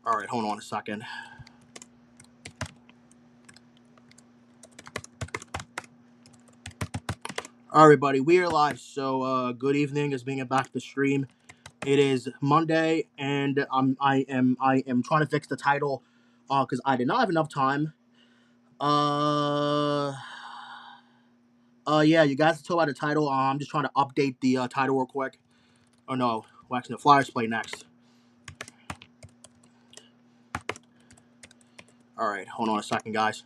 All right, hold on a second. All right, everybody, we are live. So, good evening. Is being back to stream. It is Monday, and I am trying to fix the title, because I did not have enough time. Yeah, you guys talk about the title. I'm just trying to update the title real quick. Oh no, watching the Flyers play next. All right, hold on a second, guys.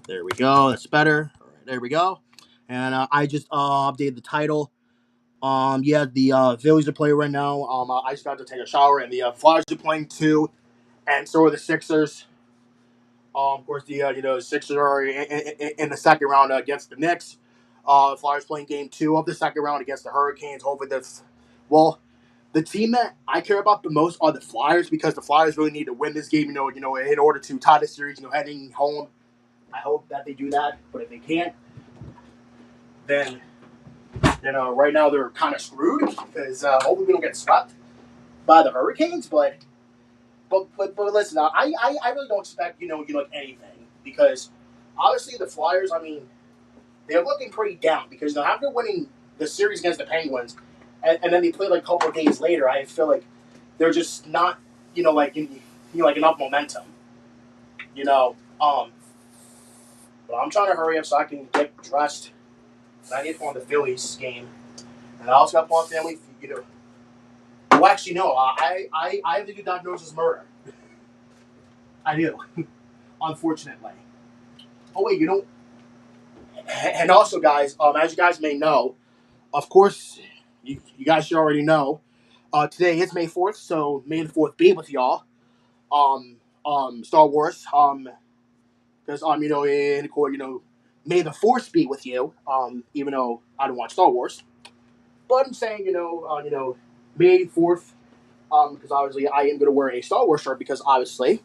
There we go. That's better. All right, there we go. And I just updated the title. Yeah, the Phillies are playing right now. I just got to take a shower, and the Flyers are playing too, and so are the Sixers. Of course, the Sixers are in the second round against the Knicks. Flyers playing game 2 of the second round against the Hurricanes. Hopefully, the team that I care about the most are the Flyers because the Flyers really need to win this game. In order to tie the series. Heading home. I hope that they do that, but if they can't, then right now they're kind of screwed because hopefully we don't get swept by the Hurricanes. But listen, I really don't expect anything because obviously the Flyers. I mean, they're looking pretty down because after winning the series against the Penguins, and then they play like a couple of days later, I feel like they're just not like enough momentum. You know, but I'm trying to hurry up so I can get dressed. And I need to go on the Phillies game, and I also got to family. Well, actually, no. I have to do diagnosis murder. I do, unfortunately. Oh wait, and also, guys, as you guys may know, of course, you guys should already know. Today is May 4th, so May the 4th be with y'all. Star Wars. Because in the court, May the Force be with you. Even though I don't watch Star Wars, but I'm saying, May 4th. Because obviously I am going to wear a Star Wars shirt because obviously,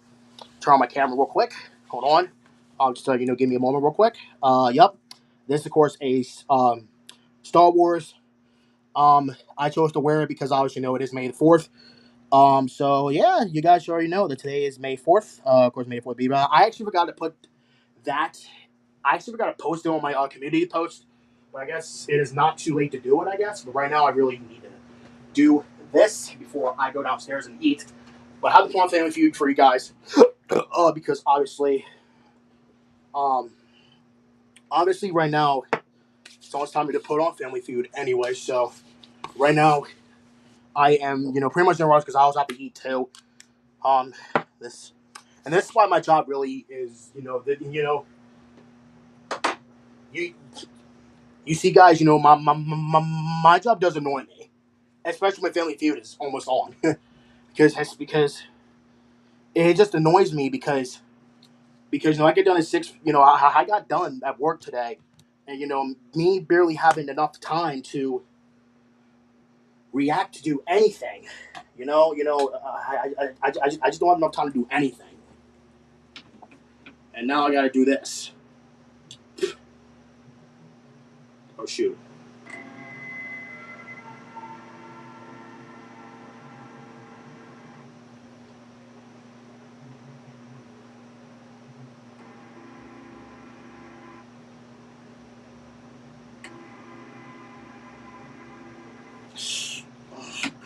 turn on my camera real quick. Hold on. Just give me a moment real quick. Yep. This of course a Star Wars. I chose to wear it because obviously it is May the 4th. So yeah, you guys should already know that today is May 4th. Of course, May 4th. But I actually forgot to put that. I actually forgot to post it on my community post. But I guess it is not too late to do it. I guess. But right now, I really need to do this before I go downstairs and eat. But I have the one family feud for you guys, because um, obviously right now it's almost time to put on Family Feud anyway. So right now I am, pretty much in a rush because I also have to eat too. Um, this and this is why my job really is, you you see, guys, my job does annoy me, especially when Family Feud is almost on, because it just annoys me because I get done at 6. I got done at work today, and me barely having enough time to react to do anything. I just don't have enough time to do anything. And now I got to do this. Oh shoot.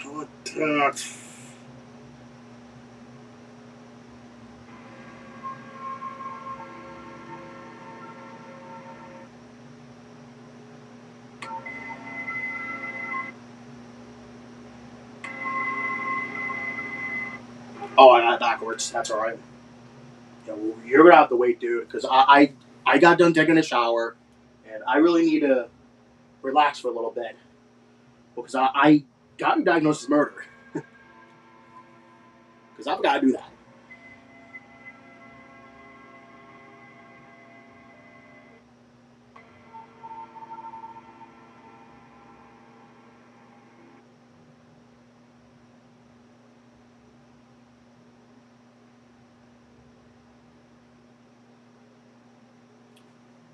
Oh, God. Oh, I got it backwards. That's all right. Yeah, well, you're gonna have to wait, dude, because I got done taking a shower, and I really need to relax for a little bit because I got diagnosed as murder because I've got to do that.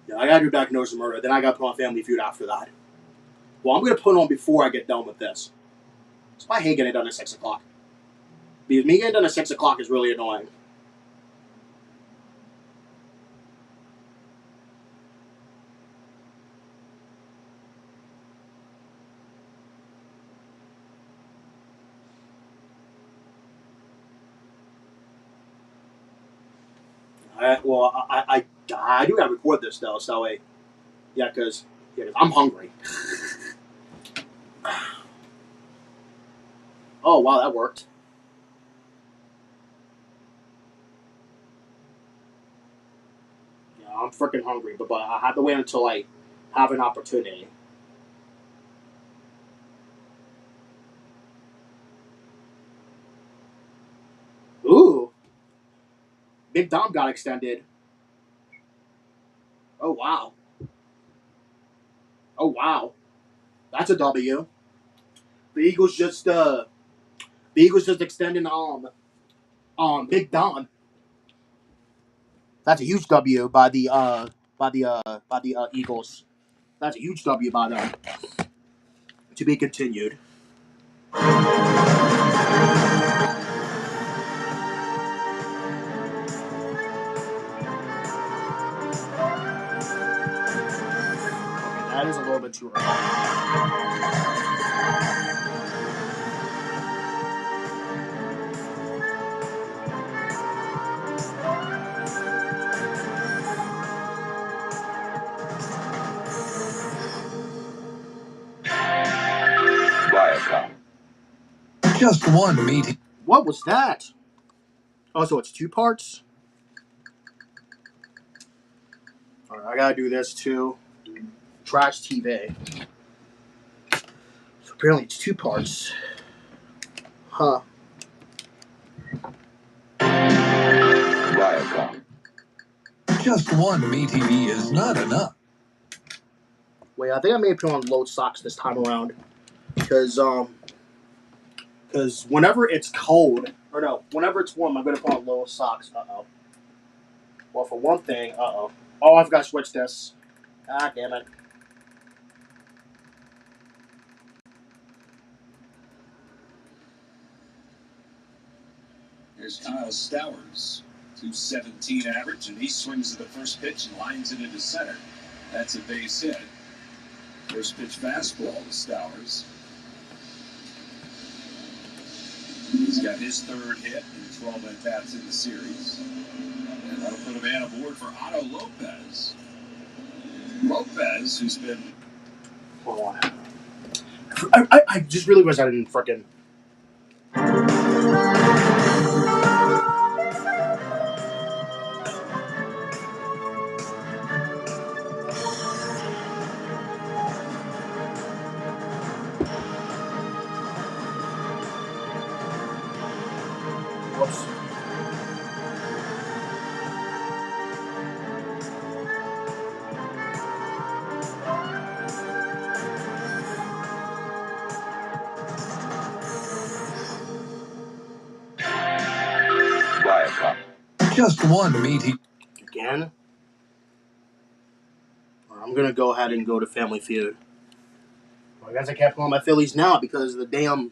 Yeah, I got to do diagnosis as murder. Then I got to put on Family Feud after that. Well, I'm gonna put it on before I get done with this. So I hate getting it done at 6 o'clock. Because me getting done at 6 o'clock is really annoying. I do gotta record this though, so because I'm hungry. Oh wow, that worked. Yeah, I'm freaking hungry, but I have to wait until I have an opportunity. Ooh, Big Dom got extended. Oh wow. Oh wow, that's a W. The Eagles just extending Big Dom. That's a huge W by the Eagles. That's a huge W by them. To be continued. Okay, that is a little bit too early. Just one meeting. What was that? Oh, so it's 2 parts? Alright, I gotta do this too. Trash TV. So apparently it's 2 parts. Huh. Viacom. Just one MeTV is not enough. Wait, I think I may put on load socks this time around. Because whenever it's cold, or no, whenever it's warm, I'm gonna put on low socks. Well, for one thing, oh, I've got to switch this. Ah, damn it. Here's Kyle Stowers, 217 average, and he swings at the first pitch and lines it into center. That's a base hit. First pitch fastball to Stowers. He's got his 3rd hit in 12 at-bats in the series. And that'll put a man aboard for Otto Lopez. Lopez, who's been... Hold on. I just really wish I didn't frickin'. Whoops. Viacom. Just one meeting. Again? I'm gonna go ahead and go to Family Feud. Well, I guess I can't put on my Phillies now because of the damn,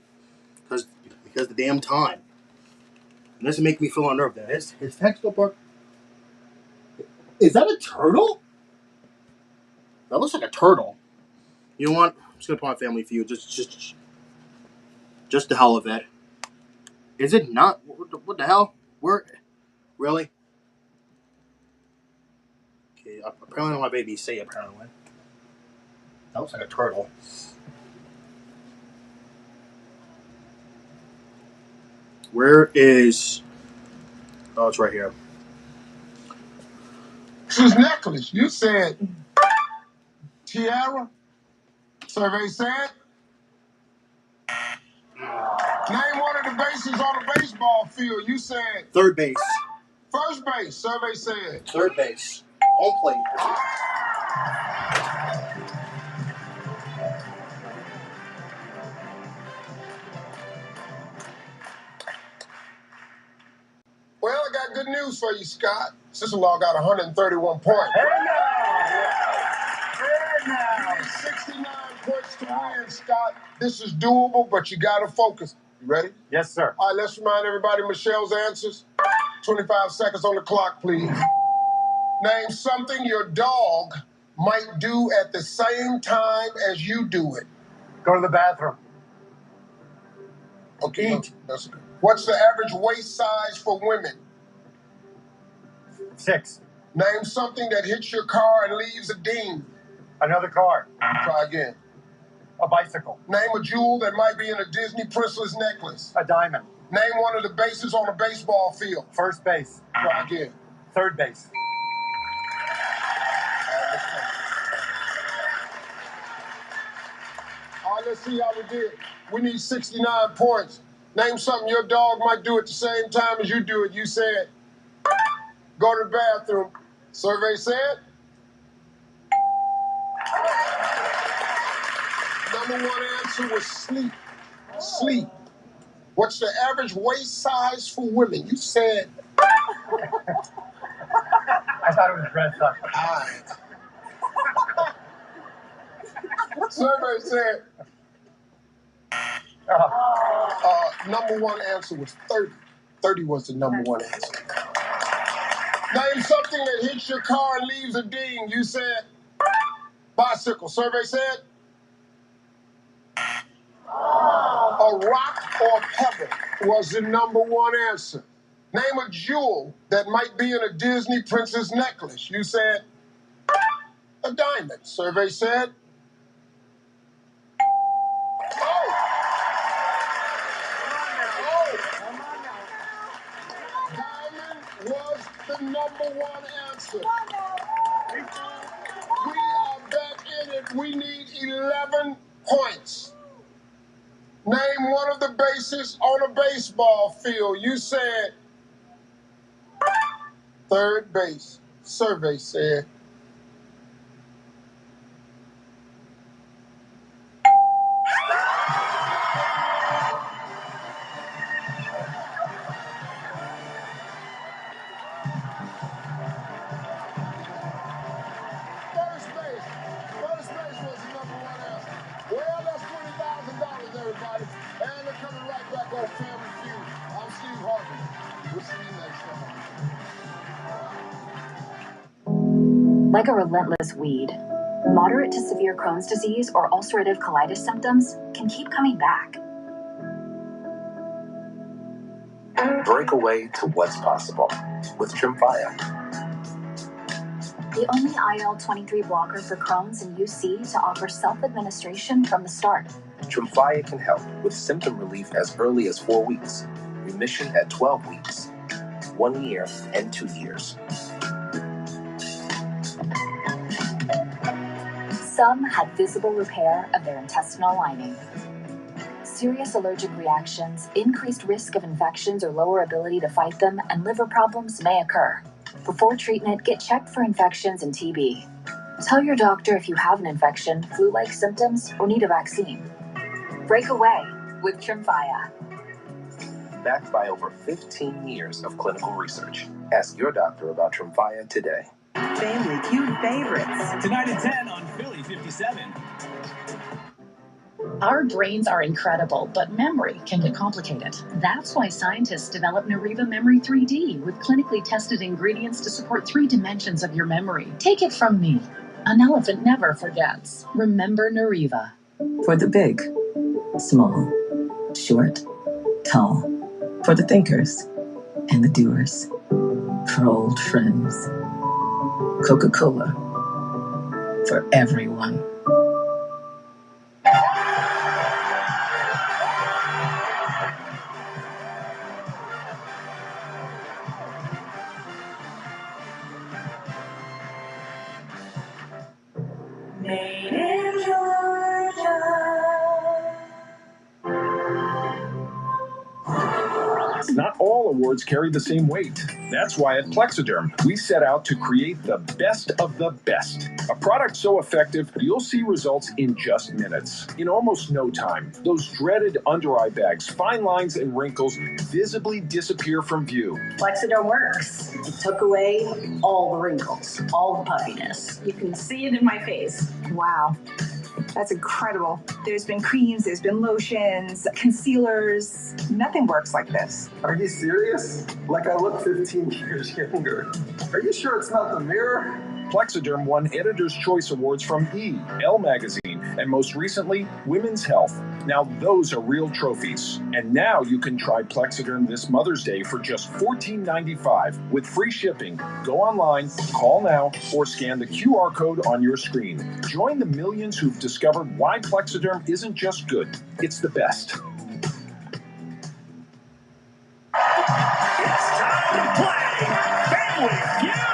because the damn time. And this is making me feel unnerved. That his textbook book. Is that a turtle? That looks like a turtle. You know what? I'm just gonna put on Family Feud. Just the hell of it. Is it not? What the hell? Where? Really? Okay. Apparently, my baby say apparently. That looks like a turtle. Where is? Oh, it's right here. Whose necklace? You said tiara? Survey said. Name one of the bases on the baseball field. You said Third base. first base. Survey said. Third base. Home plate. Well, I got good news for you, Scott. Sister-in-law got 131 points. Hey now. 69 points to win, Scott. This is doable, but you gotta focus. You ready? Yes, sir. All right, let's remind everybody Michelle's answers. 25 seconds on the clock, please. Name something your dog might do at the same time as you do it. Go to the bathroom. Okay, Eat. that's good. What's the average waist size for women? 6. Name something that hits your car and leaves a ding. Another car. Try again. A bicycle. Name a jewel that might be in a Disney princess necklace. A diamond. Name one of the bases on a baseball field. First base. Try again. Third base. All right, let's see how we did. We need 69 points. Name something your dog might do at the same time as you do it. You said, go to the bathroom. Survey said, number one answer was sleep. Sleep. What's the average waist size for women? You said, I thought it was dress up. all right. Survey said, number one answer was 30. 30 was the number one answer. Name something that hits your car and leaves a ding. You said bicycle. Survey said a rock or pebble was the number one answer. Name a jewel that might be in a Disney princess necklace. You said a diamond. Survey said diamond was the number one answer. We are back in it. We need 11 points. Name one of the bases on a baseball field. You said third base. Survey said first base. First base was the number one answer. Well, that's $20,000, everybody. And they're coming right back on Family Feud. I'm Steve Harvey. We'll see you next time. Like a relentless weed, moderate to severe Crohn's disease or ulcerative colitis symptoms can keep coming back. Break away to what's possible with Tremfya. The only IL-23 blocker for Crohn's and UC to offer self-administration from the start. Tremfya can help with symptom relief as early as 4 weeks, remission at 12 weeks, 1 year, and 2 years. Some had visible repair of their intestinal lining. Serious allergic reactions, increased risk of infections or lower ability to fight them, and liver problems may occur. Before treatment, get checked for infections and TB. Tell your doctor if you have an infection, flu-like symptoms, or need a vaccine. Break away with Tremfya. Backed by over 15 years of clinical research. Ask your doctor about Tremfya today. Family Feud favorites. Tonight at 10 on Philly 57. Our brains are incredible, but memory can get complicated. That's why scientists developed Nariva Memory 3D with clinically tested ingredients to support 3 dimensions of your memory. Take it from me. An elephant never forgets. Remember Nariva. For the big, small, short, tall. For the thinkers and the doers. For old friends. Coca-Cola. For everyone. Made in Georgia. Not all awards carry the same weight. That's why at Plexiderm, we set out to create the best of the best. A product so effective, you'll see results in just minutes. In almost no time, those dreaded under-eye bags, fine lines, and wrinkles visibly disappear from view. Plexiderm works. It took away all the wrinkles, all the puffiness. You can see it in my face. Wow. That's incredible. There's been creams, there's been lotions, concealers. Nothing works like this. Are you serious? Like I look 15 years younger. Are you sure it's not the mirror? Plexiderm won Editor's Choice Awards from E!, Elle Magazine, and most recently, Women's Health. Now those are real trophies. And now you can try Plexiderm this Mother's Day for just $14.95 with free shipping. Go online, call now, or scan the QR code on your screen. Join the millions who've discovered why Plexiderm isn't just good, it's the best. It's time to play Family Feud.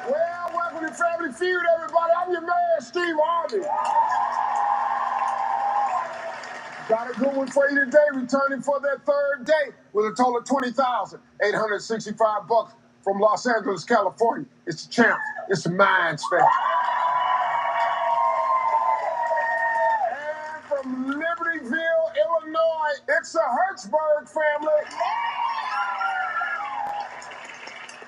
Well, welcome to Family Feud, everybody. I'm your man, Steve Harvey. Got a good one for you today, returning for their third day with a total of $20,865 from Los Angeles, California. It's the champs. It's the Minds family. And from Libertyville, Illinois, it's the Hertzberg family.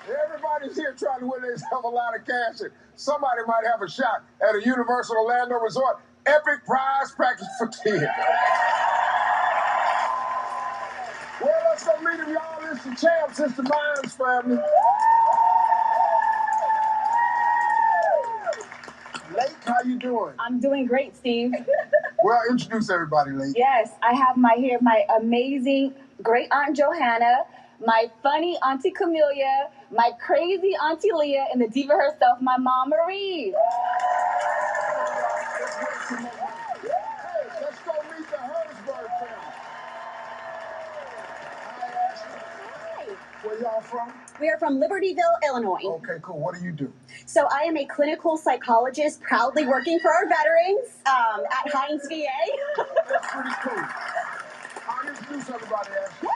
Everybody's here trying to win themselves a lot of cash, and somebody might have a shot at a Universal Orlando Resort epic prize package for 10. Well, let's go meet them, y'all. It's the champs. It's the Minds family. Lake, how you doing? I'm doing great, Steve. Well, introduce everybody, Lake. Yes, I have my amazing great Aunt Johanna, my funny Auntie Camelia, my crazy Auntie Leah, and the diva herself, my Mom Marie. Hey, let's go meet the Hertzberg family. Hi, Ashley. Hi. Where y'all from? We are from Libertyville, Illinois. Okay, cool. What do you do? So I am a clinical psychologist proudly working for our veterans at Heinz VA. That's pretty cool. I'll introduce everybody, Ashley.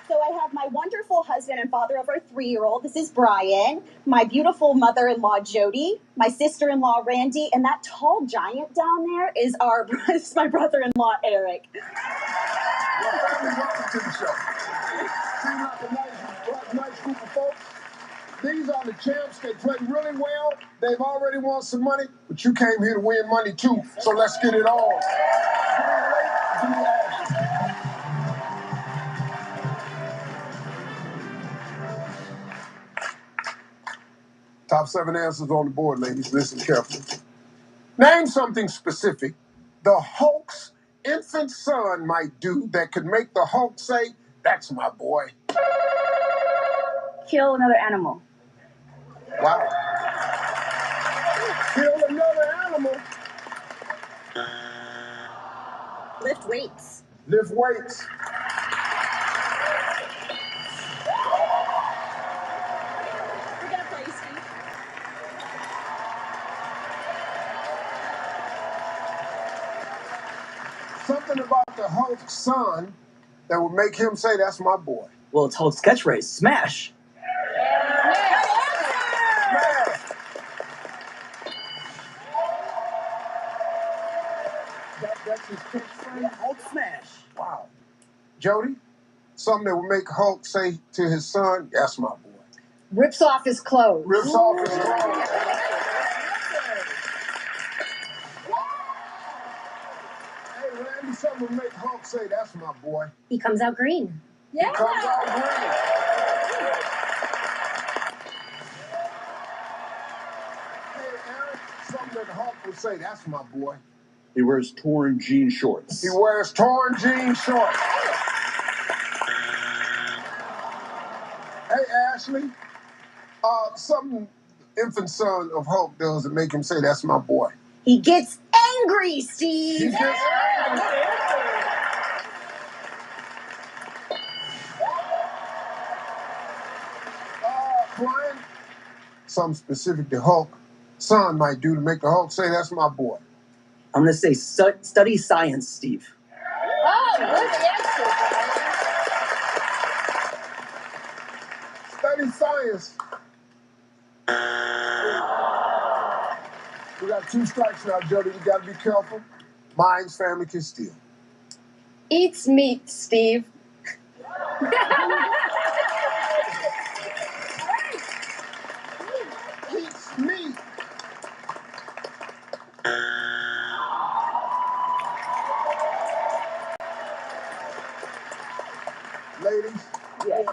So I have my wonderful husband and father of our 3-year-old. This is Brian. My beautiful mother-in-law, Jody. My sister-in-law, Randy. And that tall giant down there is my brother-in-law, Eric. Well, family, welcome to the show. Seems like a nice group of folks. These are the champs. They play really well. They've already won some money, but you came here to win money too. So let's get it on. Give me Ashley. Top 7 answers on the board, ladies. Listen carefully. Name something specific the Hulk's infant son might do that could make the Hulk say, "That's my boy." Kill another animal. Wow. Kill another animal. Lift weights. Lift weights. We're gonna play, Steve. Something about the Hulk's son that would make him say, "That's my boy." Well, it's Hulk's catchphrase, smash. That's his catchphrase? Hulk smash. Wow. Jody, something that would make Hulk say to his son, "That's my boy." Rips off his clothes. Rips off his clothes. Hey, Randy, something would make Hulk say, "That's my boy." He comes out green. He comes out green. Hey, Eric, something that Hulk would say, "That's my boy." He wears torn jean shorts. He wears torn jean shorts. Hey, Ashley, something infant son of Hulk does that make him say, "That's my boy." He gets angry, Steve. He gets angry. Brian, something specific the Hulk son might do to make the Hulk say, "That's my boy." I'm going to say study science, Steve. Oh, good answer. Study science. 2 strikes now, Jody. You gotta be careful. Mine's family can steal. Eats meat, Steve. Eats meat. Ladies, Yes.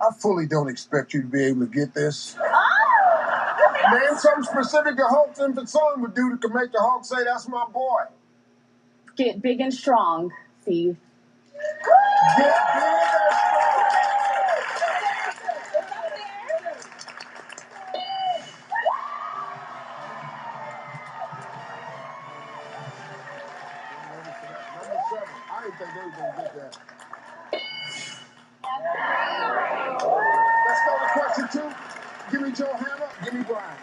I fully don't expect you to be able to get this. Name something specific the Hulk's infant son would do to make the Hulk say, "That's my boy." Get big and strong, Steve. Get big and strong. Number 7. I didn't think they were going to get that. Let's go to question 2. Give me Joe Hammer. Give me Brian.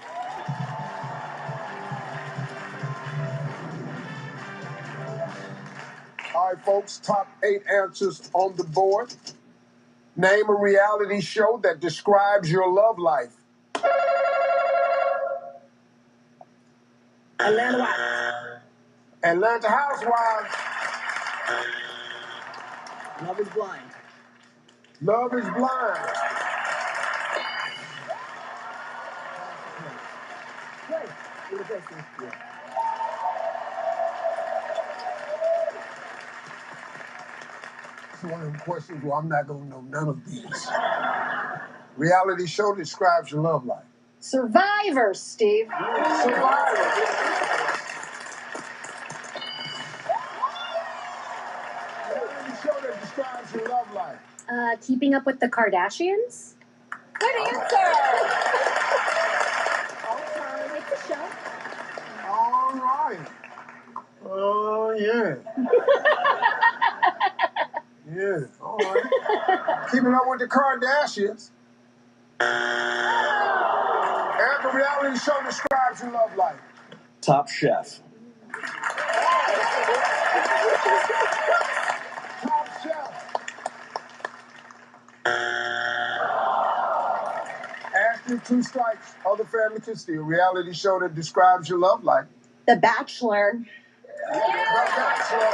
All right, folks, top 8 answers on the board. Name a reality show that describes your love life. Atlanta Housewives. Love is blind. Love is blind. Right. Good question. Yeah. It's one of them questions where I'm not going to know none of these. Reality show describes your love life. Survivor, Steve. Survivor. Reality show that describes your love life. Keeping Up with the Kardashians? Good answer. It's a show. All right. Oh, yeah. Yeah, all right. Keeping Up with the Kardashians. And the reality show describes your love life. Top Chef. Top Chef. Ask you 2 strikes. Other family can steal. Reality show that describes your love life. The Bachelor. The Bachelor.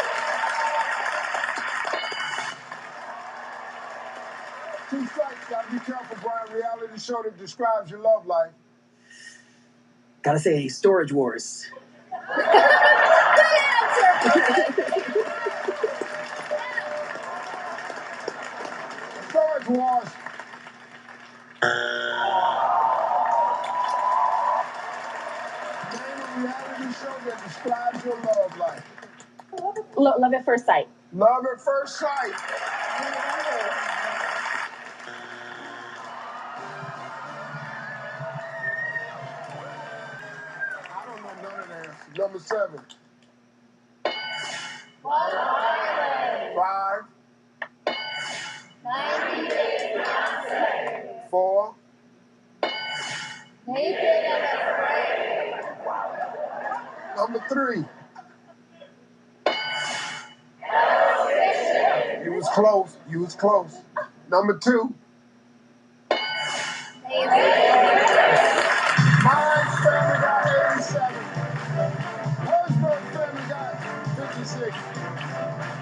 2 strikes. Gotta be careful, Brian. Reality show that describes your love life. Gotta say, Storage Wars. Storage Wars. Name a reality show that describes your love life. Love at First Sight. Love at First Sight. I don't know none of the answers. Number 7. 5. 4. Number 3. You was close. You was close. Number 2. Mine's Family Guy 87. Harrisburg Family Guy 56.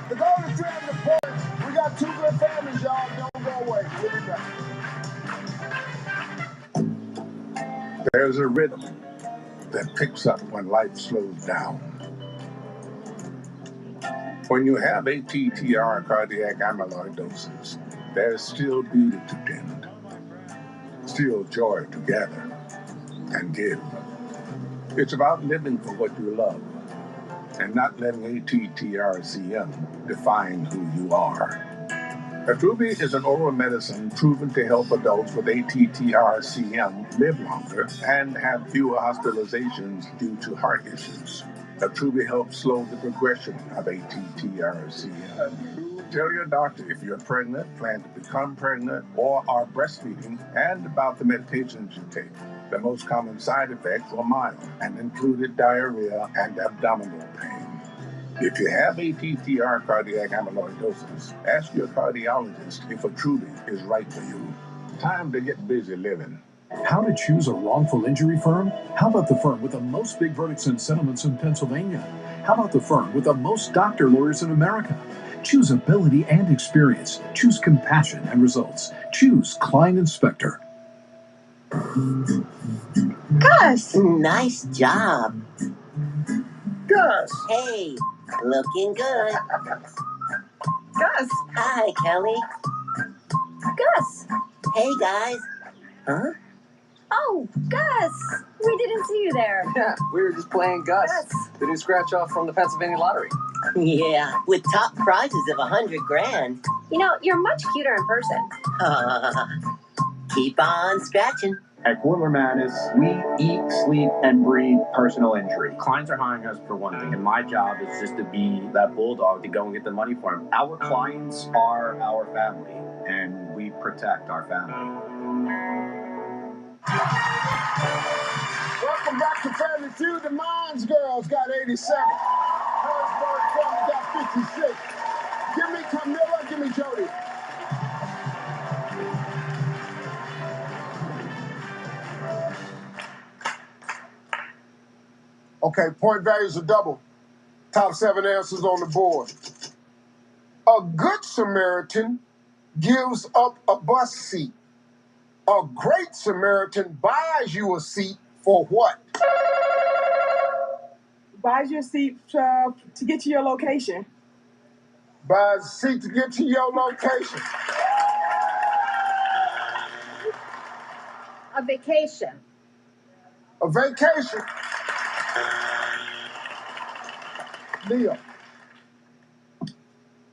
The goal is 300 points. We got 2 good families, y'all. Don't go away. We'll be back. There's a rhythm that picks up when life slows down. When you have ATTR cardiac amyloidosis, there's still beauty to tend, still joy to gather and give. It's about living for what you love and not letting ATTR-CM define who you are. Attruby is an oral medicine proven to help adults with ATTR-CM live longer and have fewer hospitalizations due to heart issues. Attruby helps slow the progression of ATTR-CM. Tell your doctor if you're pregnant, plan to become pregnant, or are breastfeeding, and about the medications you take. The most common side effects were mild and included diarrhea and abdominal pain. If you have ATTR cardiac amyloidosis, ask your cardiologist if Attruby is right for you. Time to get busy living. How to choose a wrongful injury firm? How about the firm with the most big verdicts and settlements in Pennsylvania? How about the firm with the most doctor lawyers in America? Choose ability and experience. Choose compassion and results. Choose Klein Inspector. Gus! Nice job. Gus! Hey, looking good. Gus! Hi, Kelly. Gus! Hey, guys. Huh? Oh, Gus! We didn't see you there. Yeah, we were just playing Gus, the new scratch off from the Pennsylvania lottery. Yeah, with top prizes of $100 grand. You know, you're much cuter in person. Keep on scratching. At Boiler Madness, we eat, sleep, and breathe personal injury. Clients are hiring us for one thing, and my job is just to be that bulldog to go and get the money for them. Our clients are our family, and we protect our family. Welcome back to Family Feud. The Mines girls got 87. Harrisburg family got 56. Give me Camilla, give me Jody. Okay, point values are double. Top 7 answers on the board. A good Samaritan gives up a bus seat. A great Samaritan buys you a seat for what? Buys your seat to get to your location. Buys a seat to get to your location. A vacation. A vacation. Leo.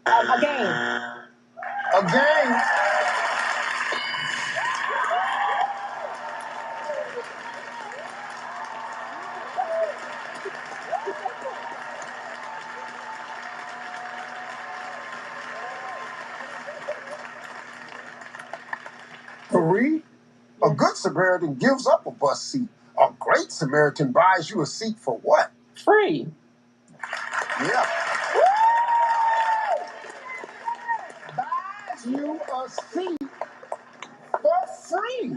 A game. A game. Three. A good Samaritan gives up a bus seat. A great Samaritan buys you a seat for what? Free. Yeah. Buys you a seat for free.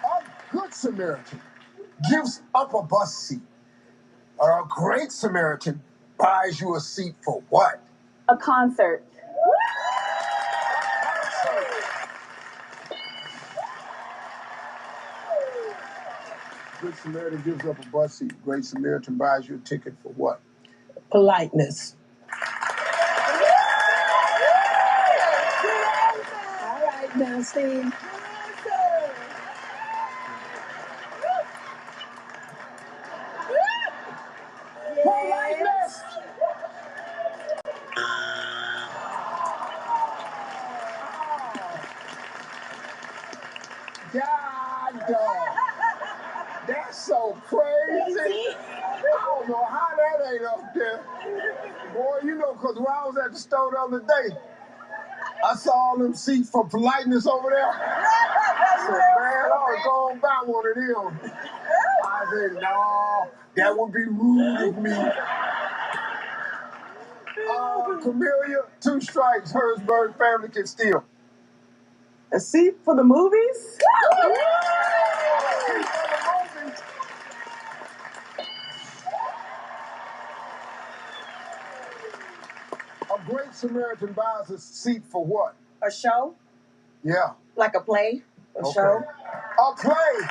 A good Samaritan gives up a bus seat. A great Samaritan buys you a seat for what? A concert. Good Samaritan gives up a bus seat. Great Samaritan buys you a ticket for what? Politeness. All right, now, Steve. Politeness. God, dog. That's so crazy. I don't know how that ain't up there. Boy, you know, because when I was at the store the other day, I saw all them seats for politeness over there. I said, man, I was going to buy one of them. I said, no, that would be rude of me. Camellia, 2 strikes, Harrisburg family can steal. A seat for the movies? A great Samaritan buys a seat for what? A show? Yeah. Like a play? A show? A play.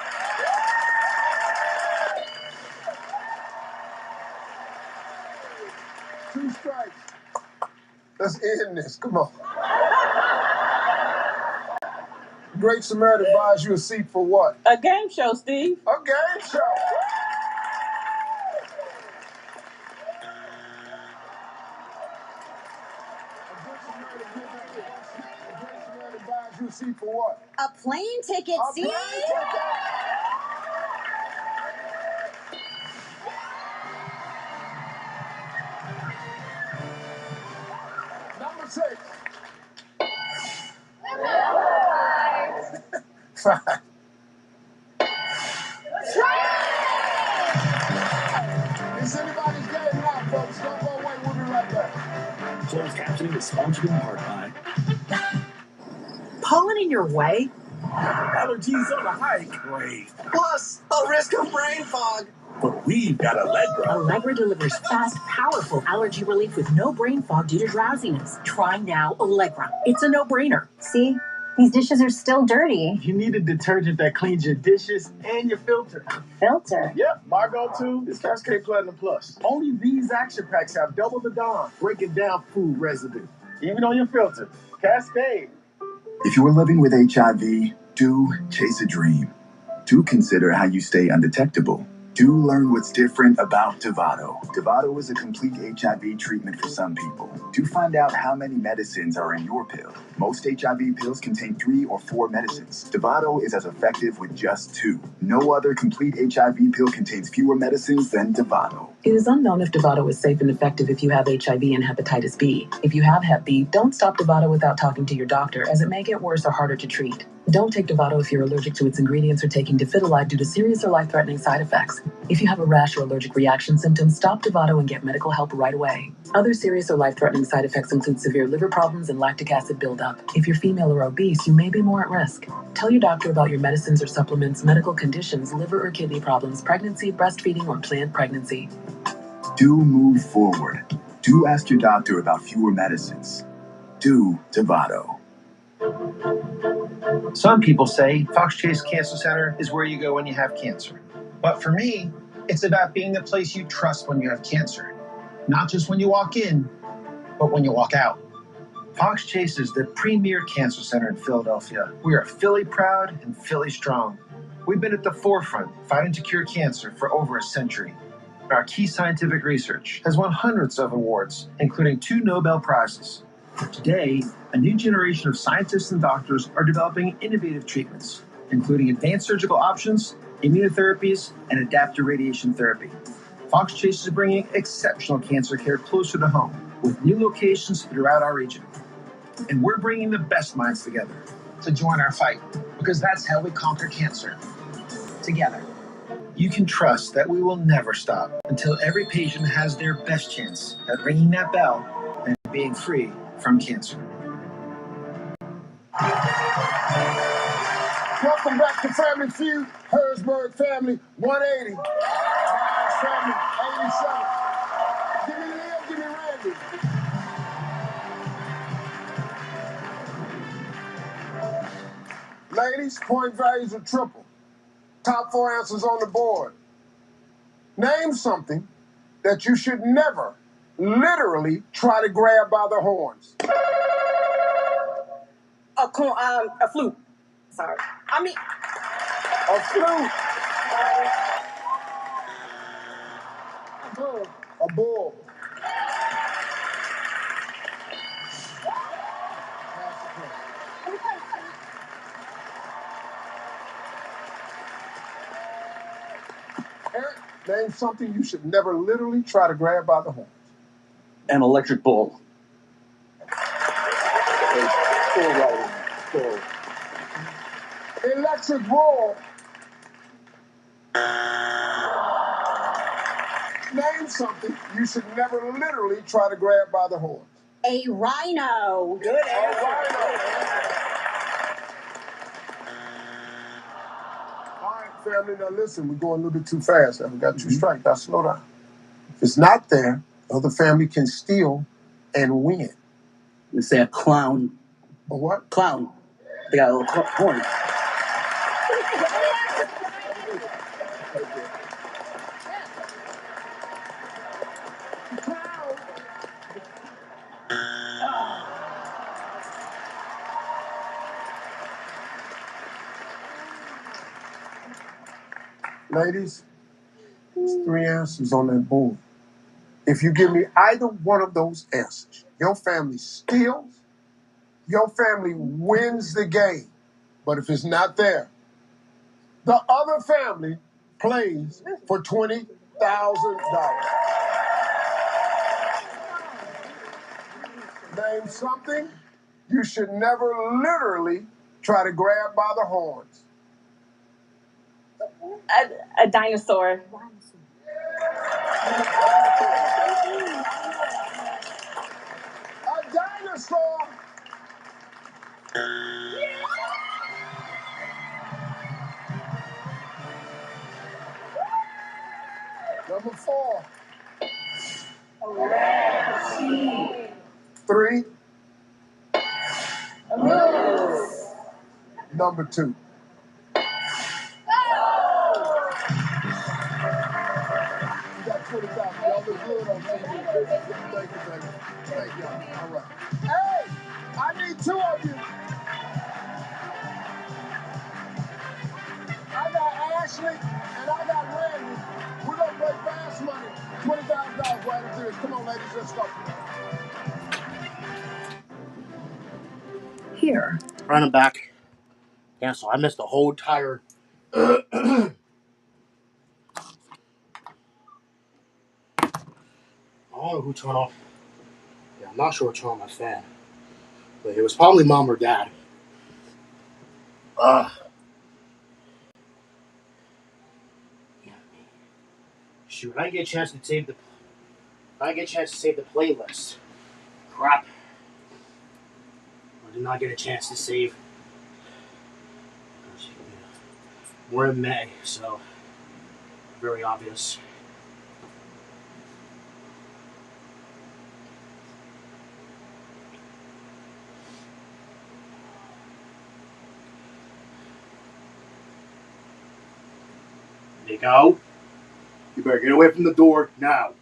Two strikes. Let's end this. Come on. Great Samaritan buys you a seat for what? A game show, Steve. A game show. Buys you a seat for what? A plane ticket, A see? plane ticket. Number 6. 5. It's anybody's game now, folks. Don't go away. We'll be right back. Closed captioning is sponsored in part by Pollen in your way? Allergies on a hike. Great. Plus, a risk of brain fog. But we've got Allegra. Allegra delivers fast, powerful allergy relief with no brain fog due to drowsiness. Try now Allegra. It's a no-brainer. See? These dishes are still dirty. You need a detergent that cleans your dishes and your filter. Filter? Yep, my go-to is Cascade Platinum Plus. Only these action packs have double the Dawn, breaking down food residue. Even on your filter. Cascade. If you're living with HIV, do chase a dream. Do consider how you stay undetectable. Do learn what's different about Dovato. Dovato is a complete HIV treatment for some people. Do find out how many medicines are in your pill. Most HIV pills contain 3 or 4 medicines. Dovato is as effective with just 2. No other complete HIV pill contains fewer medicines than Dovato. It is unknown if Dovato is safe and effective if you have HIV and hepatitis B. If you have Hep B, don't stop Dovato without talking to your doctor, as it may get worse or harder to treat. Don't take Dovato if you're allergic to its ingredients or taking Difidolide due to serious or life-threatening side effects. If you have a rash or allergic reaction symptoms, stop Dovato and get medical help right away. Other serious or life-threatening side effects include severe liver problems and lactic acid buildup. If you're female or obese, you may be more at risk. Tell your doctor about your medicines or supplements, medical conditions, liver or kidney problems, pregnancy, breastfeeding, or planned pregnancy. Do move forward. Do ask your doctor about fewer medicines. Do Dovato. Some people say Fox Chase Cancer Center is where you go when you have cancer. But for me, it's about being the place you trust when you have cancer. Not just when you walk in, but when you walk out. Fox Chase is the premier cancer center in Philadelphia. We are Philly proud and Philly strong. We've been at the forefront fighting to cure cancer for over a century. Our key scientific research has won hundreds of awards, including 2 Nobel Prizes. Today, a new generation of scientists and doctors are developing innovative treatments, including advanced surgical options, immunotherapies, and adaptive radiation therapy. Fox Chase is bringing exceptional cancer care closer to home, with new locations throughout our region. And we're bringing the best minds together to join our fight, because that's how we conquer cancer. Together. You can trust that we will never stop until every patient has their best chance at ringing that bell and being free from cancer. Welcome back to Family Feud. Herzberg family, 180. Myers family, 87. Give me Liam, give me Randy. Ladies, point values are triple. Top 4 answers on the board. Name something that you should never literally try to grab by the horns. A flute. Sorry. I mean, A flute. a bull. A bull. Eric, name something you should never literally try to grab by the horns. An electric bull. Electric bull. Name something you should never literally try to grab by the horns. A rhino. Good answer. All right, family, now listen, we're going a little bit too fast. We got 2 strikes. Now slow down. If it's not there, the other family can steal and win. You say a clown. A what? Clown. They got a little horn. Ladies, there's 3 answers on that board. If you give me either one of those answers, your family steals, your family wins the game. But if it's not there, the other family plays for $20,000. Name something you should never literally try to grab by the horns. A dinosaur. 3. Number 2. You got 20,000. Y'all look good on TV. Thank you, baby. Thank y'all. All right. Hey, I need 2 of you. I got Ashley and I got Randy. We're going to play fast money. $20,000 right up there. Come on, ladies. Let's go. Here. Running back. Yeah, so I missed the whole entire. I don't know who turned off. Yeah, I'm not sure who turned on my fan. But it was probably mom or dad. Shoot, I didn't get a chance to save the. I didn't get a chance to save the playlist. Crap. I did not get a chance to save. We're in May, so very obvious. There you go. You better get away from the door now.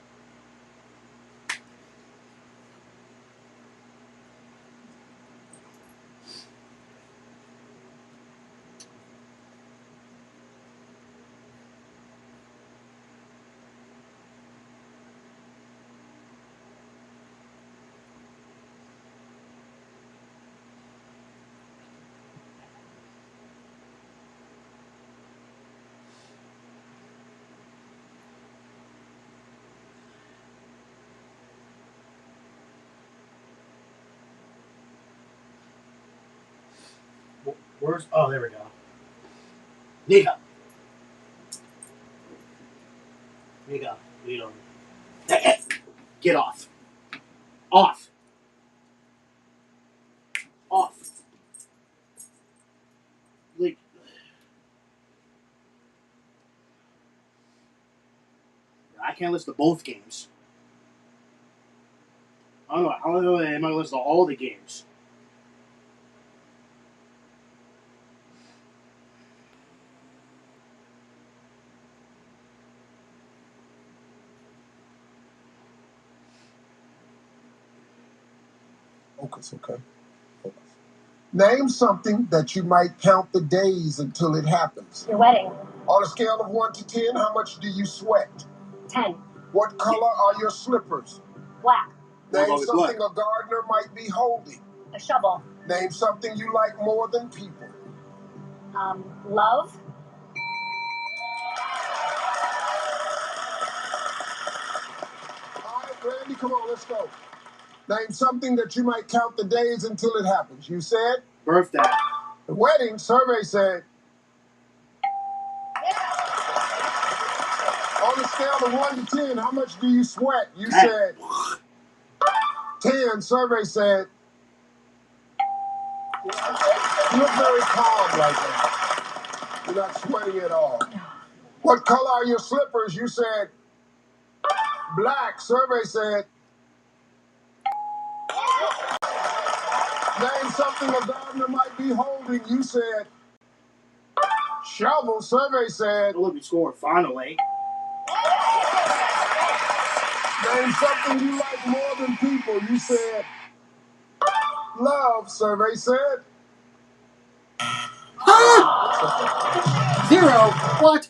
Where's? Oh, there we go. Nika. Nika. Nika. Get off. Off. Off. Like. I can't listen to both games. I don't know. I don't know. Am I listen to all the games? Focus, okay? Focus. Name something that you might count the days until it happens. Your wedding. On a scale of 1 to 10, how much do you sweat? 10. What color are your slippers? Black. Name something a gardener might be holding. A shovel. Name something you like more than people. Love. All right, Randy, come on, let's go. Name something that you might count the days until it happens. You said? Birthday. The wedding, survey said. On a scale of 1 to 10, how much do you sweat? You said 10. Survey said. You look very calm right now. You're not sweating at all. What color are your slippers? You said black. Survey said. Name something a gardener might be holding. You said shovel. Survey said. Look, we scored finally. Name something you like more than people. You said love. Survey said. 0. What?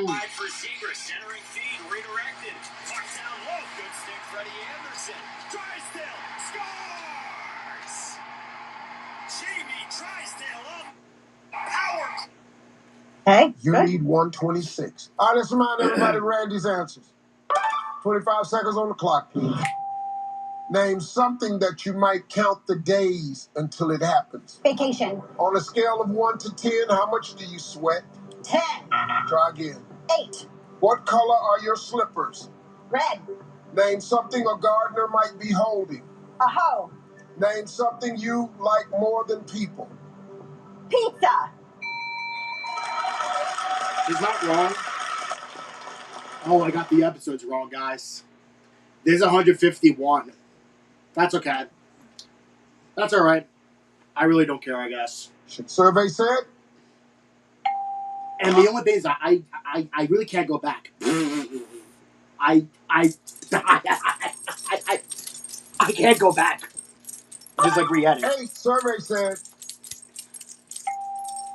Wide for Seager, centering feed, redirected. Puck down low, good stick, Freddie Anderson. Drysdale scores! Jamie Drysdale up. Power. Hey, you need 126. All right, let's remind everybody Randy's answers. 25 seconds on the clock, please. Name something that you might count the days until it happens. Vacation. On a scale of 1 to 10, how much do you sweat? 10. Try again. 8. What color are your slippers? Red. Name something a gardener might be holding. A hoe. Name something you like more than people. Pizza. She's not wrong. Oh, I got the episodes wrong, guys. There's 151. That's okay. That's all right. I really don't care, I guess. Survey said. And the only thing is, I really can't go back. I can't go back. Just like re-edit. 8. Survey said.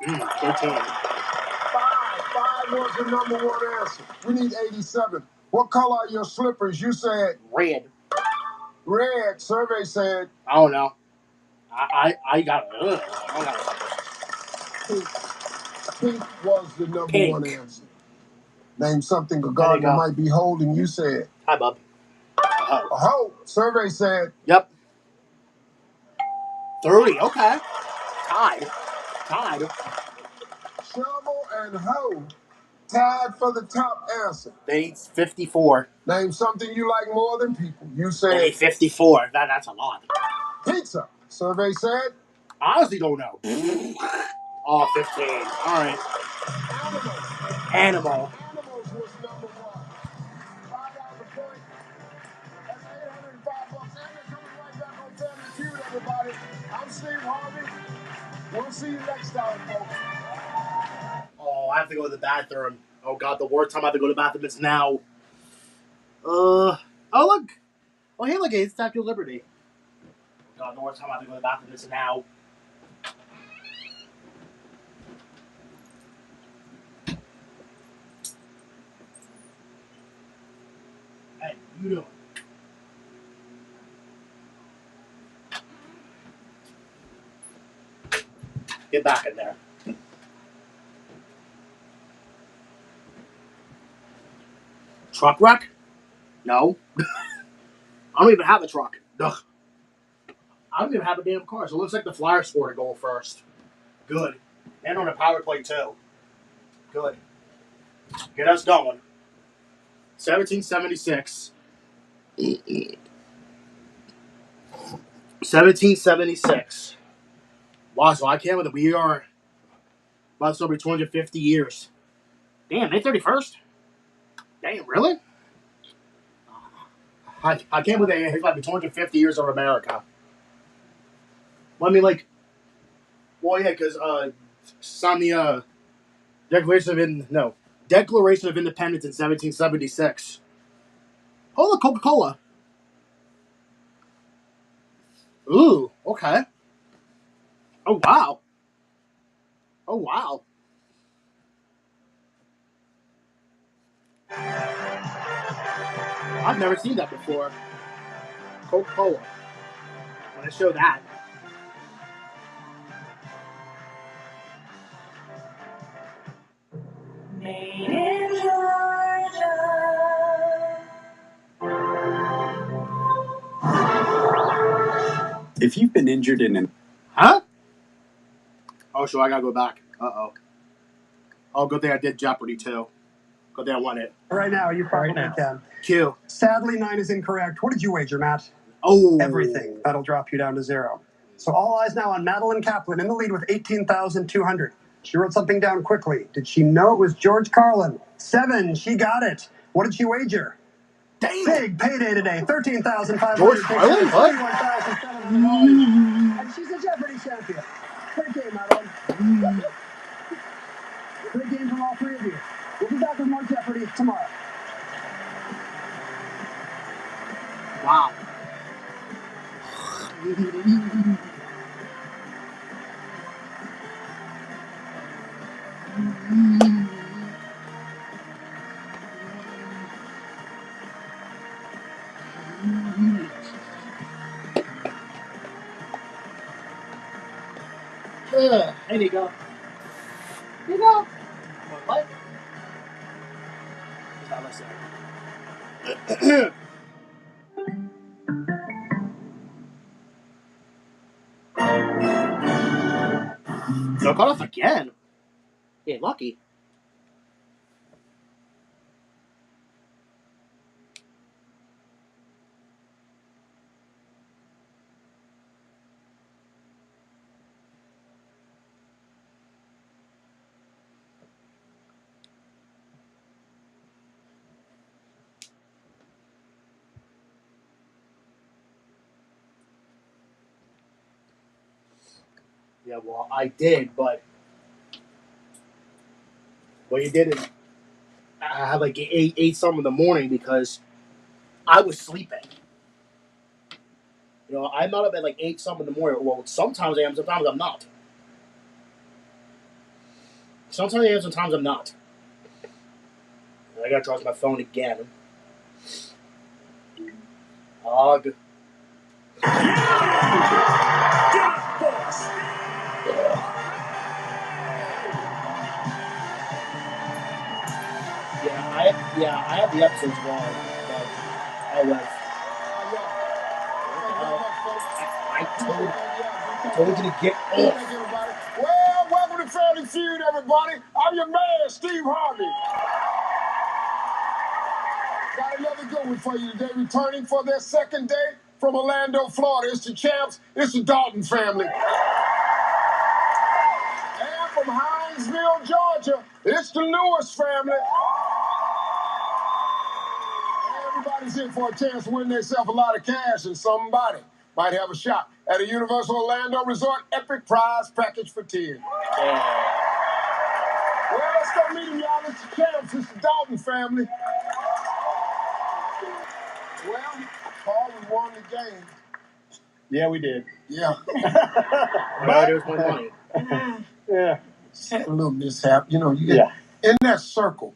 13. 5 was the number one answer. We need 87. What color are your slippers? You said red. Red. Survey said. I don't know. I got it. I got Pink. Pink was the number Pink. one answer. Name something a gardener might be holding. You said. Hi, bub. A hoe. Survey said. Yep. 30. Okay. Tied. Shovel and hoe tied for the top answer. They need 54. Name something you like more than people. You They said. need 54. That's a lot. Pizza. Survey said. I honestly don't know. Oh, 15. All right. Animal. Animals was number one. $5 point. That's $805. And they're coming right back on Family Feud, everybody. I'm Steve Harvey. We'll see you next time, folks. Oh, I have to go to the bathroom. Oh, God, the worst time I have to go to the bathroom is now. Oh, look. Oh, hey, look, it's Statue of Liberty. God, the worst time I have to go to the bathroom is now. Hey, you doing? Get back in there. Truck wreck? No. I don't even have a truck. Ugh. I don't even have a damn car, so it looks like the Flyers scored a goal first. Good. And on a power play, too. Good. Get us going. 1776. 1776. Wow, so I can't believe we are about to celebrate 250 years. Damn, May 31st? Damn, really? I can't believe it's like 250 years of America. Well, I mean, like, well, yeah, because it's on the Declaration of Independence in 1776. Hold on, Coca-Cola. Ooh, okay. Oh, wow. Oh, wow. I've never seen that before. Coca-Cola. I'm going to show that. Made in Georgia. If you've been injured in an... Huh? Oh, so I gotta go back. Uh-oh. Oh, good thing I did Jeopardy, too. Good thing I won it. Right now, you probably can. Q. Sadly, 9 is incorrect. What did you wager, Matt? Oh. Everything. That'll drop you down to 0. So all eyes now on Madeline Kaplan in the lead with 18,200. She wrote something down quickly. Did she know it was George Carlin? 7. She got it. What did she wager? Damn. Big payday today. 13,500. George Carlin? What? $21,700. And she's a Jeopardy champion. Great game, Madeline. Great game from all three of you. We'll be back with more Jeopardy tomorrow. Wow. There you go. There you go. What? He's not listening. No cut off again. Yeah, lucky. Yeah, well, I did, but what you did is I had like ate some in the morning because I was sleeping. You know, I'm not up at like 8 some in the morning. Well, sometimes I am, sometimes I'm not. Sometimes I am, sometimes I'm not. I gotta charge my phone again. Ugh. I have the episodes wrong, but oh well. I told you to get off. Well, welcome to Family Feud, everybody. I'm your man, Steve Harvey. Got another good one for you today. Returning for their second day from Orlando, Florida. It's the champs. It's the Dalton family. And from Hinesville, Georgia, it's the Lewis family. Everybody's in for a chance to win themselves a lot of cash, and somebody might have a shot at a Universal Orlando Resort Epic Prize Package for 10. Well, let's go meet them, y'all. It's the champs. It's the Dalton family. Well, Paul, we won the game. Yeah, we did. Yeah. But there's my money. Yeah. Just had a little mishap. You know, you get in that circle,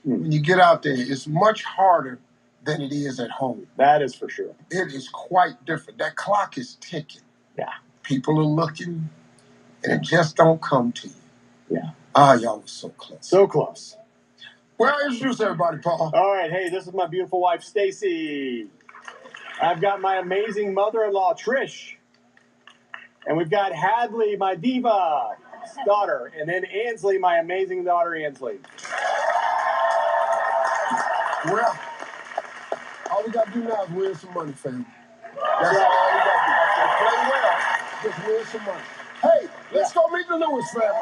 when you get out there, it's much harder than it is at home. That is for sure. It is quite different. That clock is ticking. Yeah. People are looking, and it just don't come to you. Yeah. Ah, y'all were so close. So close. Well, introduce everybody, Paul. All right. Hey, this is my beautiful wife, Stacy. I've got my amazing mother-in-law, Trish. And we've got Hadley, my diva daughter. And then Ansley, my amazing daughter, Ansley. Well, all we got to do now is win some money, family. That's all we got to do. Play well, just win some money. Hey, let's go meet the Lewis family.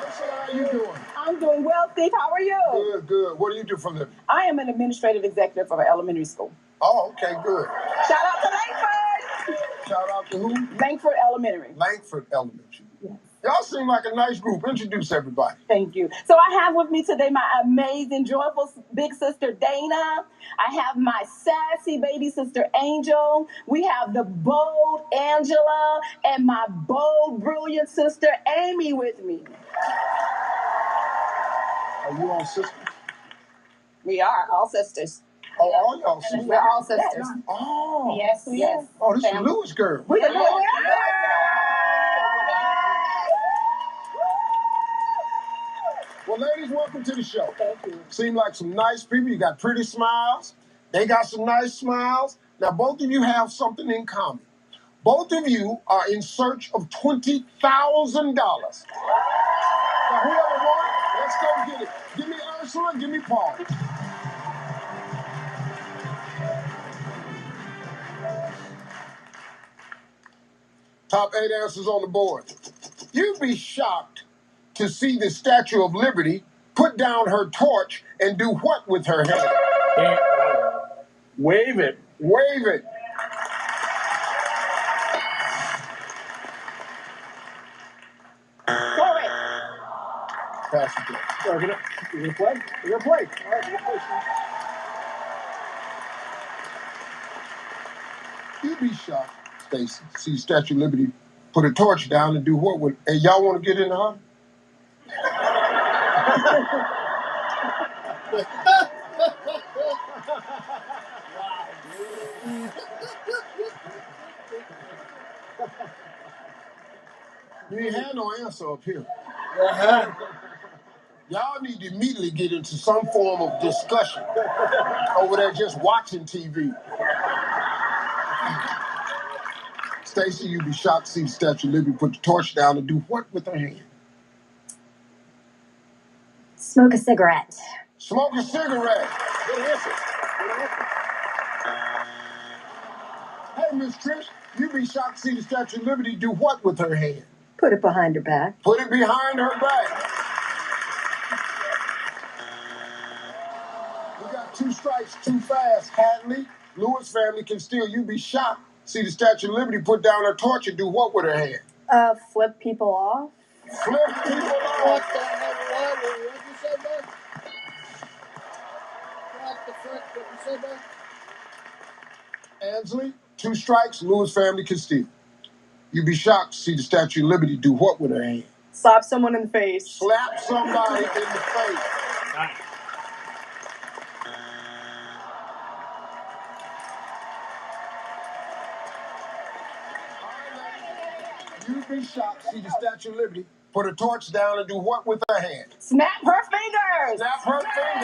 Ursula, how you doing? I'm doing well, Steve. How are you? Good, good. What do you do for a living? I am an administrative executive for an elementary school. Oh, okay, good. Shout out to Langford. Shout out to who? Langford Elementary. Langford Elementary. Yes. Y'all seem like a nice group. Introduce everybody. Thank you. So I have with me today my amazing, joyful big sister, Dana. I have my sassy baby sister, Angel. We have the bold Angela and my bold, brilliant sister, Amy with me. Are you all sisters? We are all sisters. Oh, all y'all sisters? We're all sisters. Oh. Yes, yes. Oh, this is the Lewis girl. We the Lewis. Well, ladies, welcome to the show. Thank you. Seem like some nice people. You got pretty smiles. They got some nice smiles. Now, both of you have something in common. Both of you are in search of $20,000. Now, whoever won, let's go get it. Give me Ursula, give me Paul. Top 8 answers on the board. You'd be shocked to see the Statue of Liberty put down her torch and do what with her hand? Wave it. Wave it. Correct. Pass the play. We're gonna play. We're gonna play. All right, we're gonna play. You'd be shocked, Stacy, to see Statue of Liberty put a torch down and do what with? Hey, y'all want to get in the hunt? You ain't had no answer up here. Y'all need to immediately get into some form of discussion over there just watching TV. Stacy, you'd be shocked to see the Statue of Liberty put the torch down and do what with her hand? Smoke a cigarette. Smoke a cigarette. Good answer. Good answer. Hey, Miss Trish, you'd be shocked to see the Statue of Liberty do what with her hand? Put it behind her back. Put it behind her back. We got 2 strikes too fast. Hadley, Lewis family can steal. You'd be shocked see the Statue of Liberty put down her torch and do what with her hand? Flip people off. Flip people off. What the hell? What you said, man? What the frick? What you said, man? Ansley, 2 strikes, Lewis family can steal. You'd be shocked to see the Statue of Liberty do what with her hand? Slap someone in the face. Slap somebody in the face. You'd be shocked to see the Statue of Liberty put a torch down and do what with her hand? Snap her fingers. Snap her fingers.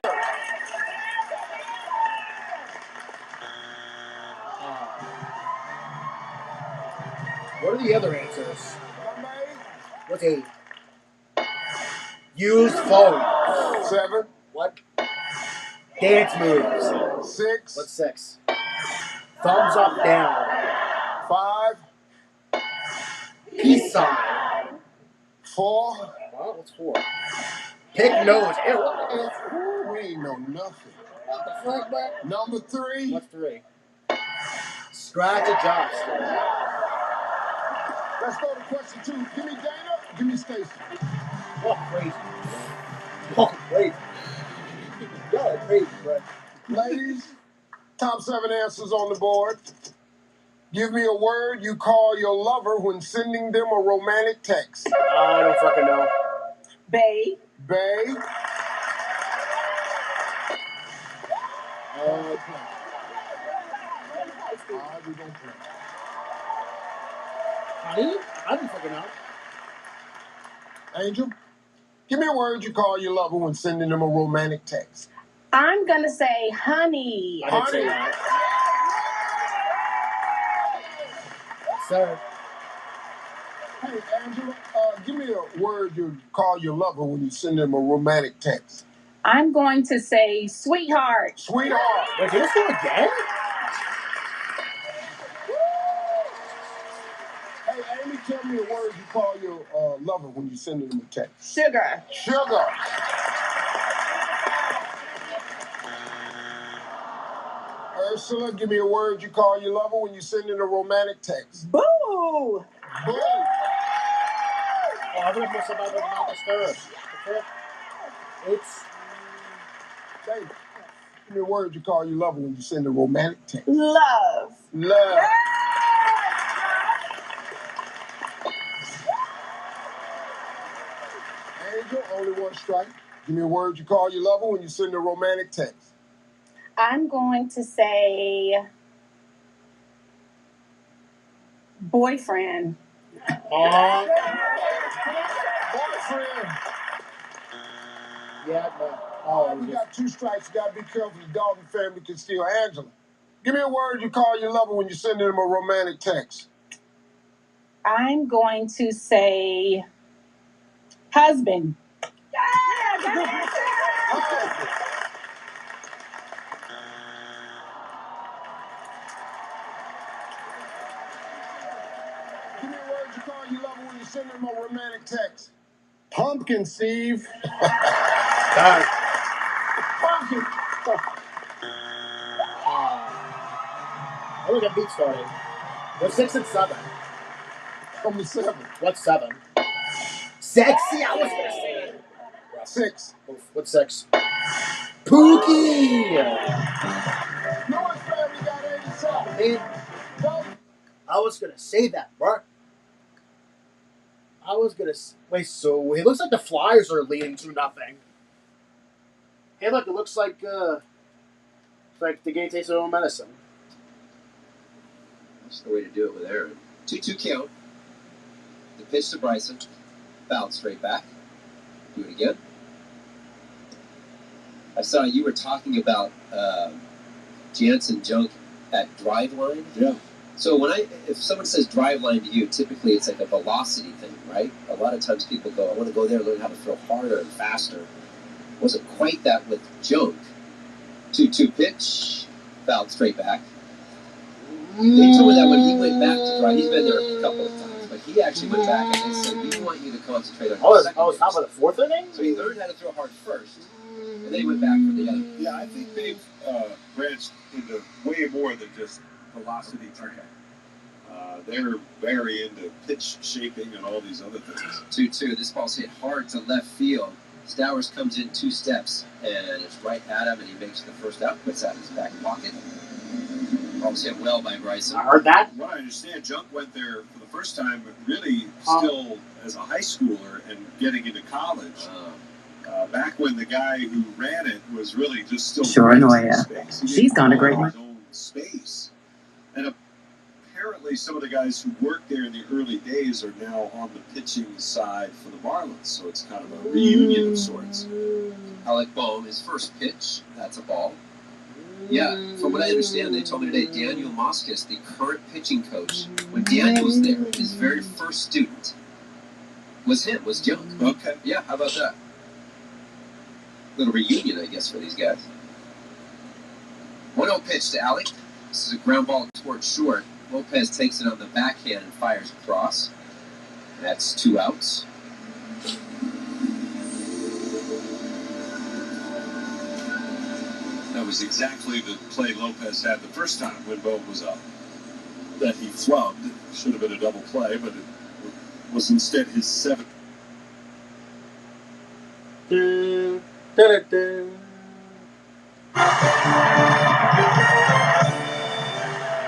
What are the other answers? What's 8? Use phone. 7. What? Dance moves. 6. What's 6? Thumbs up, down. 5. Peace sign. 4. Well, what's 4? Pick nose. Ew, what the hell? We ain't know nothing. What the fuck, man? Number 3. What's 3? Scratch adjust. Let's go to question 2. Give me Dana. Give me Stacy. Oh, crazy. Oh, crazy. Y'all are crazy, bro. Ladies, top 7 answers on the board. Give me a word you call your lover when sending them a romantic text. I don't fucking know. Bae. Bae. We don't play. Honey? I don't fucking know. Angel, give me a word you call your lover when sending them a romantic text. I'm gonna say honey. I didn't say that. Sir. Hey, Angela, give me a word you call your lover when you send them a romantic text. I'm going to say sweetheart. Sweetheart. Wait, did this go again? Hey, Amy, tell me a word you call your lover when you send them a text. Sugar. Sugar. Ursula, give me a word you call your lover when you send in a romantic text. Boo. Boo. Oh, I'm gonna put somebody with not disturbed. It's. Baby, give me a word you call your lover when you send a romantic text. Love. Love. Angel, only 1 strike. Give me a word you call your lover when you send a romantic text. I'm going to say boyfriend. Boyfriend. Yeah, but. We got 2 strikes. You gotta be careful. The Dalton family can steal. Angela, give me a word you call your lover when you send them a romantic text. I'm going to say husband. Give me a word you call your lover when you send them a romantic text. Pumpkin, Steve. Pumpkin. Oh, we got beat started. What's 6 and 7? Number 7. What's 7? Sexy, I was gonna say it. 6. What's 6? Pookie! Lewis family got 87. I was gonna say that, bro. I was gonna. Wait, so it looks like the Flyers are leading 2-0. Hey, look, it looks like the game tastes their own medicine. That's the way to do it with Aaron. 2-2 count. The pitch to Bryson. Fouled straight back. Do it again. I saw you were talking about Jansen junk at drive line. Yeah. So if someone says drive line to you, typically it's like a velocity thing, right? A lot of times people go, I want to go there and learn how to throw harder and faster. Wasn't quite that with junk. 2-2 pitch. Fouled straight back. They told me that when he went back to drive, he's been there a couple of times, but he actually went back and they said, we want you to concentrate on your second it's top of the 4th inning? So he learned how to throw hard first, and then he went back for the other. Yeah, I think they've branched into way more than just velocity training. They're very into pitch shaping and all these other things. 2-2. This ball's hit hard to left field. Stowers comes in 2 steps, and it's right at him, and he makes the first out, puts that in his back pocket. Ball's hit well by Bryson. I heard that. What I understand, Junk went there for the first time, really still as a high schooler and getting into college. Back when the guy who ran it was really just still Sure, Noya. space. She's gone to great his own space. And apparently some of the guys who worked there in the early days are now on the pitching side for the Marlins, so it's kind of a reunion of sorts. Alec Boehm, his first pitch, that's a ball. Yeah, from what I understand, they told me today, Daniel Moskis, the current pitching coach, when Daniel was there, his very first student was Junk. Okay. Yeah, how about that? Little reunion, I guess, for these guys. 1-0 pitch to Alec. This is a ground ball towards short. Lopez takes it on the backhand and fires across. That's 2 outs. That was exactly the play Lopez had the first time when Bo was up. That he flubbed. Should have been a double play, but it was instead his 7th.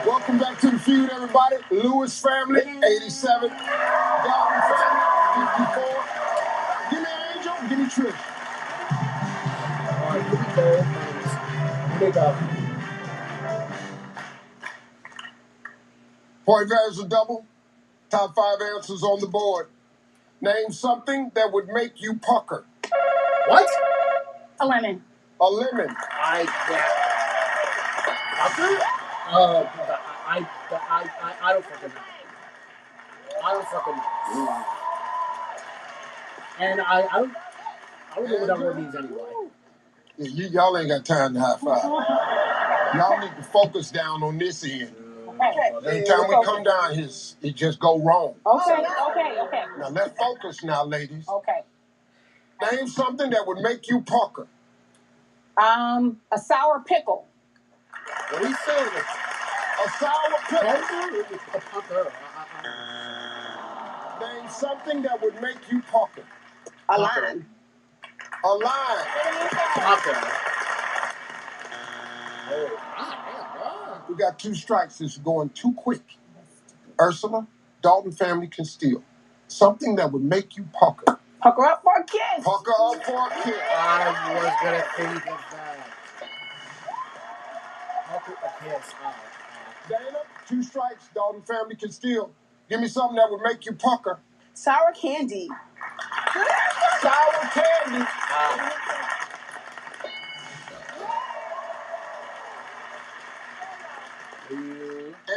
Welcome back to the feud, everybody. Lewis family, 87. Dalton family, 54. Give me Angel, give me Trish. All right, here we go. Here we go. Point values are double. Top 5 answers on the board. Name something that would make you pucker. What? A lemon. A lemon. I don't fucking know. I don't fucking know. And I don't know what that word means anyway. Yeah, y'all ain't got time to high five. Y'all need to focus down on this end. Every time we come down here, it just go wrong. Okay. Now let's focus now, ladies. Okay. Name something that would make you pucker. A sour pickle. What are you saying? A sour pickle. A pucker. Name something that would make you pucker. A lime. A line. Pucker. We got 2 strikes. It's going too quick. Ursula, Dalton family can steal. Something that would make you pucker. Pucker up for a kiss. Pucker up for a kiss. I was gonna think of that. Pucker a kiss. Dana, 2 strikes. Dalton family can steal. Give me something that would make you pucker. Sour candy. Sour candy.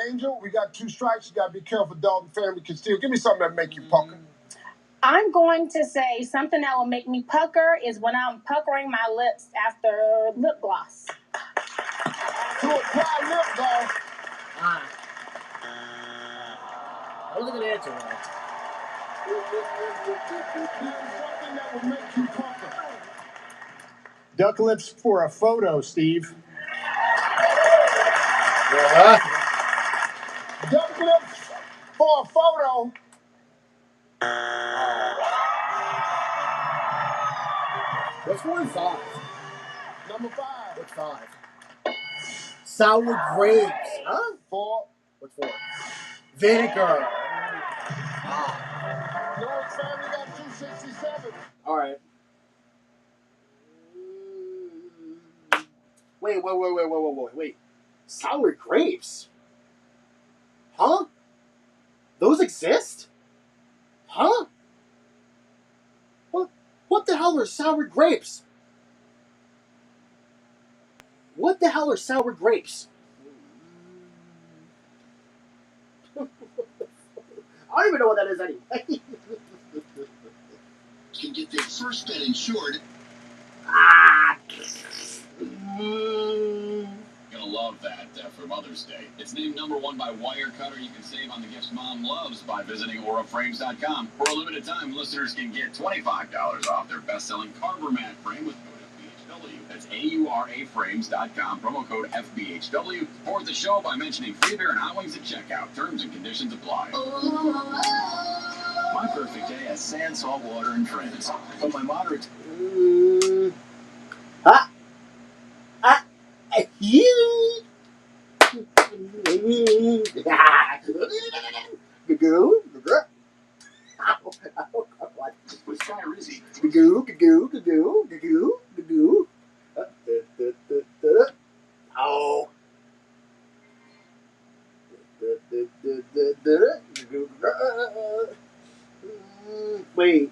Angel, we got 2 strikes. You gotta be careful. Dalton family can steal. Give me something that make you pucker. I'm going to say something that will make me pucker is when I'm puckering my lips after lip gloss. To apply lip gloss. That was a good answer. Something that would make you pucker. Duck lips for a photo, Steve. Duck lips for a photo. What's 4 and 5? Number 5. What's 5? Sour grapes. Huh? 4. What's 4? Vinegar. Lord's family got 267. All right. Wait. Sour grapes? Huh? Those exist? Huh? What the hell are sour grapes? What the hell are sour grapes? I don't even know what that is anyway. Can get their first bet insured. Gonna love that for Mother's Day. It's named #1 by Wirecutter. You can save on the gifts mom loves by visiting auraframes.com. For a limited time, listeners can get $25 off their best-selling Carver mat frame with code FBHW. That's That's AURAFrames.com. Promo code FBHW. Support the show by mentioning Free Beer and Hot Wings at checkout. Terms and conditions apply. My perfect day has sand, salt water, and friends. But my moderate... You. Goo. With Sky Rizzy. Goo. Oh. Wait,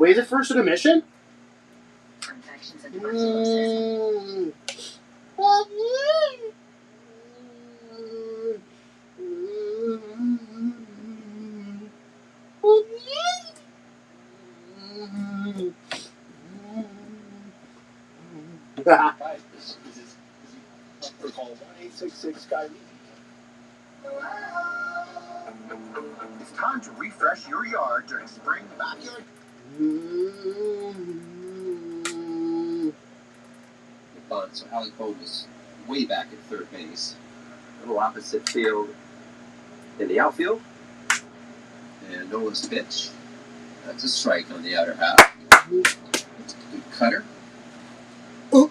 is it first intermission? Guys, this is call 1-866-SKY. It's time to refresh your yard during spring backyard. So Alec Bohm was way back at third base. A little opposite field in the outfield. And Nola's pitch. That's a strike on the outer half. Good cutter. One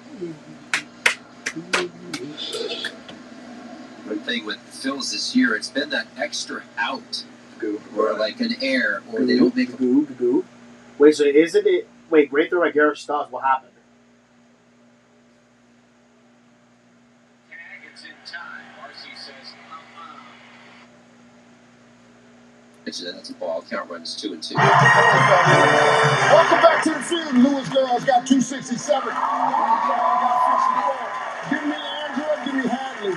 thing with the Phillies this year, it's been that extra out. Or like an air, or they don't make a... Wait, so isn't it... Wait, great throw by Garrett Stoss. What happened? It's in time. RC says, That's a ball. Count runs 2-2. Welcome back to the field. Lewis Girls got 267. Got 54. Give me Angela, give me Hadley.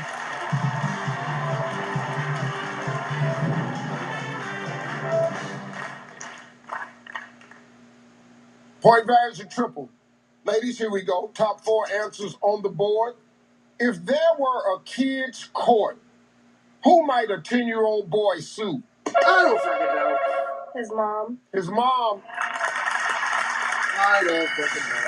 Point values are triple. Ladies, here we go. Top 4 answers on the board. If there were a kid's court, who might a 10-year-old boy sue? I don't fucking know. His mom. His mom. I don't fucking know.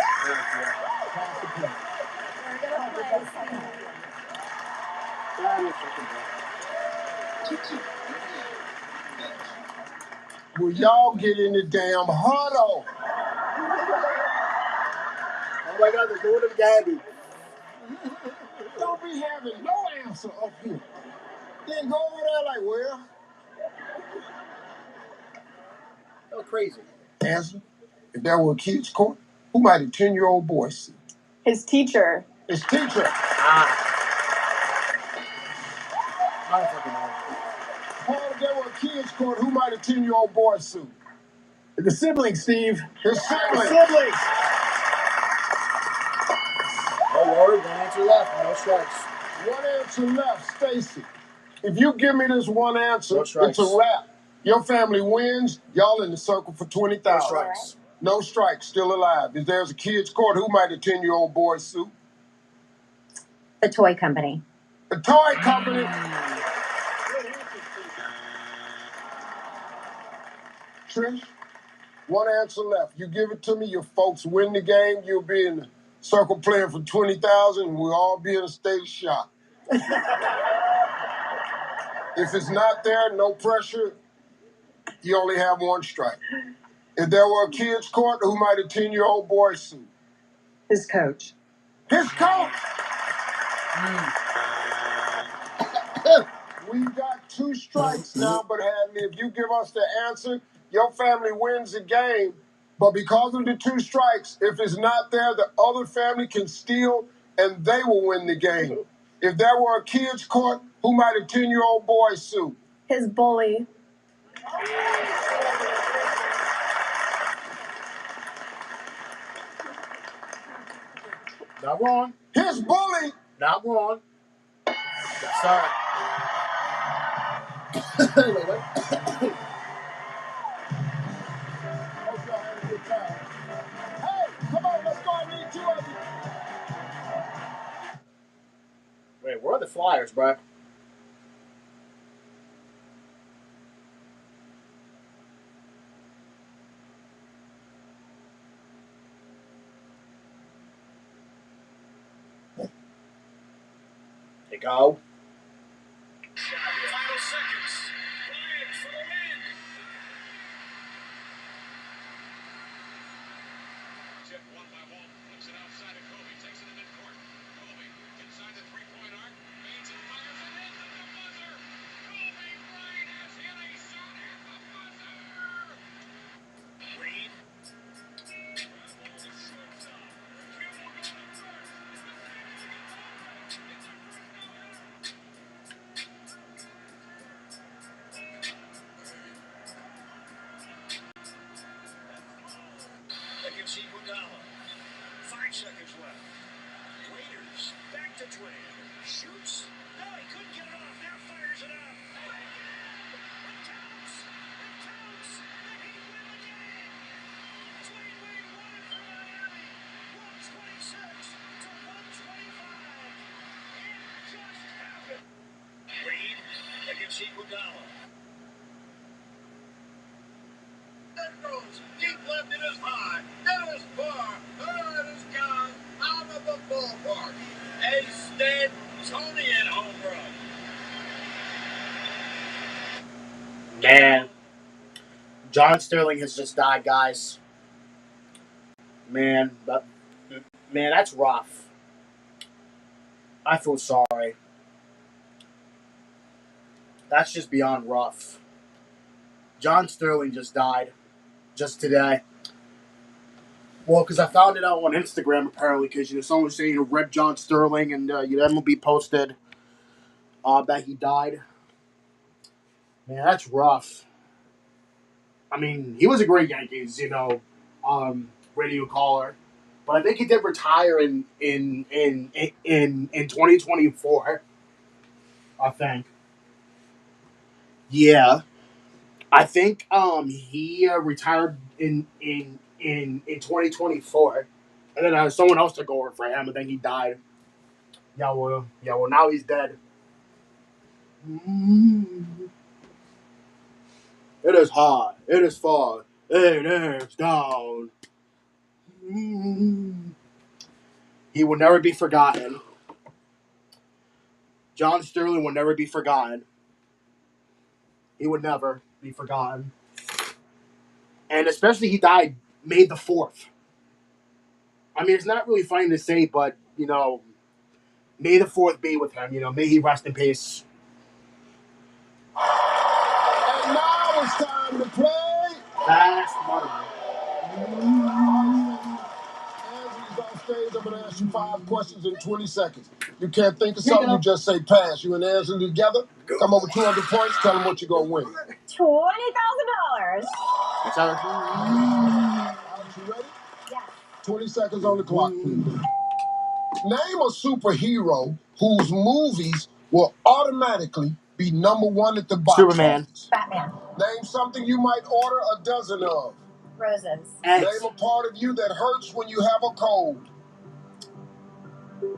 I don't fucking know. 2-2. Will y'all get in the damn huddle? Oh my God, they're doing it Gabby. Don't be having no answer up here. Then go over there like, well. Oh, crazy. Answer. If there were a kid's court, who might a 10-year-old boy sue? His teacher. His teacher. I don't fucking know. Paul, if there were a kid's court, who might a 10-year-old boy sue? The siblings, Steve. His siblings. Siblings. Oh, Lord, one answer left. No strikes. One answer left, Stacy. If you give me this one answer, No strikes. it's a wrap. Your family wins. Y'all in the circle for 20,000. No strikes. No strikes. Still alive. If there's a kid's court, who might a 10-year-old boy sue? The toy company. The toy company. Trish, one answer left. You give it to me, your folks win the game. You'll be in the circle playing for 20,000, and we'll all be in a state of shock. If it's not there, no pressure. You only have one strike. If there were a kid's court, who might a 10-year-old boy sue? His coach. His coach! We've got 2 strikes now, but Hadley, if you give us the answer, your family wins the game. But because of the 2 strikes, if it's not there, the other family can steal, and they will win the game. If there were a kid's court, who might a 10-year-old boy sue? His bully. Not wrong. His bully. Not wrong. Sorry. Wait. Hope y'all had a good time. Hey, come on, let's go. I need 2 of you. Wait, where are the Flyers, bro? There you go. Final seconds. Bryant for the win. Chip one by one. Puts it outside of Kobe. Takes it to midcourt. Kobe inside the three-point arc. Fades and fires it in at the buzzer. Kobe Bryant has hit a shot at the buzzer. Reed. Ball to shortstop. Kim will go to first. Against Iguodala. 5 seconds left. Raiders back to Dwayne. Shoots. No, he couldn't get it off. Now fires it up. It counts. It counts. And he win the game. Dwayne Wade won it for Miami. 126 to 125. It just happened. Reed against Iguodala. That goes deep left. It is high. It is far. It is gone out of the ballpark. A Stantonian home run. Man, John Sterling has just died, guys. Man, that's rough. I feel sorry. That's just beyond rough. John Sterling just died. Just today. Well, because I found it out on Instagram, apparently, because someone was saying Rip John Sterling, and MLB posted that he died. Man, that's rough. I mean, he was a great Yankees, radio caller, but I think he did retire in 2024. I think. Yeah, I think he retired in 2024, and then someone else took over for him, and then he died. Yeah, well, now he's dead. It is high. It is far. It is down. He will never be forgotten. John Sterling will never be forgotten. He would never be forgotten. And especially he died May the 4th. I mean, it's not really funny to say, but, May the 4th be with him. May he rest in peace. And now it's time to play Fast money. Angie's on stage. I'm going to ask you 5 questions in 20 seconds. You can't think of something, you just say pass. You and Angela together, come over 200 points, tell them what you're going to win. $20,000. That's how. You ready? Yes. 20 seconds on the clock, please. Name a superhero whose movies will automatically be #1 at the box Superman. office. Batman. Name something you might order a dozen of. Roses. Eggs. Name a part of you that hurts when you have a cold.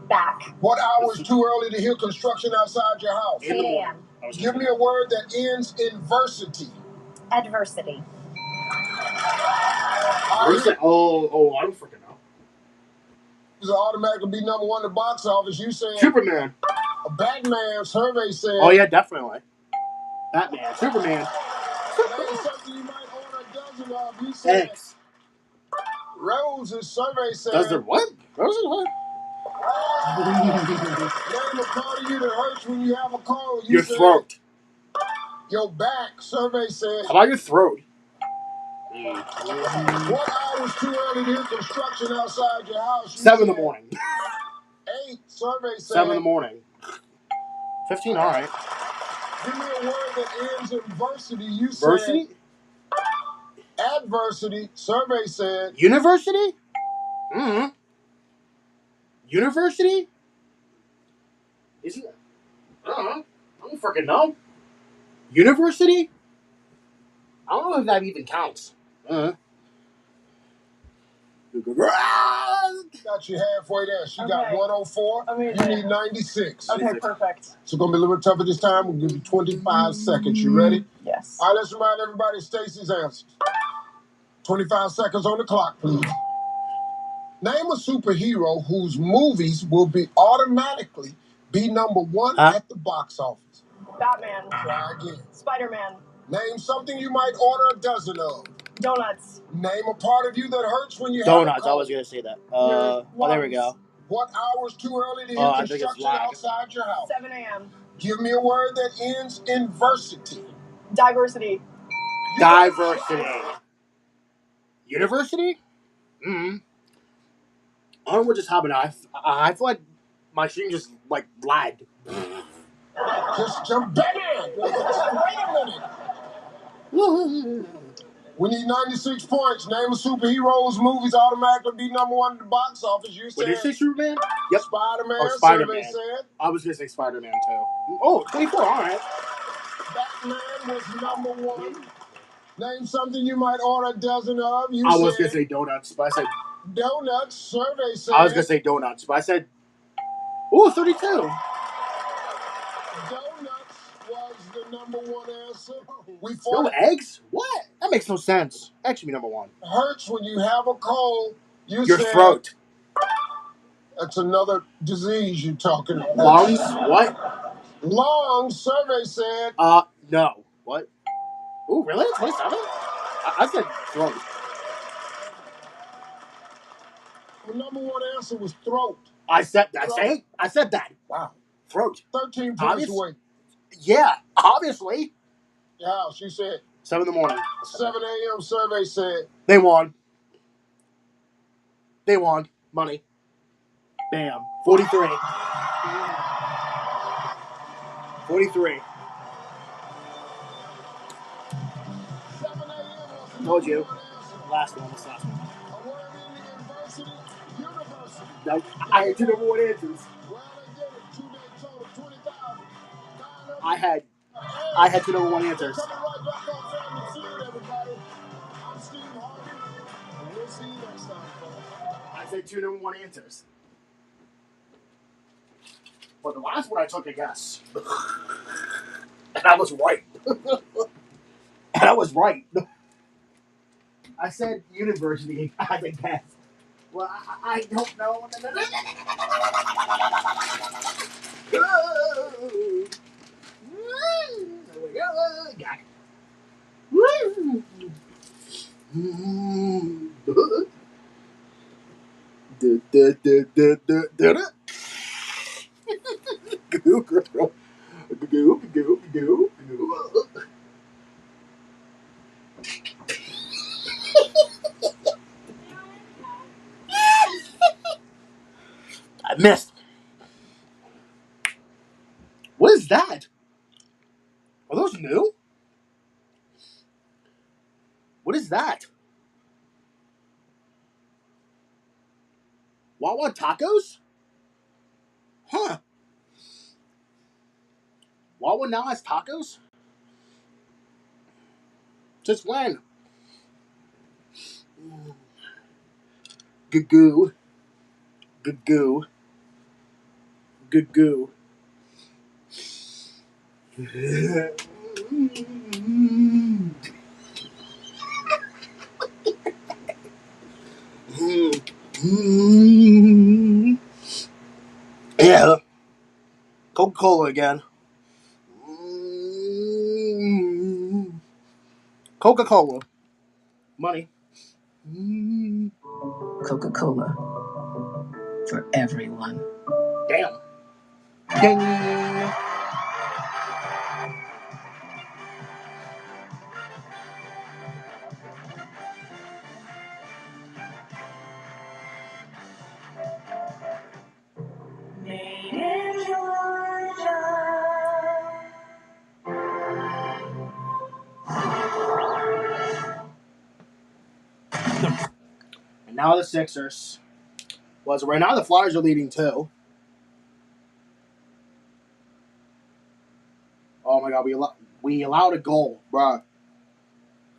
Back. What hour is too early to hear construction outside your house? 8 a.m. Give me a word that ends in versity. Adversity. Oh, I don't freaking know. Will automatically be #1 at the box office. You said Superman. A Batman survey said. Oh, yeah, definitely. Batman. Superman. Name something you might order a dozen of. You said Eggs. Roses survey said. Does there what? Roses what? Name a part of you that hurts when you have a cold. You Your said throat. Your back survey said. How about your throat? What hour is too early to hear construction outside your house? You 7 in the said morning. 8 survey said. 7 in the morning. 15, all right. Give me a word that ends in versity. You said Versity? Adversity. Survey said. University? University? Isn't it? I don't freaking know. University? I don't know if that even counts. Got you halfway there. She got 104. You need 96. Okay, perfect. So it's going to be a little bit tougher this time. We'll give you 25 seconds. You ready? Yes. All right, let's remind everybody Stacey's answers. 25 seconds on the clock, please. Name a superhero whose movies will be automatically Be number one Huh? at the box office. Batman. Try again. Spider-Man. Name something you might order a dozen of. Donuts. Name a part of you that hurts when you have a Donuts. I cold. was gonna say that. Your Oh, there we go. lungs. What hour's too early to hear I think it's construction lag. outside your house? 7 a.m. Give me a word that ends in versity. Diversity. Diversity. University? Mm-hmm. I don't know what just happened. I feel like my stream just like lagged. Just jump back in. Wait a minute. We need 96 points. Name a superheroes movies automatically be number one at the box office. You What did you say, said Superman? Yep. Spider-Man. Oh, Spider-Man. Survey said I was gonna say Spider-Man too. Oh, 24. All right. Batman was number one. Name something you might order a dozen of. You I said was gonna say donuts, but I said donuts. Survey said I was gonna say donuts, but I said, ooh, 32. donuts was the number one answer. We No fought. eggs? What? That makes no sense. Eggs should be number one. Hurts when you have a cold. You Your said throat. that's another disease you're talking about. Lungs? What? Lungs. Survey said No. What? Ooh, really? 27? I said throat. the number one answer was throat. I said that. Throat. Say? I said that. Wow. Throat. 13 points Obvious? away. Yeah, obviously. Your house. You said 7 in the morning. 7 a.m. Survey said They won. They won. Money. Bam. 43. 43. 7 a.m. was the Told you. number one answer. Last one. This last one. A word in university. University. I had two number one answers. Well, they did it. 2 days total 20,000. I had two number one answers. Coming right back on Family Feud, everybody. I'm Steve Harvey, and we'll see you next time, folks. I said two number one answers. But the last one I took a guess. And I was right. And I was right. I said university. I had guess. Well, I don't know. I missed. What is that? Are those new? What is that? Wawa tacos? Huh. Wawa now has tacos? Since when? Goo. Goo. Goo. Yeah. Coca-Cola again. Coca-Cola. Money. Coca-Cola for everyone. Damn. Ding. Made in Georgia. And now the Sixers. Well, so right now the Flyers are leading 2. Oh my God, we allowed a goal, bruh.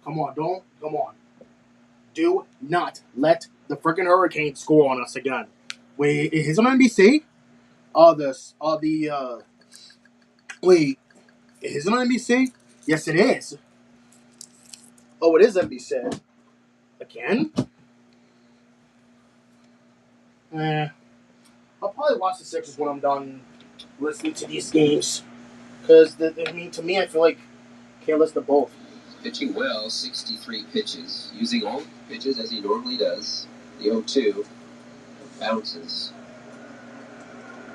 Come on, come on. Do not let the freaking Hurricanes score on us again. Wait, is it on NBC? Wait, is it on NBC? Yes, it is. Oh, it is NBC. Again? I'll probably watch the Sixers when I'm done listening to these games because I mean, to me, I feel like can't listen to both. Pitching well, 63 pitches, using all pitches as he normally does. The 0-2 bounces.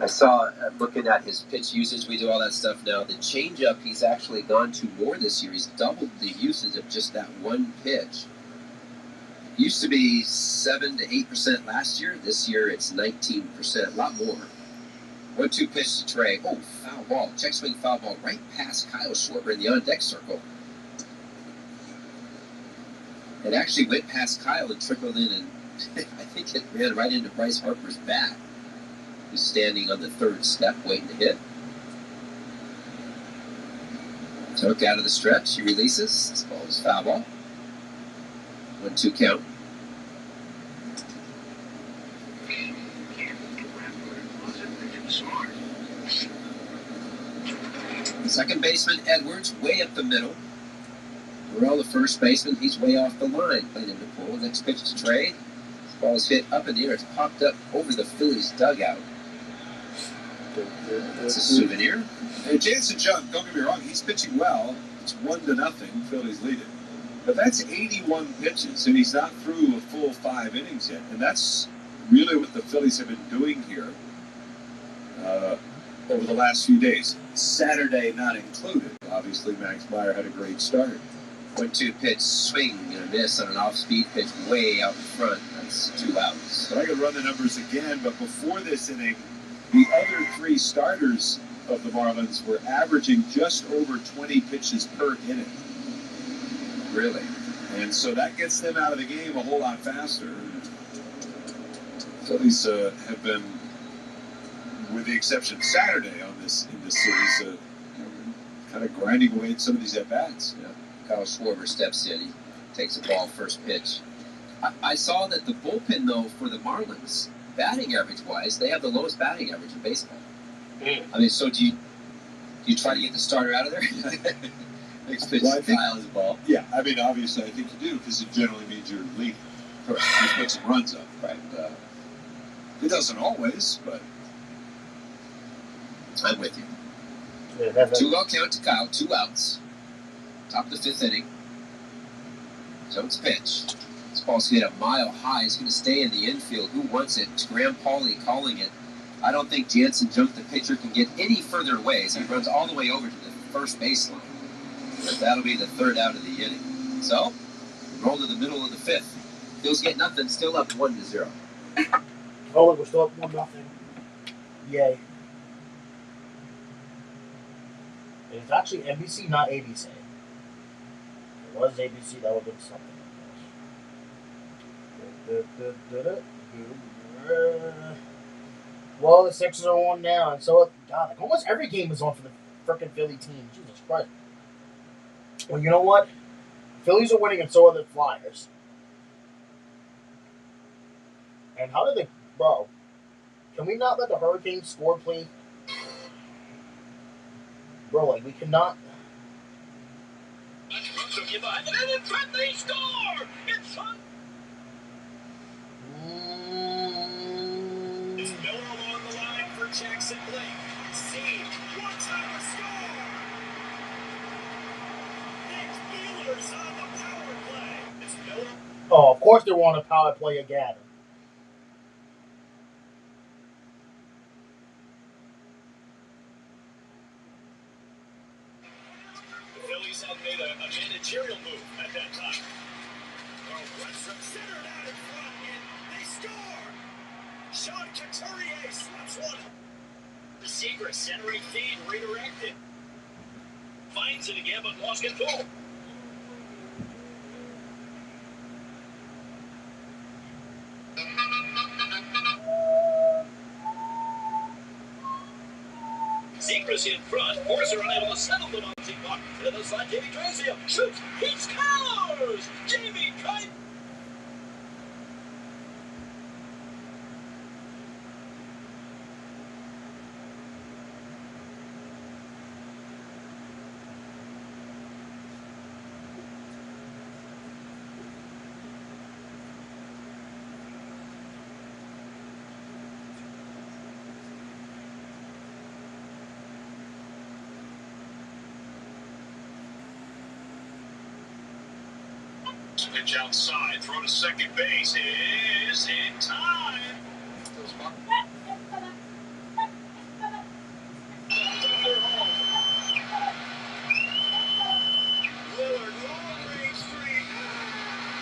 I saw, looking at his pitch usage, we do all that stuff now. The changeup, he's actually gone to more this year. He's doubled the usage of just that one pitch. Used to be 7 to 8% last year. This year it's 19%, a lot more. 1-2 pitch to Trey. Oh, foul ball. Check swing foul ball right past Kyle Schwarber in the on-deck circle. It actually went past Kyle and trickled in, and I think it ran right into Bryce Harper's bat, who's standing on the third step waiting to hit. Took out of the stretch. He releases. This ball is foul ball. 1-2 count. Second baseman Edwards way up the middle. Burrell, the first baseman, he's way off the line. Played him to pull. Next pitch to Trey. This ball is hit up in the air. It's popped up over the Phillies dugout. It's a souvenir. And Jansen Junk, don't get me wrong, he's pitching well. It's 1-0. Phillies lead it. But that's 81 pitches, and he's not through a full 5 innings yet. And that's really what the Phillies have been doing here over the last few days. Saturday not included. Obviously, Max Meyer had a great start. 1-2 pitch, swing and a miss on an off-speed pitch way out in front. That's 2 outs. But I could run the numbers again, but before this inning, the other 3 starters of the Marlins were averaging just over 20 pitches per inning. Really? And so that gets them out of the game a whole lot faster. Phillies have been, with the exception of Saturday in this series, kind of grinding away at some of these at-bats. Yeah. Kyle Schwarber steps in. He takes the ball first pitch. I saw that the bullpen, though, for the Marlins, batting average-wise, they have the lowest batting average in baseball. I mean, so do you try to get the starter out of there? Next pitch, Kyle has a ball. Yeah, I mean, obviously, I think you do, because it generally means you're leading. Correct. Just put some runs up. Right. It doesn't always, but I'm with you. Yeah, 2-0 count to Kyle, 2 outs. Top of the 5th inning. Jones pitch. This ball's hit a mile high. It's going to stay in the infield. Who wants it? It's Graham Pauley calling it. I don't think Jansen Junk, the pitcher, can get any further away, so he runs all the way over to the first baseline. But that'll be the 3rd out of the inning. So, roll to the middle of the 5th. Phillies get nothing, still up 1-0. Oh, we're still up 1-0. Yay. It's actually NBC, not ABC. It was ABC, that would have been something. Well, the Sixers are on now, and so God, like almost every game is on for the frickin' Philly team. Jesus Christ. Well, you know what? Phillies are winning, and so are the Flyers. And how did they, bro? Can we not let the Hurricanes score, please? Bro, like we cannot. It's Miller along the line for Jackson Blake. See, what's on the score? Nick Wheeler's on the power play. It's Miller. Oh, of course they want a power play again. The Phillies had made a managerial move at that time. Well, Westbrook centered out in front, and they score. Sean Couturier slaps one. The secret centering feed redirected. Finds it again, but lost control. Secret's in front. Forcer unable to settle the bouncing puck. To the side, Jamie drives him. Shoots. He scores. Jamie Kite. Pitch outside, throw to second base is in time. Lillard, long range three.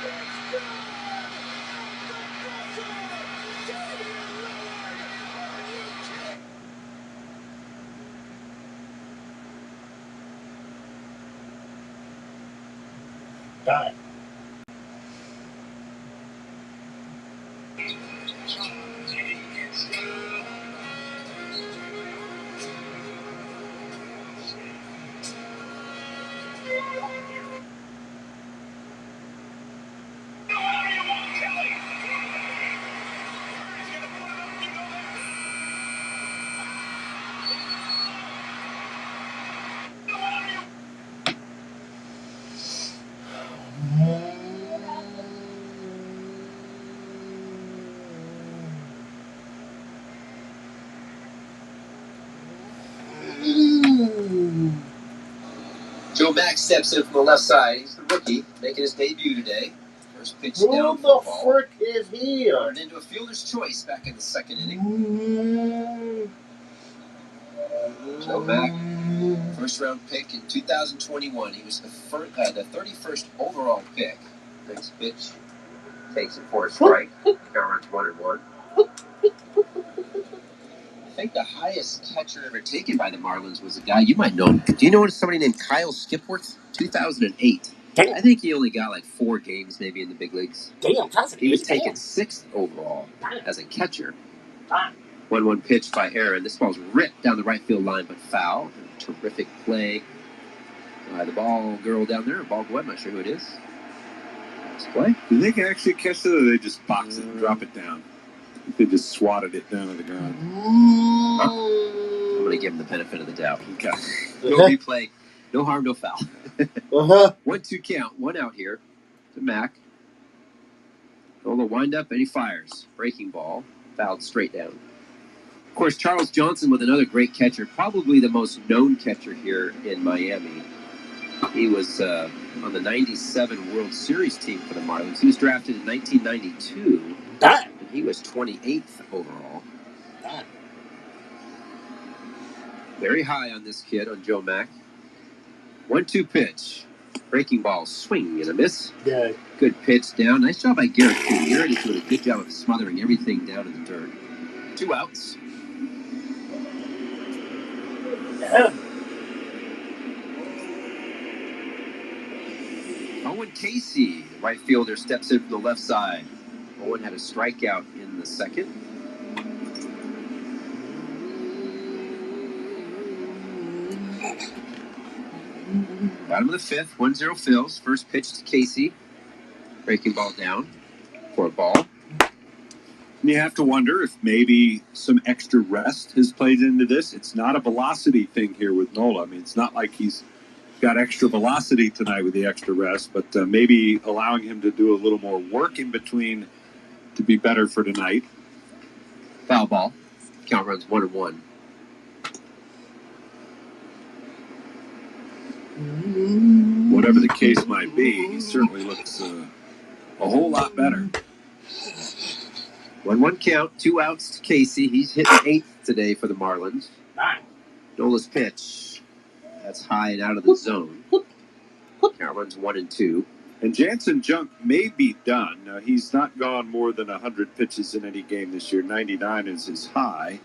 It's good. Die. Joe Mack steps in from the left side. He's the rookie, making his debut today. First pitch Who down the for the ball. frick is he? Turned into a fielder's choice back in the second inning. Joe Mack, first round pick in 2021. He was the 31st overall pick. Next pitch takes it for a strike. Count runs 1-1. I think the highest catcher ever taken by the Marlins was a guy you might know. Do you know somebody named Kyle Skipworth? 2008. Damn. I think he only got like 4 games maybe in the big leagues. Damn, He was taken 6th overall as a catcher. 1-1 pitch by Aaron. This ball's ripped down the right field line, but foul. Terrific play by the ball girl down there. Ball boy, I'm not sure who it is. Nice play. Do they actually catch it, or they just box it and drop it down? They just swatted it down to the ground. I'm going to give him the benefit of the doubt. Okay. No replay. No harm, no foul. 1-2 count. 1 out here to Mack. Roll the wind up, and he fires. Breaking ball. Fouled straight down. Of course, Charles Johnson with another great catcher. Probably the most known catcher here in Miami. He was on the 97 World Series team for the Marlins. He was drafted in 1992. That. And he was 28th overall. That. Very high on this kid, on Joe Mack. 1-2 pitch. Breaking ball, swing and a miss. Yeah. Good pitch down. Nice job by Garrett, too. Garrett is doing a good job of smothering everything down in the dirt. 2 outs. Yeah. Owen Casey, the right fielder, steps in from the left side. Owen had a strikeout in the second. Bottom of the 5th, 1-0 Phils. First pitch to Casey. Breaking ball down for a ball. You have to wonder if maybe some extra rest has played into this. It's not a velocity thing here with Nola. I mean, it's not like he's got extra velocity tonight with the extra rest, but maybe allowing him to do a little more work in between to be better for tonight. Foul ball. Count runs 1-1. Whatever the case might be, he certainly looks a whole lot better. 1-1 count, 2 outs to Casey. He's hitting 8th today for the Marlins. Nola's pitch. That's high and out of the zone. Count runs 1-2. And Jansen Junk may be done. Now, he's not gone more than 100 pitches in any game this year. 99 is his high.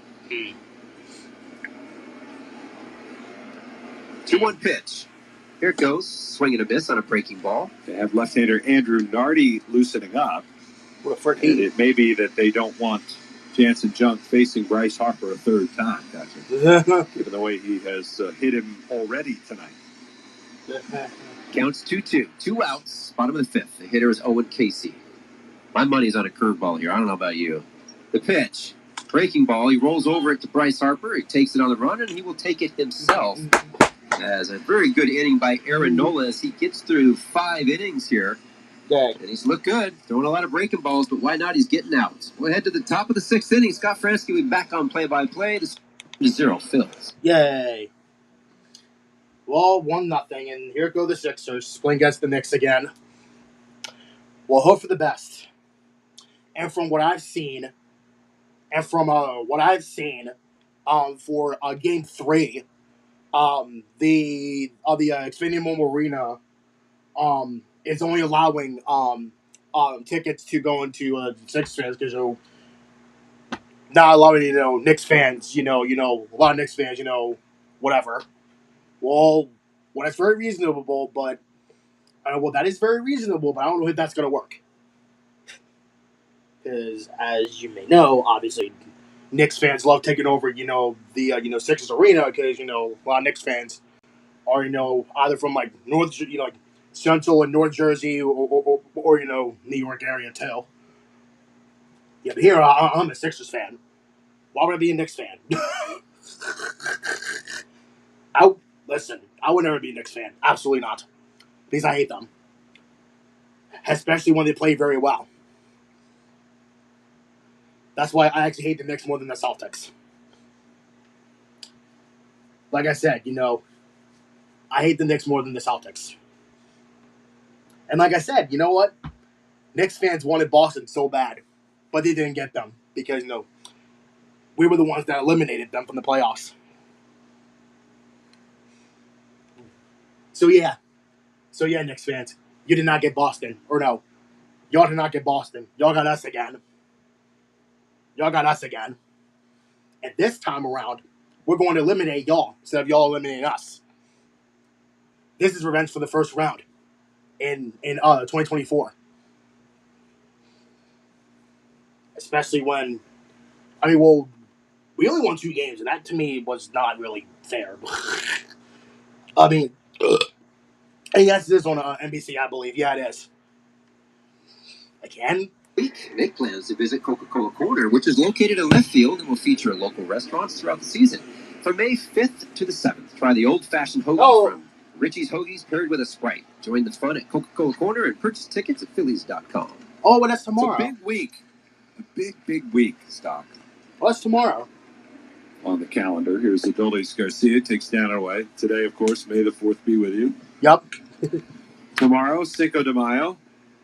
2-1 pitch. Here it goes. Swing and a miss on a breaking ball. They have left-hander Andrew Nardi loosening up. What a frick. And it may be that they don't want Jansen Junk facing Bryce Harper a 3rd time. Gotcha. Given the way he has hit him already tonight. Counts 2-2. 2 outs. Bottom of the 5th. The hitter is Owen Casey. My money's on a curveball here. I don't know about you. The pitch. Breaking ball. He rolls over it to Bryce Harper. He takes it on the run, and he will take it himself. As a very good inning by Aaron Nola as he gets through 5 innings here. Dang. And he's looked good. Throwing a lot of breaking balls, but why not? He's getting out. We'll head to the top of the 6th inning. Scott Fransky will be back on play-by-play. The 0 Phillies. Yay. Well, 1-0, and here go the Sixers playing against the Knicks again. Well, hope for the best. And from what I've seen, for Game 3, the Xfinity Mobile Arena is only allowing tickets to go into Sixers fans because not allowing Knicks fans, a lot of Knicks fans, whatever. Well, that's very reasonable, but that is very reasonable, but I don't know if that's gonna work because, as you may know, obviously Knicks fans love taking over, the Sixers arena because a lot of Knicks fans are either from like North, like Central and North Jersey or New York area too. Yeah, but here I'm a Sixers fan. Why would I be a Knicks fan? Listen, I would never be a Knicks fan. Absolutely not, because I hate them, especially when they play very well. That's why I actually hate the Knicks more than the Celtics. Like I said, I hate the Knicks more than the Celtics. And like I said, you know what? Knicks fans wanted Boston so bad, but they didn't get them because we were the ones that eliminated them from the playoffs. So yeah, Knicks fans, you did not get Boston, or no, y'all did not get Boston. Y'all got us again. And this time around, we're going to eliminate y'all instead of y'all eliminating us. This is revenge for the first round in 2024. Especially when, we only won 2 games, and that to me was not really fair. I mean, and yes, it is on NBC, I believe. Yeah, it is. Again? Nick plans to visit Coca-Cola Corner, which is located in left field and will feature local restaurants throughout the season. From May 5th to the 7th, try the old-fashioned hoagie from Richie's Hoagies paired with a Sprite. Join the fun at Coca-Cola Corner and purchase tickets at Phillies.com. Oh, but that's tomorrow. It's a big week. A big week, Stock. Well, that's tomorrow. On the calendar, here's Adolis Garcia takes down our way. Today, of course, May the 4th be with you. Yep. Tomorrow, Cinco de Mayo.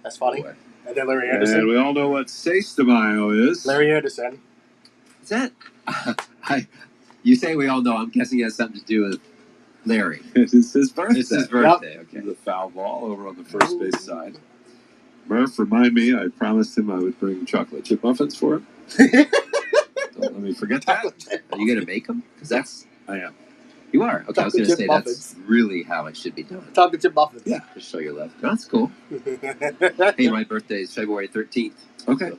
That's funny. And then Larry Anderson. And we all know what Seis de Mayo is. Larry Anderson. Is that? You say we all know. I'm guessing it has something to do with Larry. It is his birthday. It's his birthday, Yep. Okay. The foul ball over on the first base side. Murph, remind me, I promised him I would bring chocolate chip muffins for him. Don't let me forget that. Are you going to make them? Because that's... I am. You are? Okay, I was going to say muffins. That's really how it should be done. Chocolate chip muffins. Yeah. Just show your love. That's cool. Hey, my birthday is February 13th. Okay. So.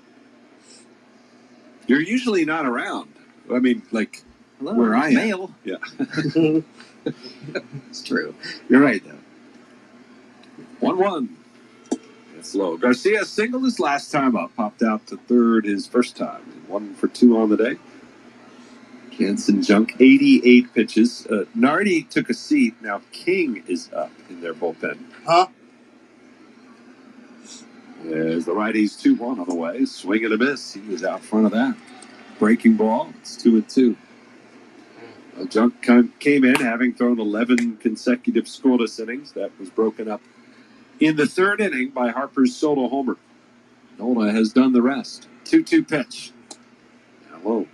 You're usually not around. I mean, like, Hello, where I am. Mail. Yeah. It's true. You're right, though. 1-1. It's low. Garcia singled his last time up. Popped out to third his first time. 1 for 2 on the day. Jansen Junk, 88 pitches. Nardi took a seat. Now King is up in their bullpen. Huh? There's the righties 2-1 on the way. Swing and a miss. He was out front of that. Breaking ball. It's 2-2. Junk came in having thrown 11 consecutive scoreless innings. That was broken up in the third inning by Harper's solo homer. Nola has done the rest. 2-2 pitch. Hello.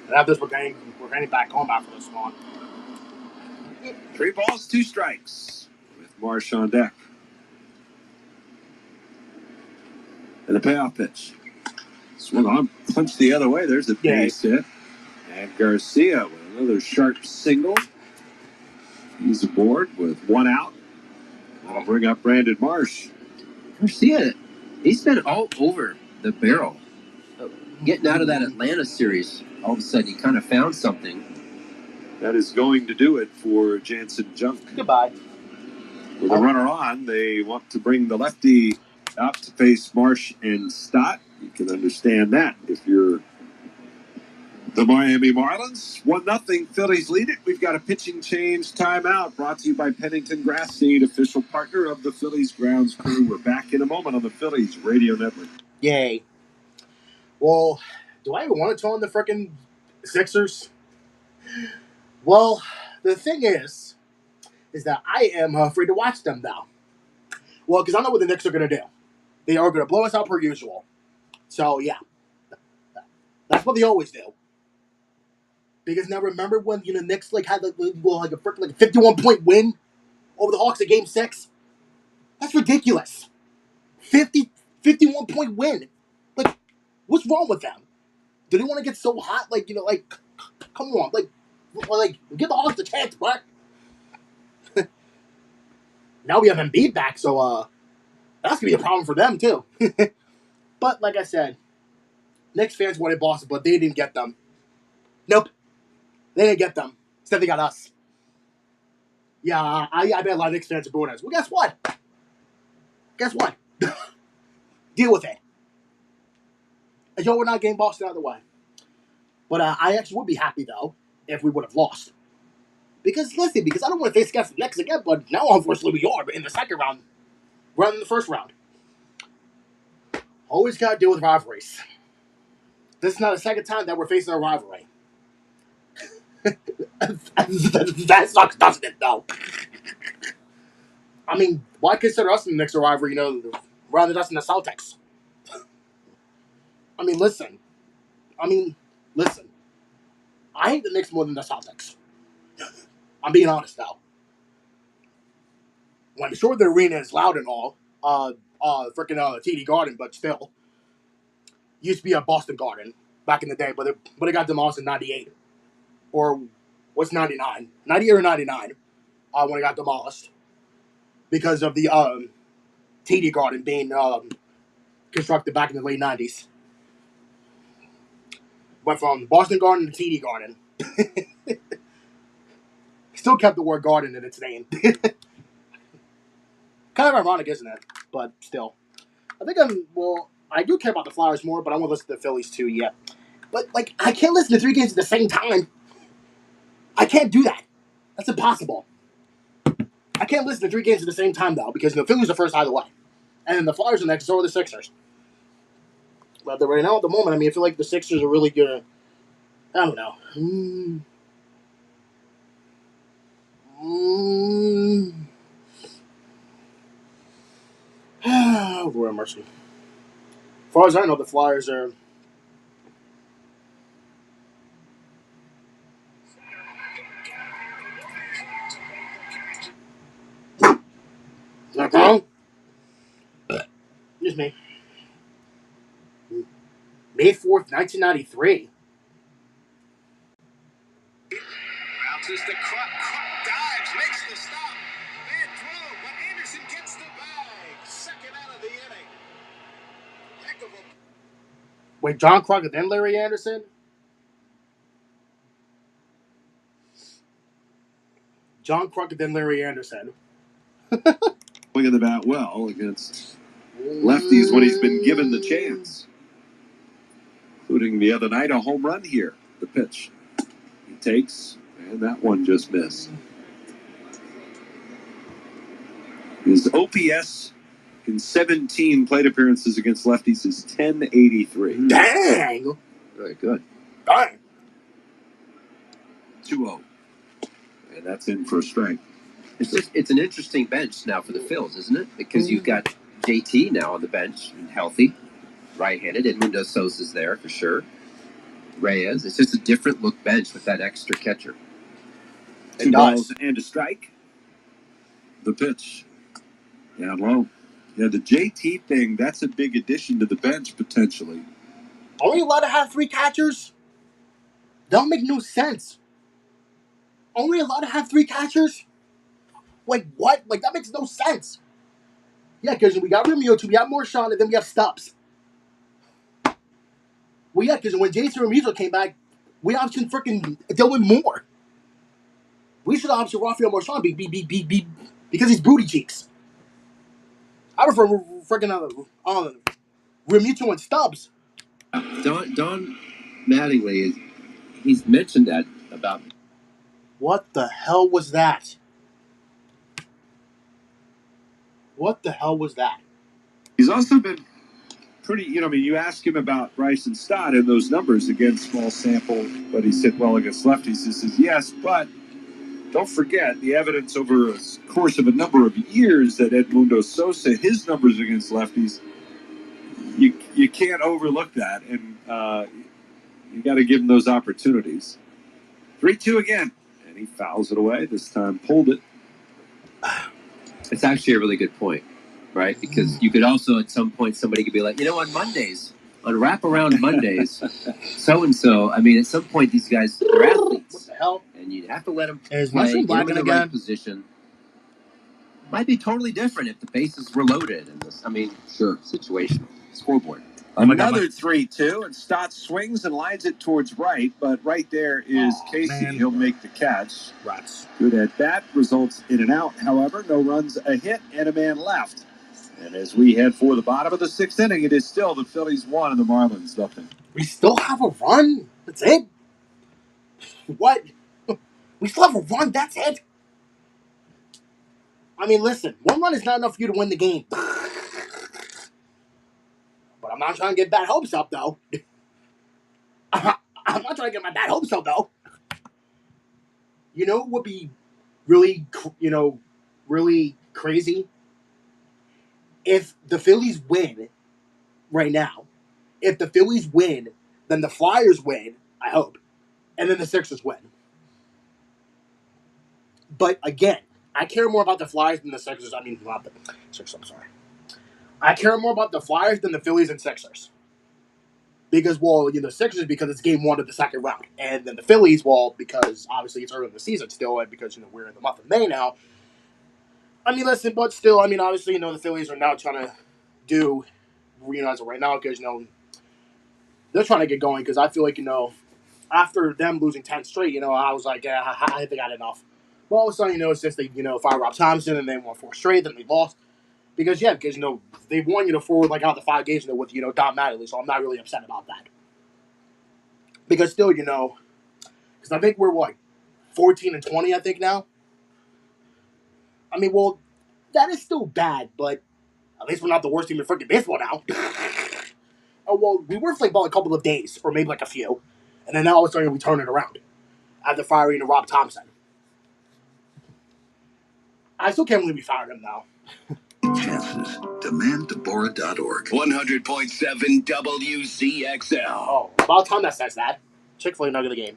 And after this, we're getting back home after this one. 3 balls, 2 strikes with Marsh on deck. And the payoff pitch. Swung on, punched the other way. There's a base hit. And Garcia with another sharp single. He's aboard with 1 out. That'll bring up Brandon Marsh. Garcia, he's been all over the barrel. Getting out of that Atlanta series, all of a sudden he kind of found something. That is going to do it for Jansen Junk. Goodbye. With a runner on, they want to bring the lefty out to face Marsh and Stott. You can understand that if you're the Miami Marlins. 1-0, Phillies lead it. We've got a pitching change timeout brought to you by Pennington Grass Seed, official partner of the Phillies grounds crew. We're back in a moment on the Phillies Radio Network. Yay. Well, do I even want to turn on the frickin' Sixers? Well, the thing is is that I am afraid to watch them now. Well, because I know what the Knicks are going to do. They are going to blow us out per usual. So, yeah. That's what they always do. Because now remember when the Knicks had a 51-point win over the Hawks at Game 6? That's ridiculous. 51-point win. Like, what's wrong with them? Do they want to get so hot? Come on. Give the Hawks a chance, but now we have Embiid back, so that's going to be a problem for them, too. But, like I said, Knicks fans wanted Boston, but they didn't get them. Nope. They didn't get them. Instead, they got us. Yeah, I bet a lot of Knicks fans are booing us. Well, guess what? Deal with it. Yo, we're not getting Boston out of the way. But I actually would be happy, though, if we would have lost. Because I don't want to face against the Knicks again, but now, unfortunately, we are in the second round rather than the first round. Always got to deal with rivalries. This is not the second time that we're facing a rivalry. That sucks, doesn't it, though? I mean, why consider us in the Knicks a rivalry, rather than us in the Celtics? I mean, listen. I hate the Knicks more than the Celtics. I'm being honest now. Well, I'm sure the arena is loud and all, TD Garden, but still, used to be a Boston Garden back in the day, but it got demolished in '98, or what's '99, '98 or '99, when it got demolished because of the TD Garden being constructed back in the late '90s. Went from Boston Garden to TD Garden. Still kept the word garden in its name. Kind of ironic, isn't it? But still. I do care about the Flyers more, but I won't listen to the Phillies too yet. But, I can't listen to 3 games at the same time. I can't do that. That's impossible. I can't listen to 3 games at the same time, though, because the Phillies are first either way. And then the Flyers are next, so are the Sixers. But right now, at the moment, I feel like the Sixers are really gonna... I don't know. Lord mercy. As far as I know, the Flyers are... Okay. Excuse me. May 4th, 1993. Bounces to Kruk. Kruk dives, makes the stop. Bad throw, but Anderson gets the bag. Second out of the inning. Heck of a... Wait, John Kruk and then Larry Anderson? John Kruk and then Larry Anderson. Swing of the bat well against lefties when he's been given the chance. Including the other night, a home run here. The pitch. He takes, and that one just missed. His OPS in 17 plate appearances against lefties is 1083. Dang! Very good. Dang! 2-0. And that's in for a strike. It's an interesting bench now for the Phils, isn't it? Because you've got JT now on the bench, and healthy, right-handed. Edmundo Sosa's there for sure. Reyes. It's just a different look bench with that extra catcher. 2 balls and a strike. The pitch. Down low. Yeah, the JT thing, that's a big addition to the bench, potentially. Only allowed to have 3 catchers? That don't make no sense. Only allowed to have 3 catchers? What? That makes no sense. Yeah, because we got Realmuto, we got Marchand, and then we have Stubbs. Well, yeah, because when Jason Realmuto came back, we optioned freaking Dylan Moore. We should have optioned Rafael Marchand because he's booty cheeks. I prefer freaking Realmuto and Stubbs. Don Mattingly, he's mentioned that about... What the hell was that? What the hell was that? He's also been pretty, you ask him about Bryson Stott and those numbers against small sample, but he's hit well against lefties. He says, yes, but Don't forget the evidence over a course of a number of years that Edmundo Sosa, his numbers against lefties, you can't overlook that, and you got to give him those opportunities. 3-2 again, and he fouls it away. This time pulled it. It's actually a really good point, right? Because you could also, at some point, somebody could be like, on Mondays, on wraparound Mondays, so-and-so, I mean, at some point, these guys, they're athletes. What the hell? And you have to let them Is play, Mushroom get them in blacking the right again? position. Might be totally different if the bases were loaded in this. I mean, sure, situational. Scoreboard. Another 3-2, and Stott swings and lines it towards right, but right there is Casey. Man. He'll make the catch. Rats. Good at bat, results in an out. However, no runs, a hit, and a man left. And as we head for the bottom of the sixth inning, it is still the Phillies 1 and the Marlins nothing. We still have a run? That's it? What? We still have a run? That's it? I mean, listen, one run is not enough for you to win the game. But I'm not trying to get bad hopes up, though. I'm not trying to get my bad hopes up, though. You know what would be really, really crazy? If the Phillies win right now, if the Phillies win, then the Flyers win, I hope, and then the Sixers win. But again, I care more about the Flyers than the Sixers. I mean, not the Sixers, I'm sorry. I care more about the Flyers than the Phillies and Sixers. Because, the Sixers, because it's game 1 of the second round. And then the Phillies, because obviously it's early in the season still, and because, we're in the month of May now. I mean, listen, but still, I mean, obviously, the Phillies are now trying to do, as of right now, because, they're trying to get going, because I feel like, after them losing 10 straight, I was like, yeah, I think they got enough. Well, all of a sudden, since they, fired Rob Thompson, and they won 4 straight, then they lost. Because they won, 4, out of the 5 games, with, Don Mattingly, so I'm not really upset about that. Because still, because I think we're, 14-20, I think, now? I mean, that is still bad, but at least we're not the worst team in freaking baseball now. Oh, we were for, a couple of days, or maybe, a few. And then now all of a sudden we turn it around. After firing Rob Thompson. I still can't believe we fired him now. Chances. DemandDeborah.org. 100.7 WZXL. Oh, about time that says that. Chick-fil-A nugget of the game.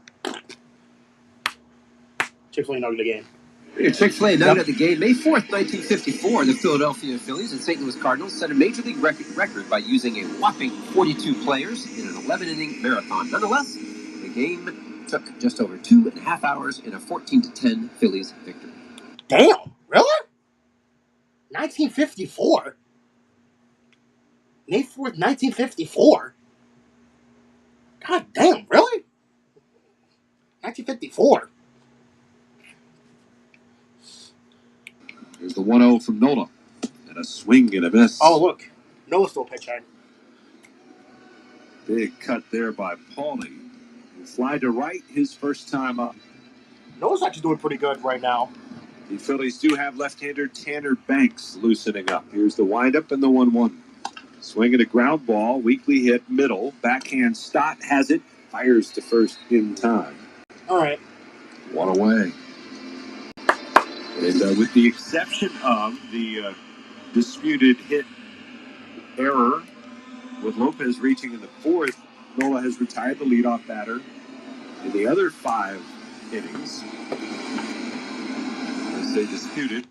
Chick-fil-A nugget of the game. Your Chick-fil-A nugget of the game. May 4th, 1954, the Philadelphia Phillies and St. Louis Cardinals set a Major League record by using a whopping 42 players in an 11-inning marathon. Nonetheless, the game took just over 2.5 hours in a 14-10 Phillies victory. Damn, really? 1954? May 4th, 1954? God damn, really? 1954? Here's the 1-0 from Nola. And a swing and a miss. Oh, look. Nola's still pitching. Big cut there by Paulie. Fly to right his first time up. Nola's actually doing pretty good right now. The Phillies do have left-hander Tanner Banks loosening up. Here's the windup and the 1-1. Swinging a ground ball, weakly hit middle. Backhand Stott has it. Fires to first in time. All right. 1 away. And with the exception of the disputed hit error, with Lopez reaching in the 4th, Nola has retired the leadoff batter in the other 5 innings. As they disputed.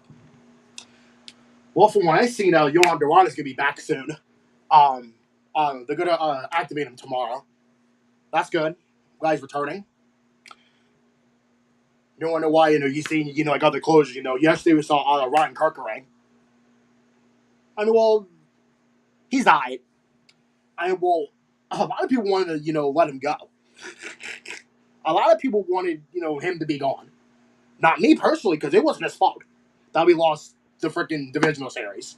Well, from what I see now, Yohan Duran is going to be back soon. They're going to activate him tomorrow. That's good. Glad he's returning. You don't want to know why, you see, other closures, yesterday we saw Ryan Cartwright. I mean, he's all right. I mean, a lot of people wanted to, let him go. A lot of people wanted, him to be gone. Not me personally, because it wasn't his fault that we lost the freaking divisional series.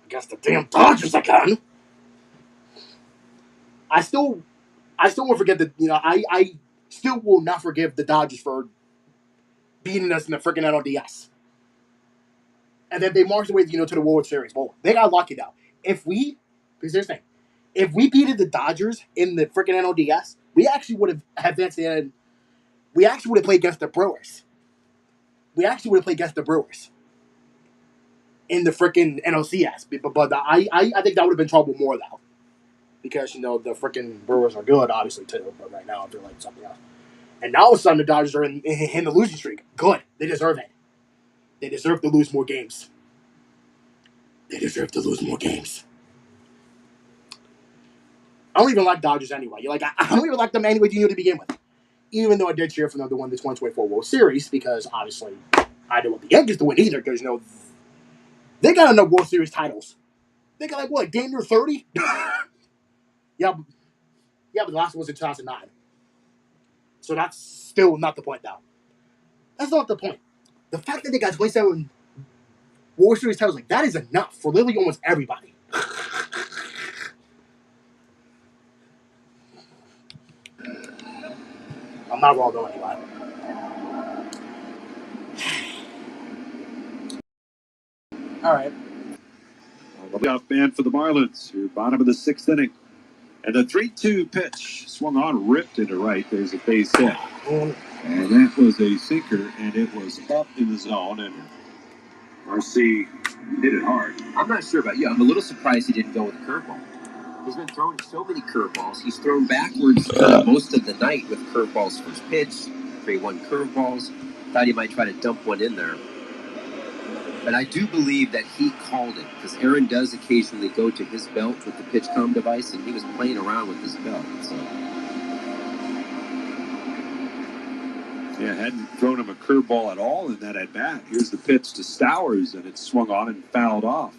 Against the damn Dodgers again. I still won't forget that, I still will not forgive the Dodgers for beating us in the freaking NLDS. And then they marched away, to the World Series. Well, they got lucky, though. Because here's the thing. If we beat the Dodgers in the freaking NLDS, we actually would have advanced the end. We actually would have played against the Brewers. we actually would have played against the Brewers in the freaking NLCS. But I think that would have been trouble more, though. Because, the freaking Brewers are good, obviously, too. But right now, they're like something else. And now all of a sudden, the Dodgers are in the losing streak. Good. They deserve it. They deserve to lose more games. They deserve to lose more games. I don't even like Dodgers anyway. I don't even like them anyway to begin with. Even though I did cheer for them to win the 2024 World Series, because obviously I didn't want the Yankees to win either, because, they got enough World Series titles. They got, damn near 30? Yeah, but the last one was in 2009. So that's still not the point, though. That's not the point. The fact that they got 27 World Series titles, that is enough for literally almost everybody. I'm not wrong, though, anyway. All right. The leadoff man for the Marlins, who bottom of the 6th inning. And the 3-2 pitch swung on, ripped into right. There's a base hit. And that was a sinker, and it was up in the zone. And RC hit it hard. I'm not sure about you. I'm a little surprised he didn't go with a curveball. He's been throwing so many curveballs. He's thrown backwards most of the night with curveballs first pitch, 3-1 curveballs. Thought he might try to dump one in there. But I do believe that he called it, because Aaron does occasionally go to his belt with the pitch comm device, and he was playing around with his belt. So. Yeah, hadn't thrown him a curveball at all in that at bat. Here's the pitch to Stowers, and it swung on and fouled off.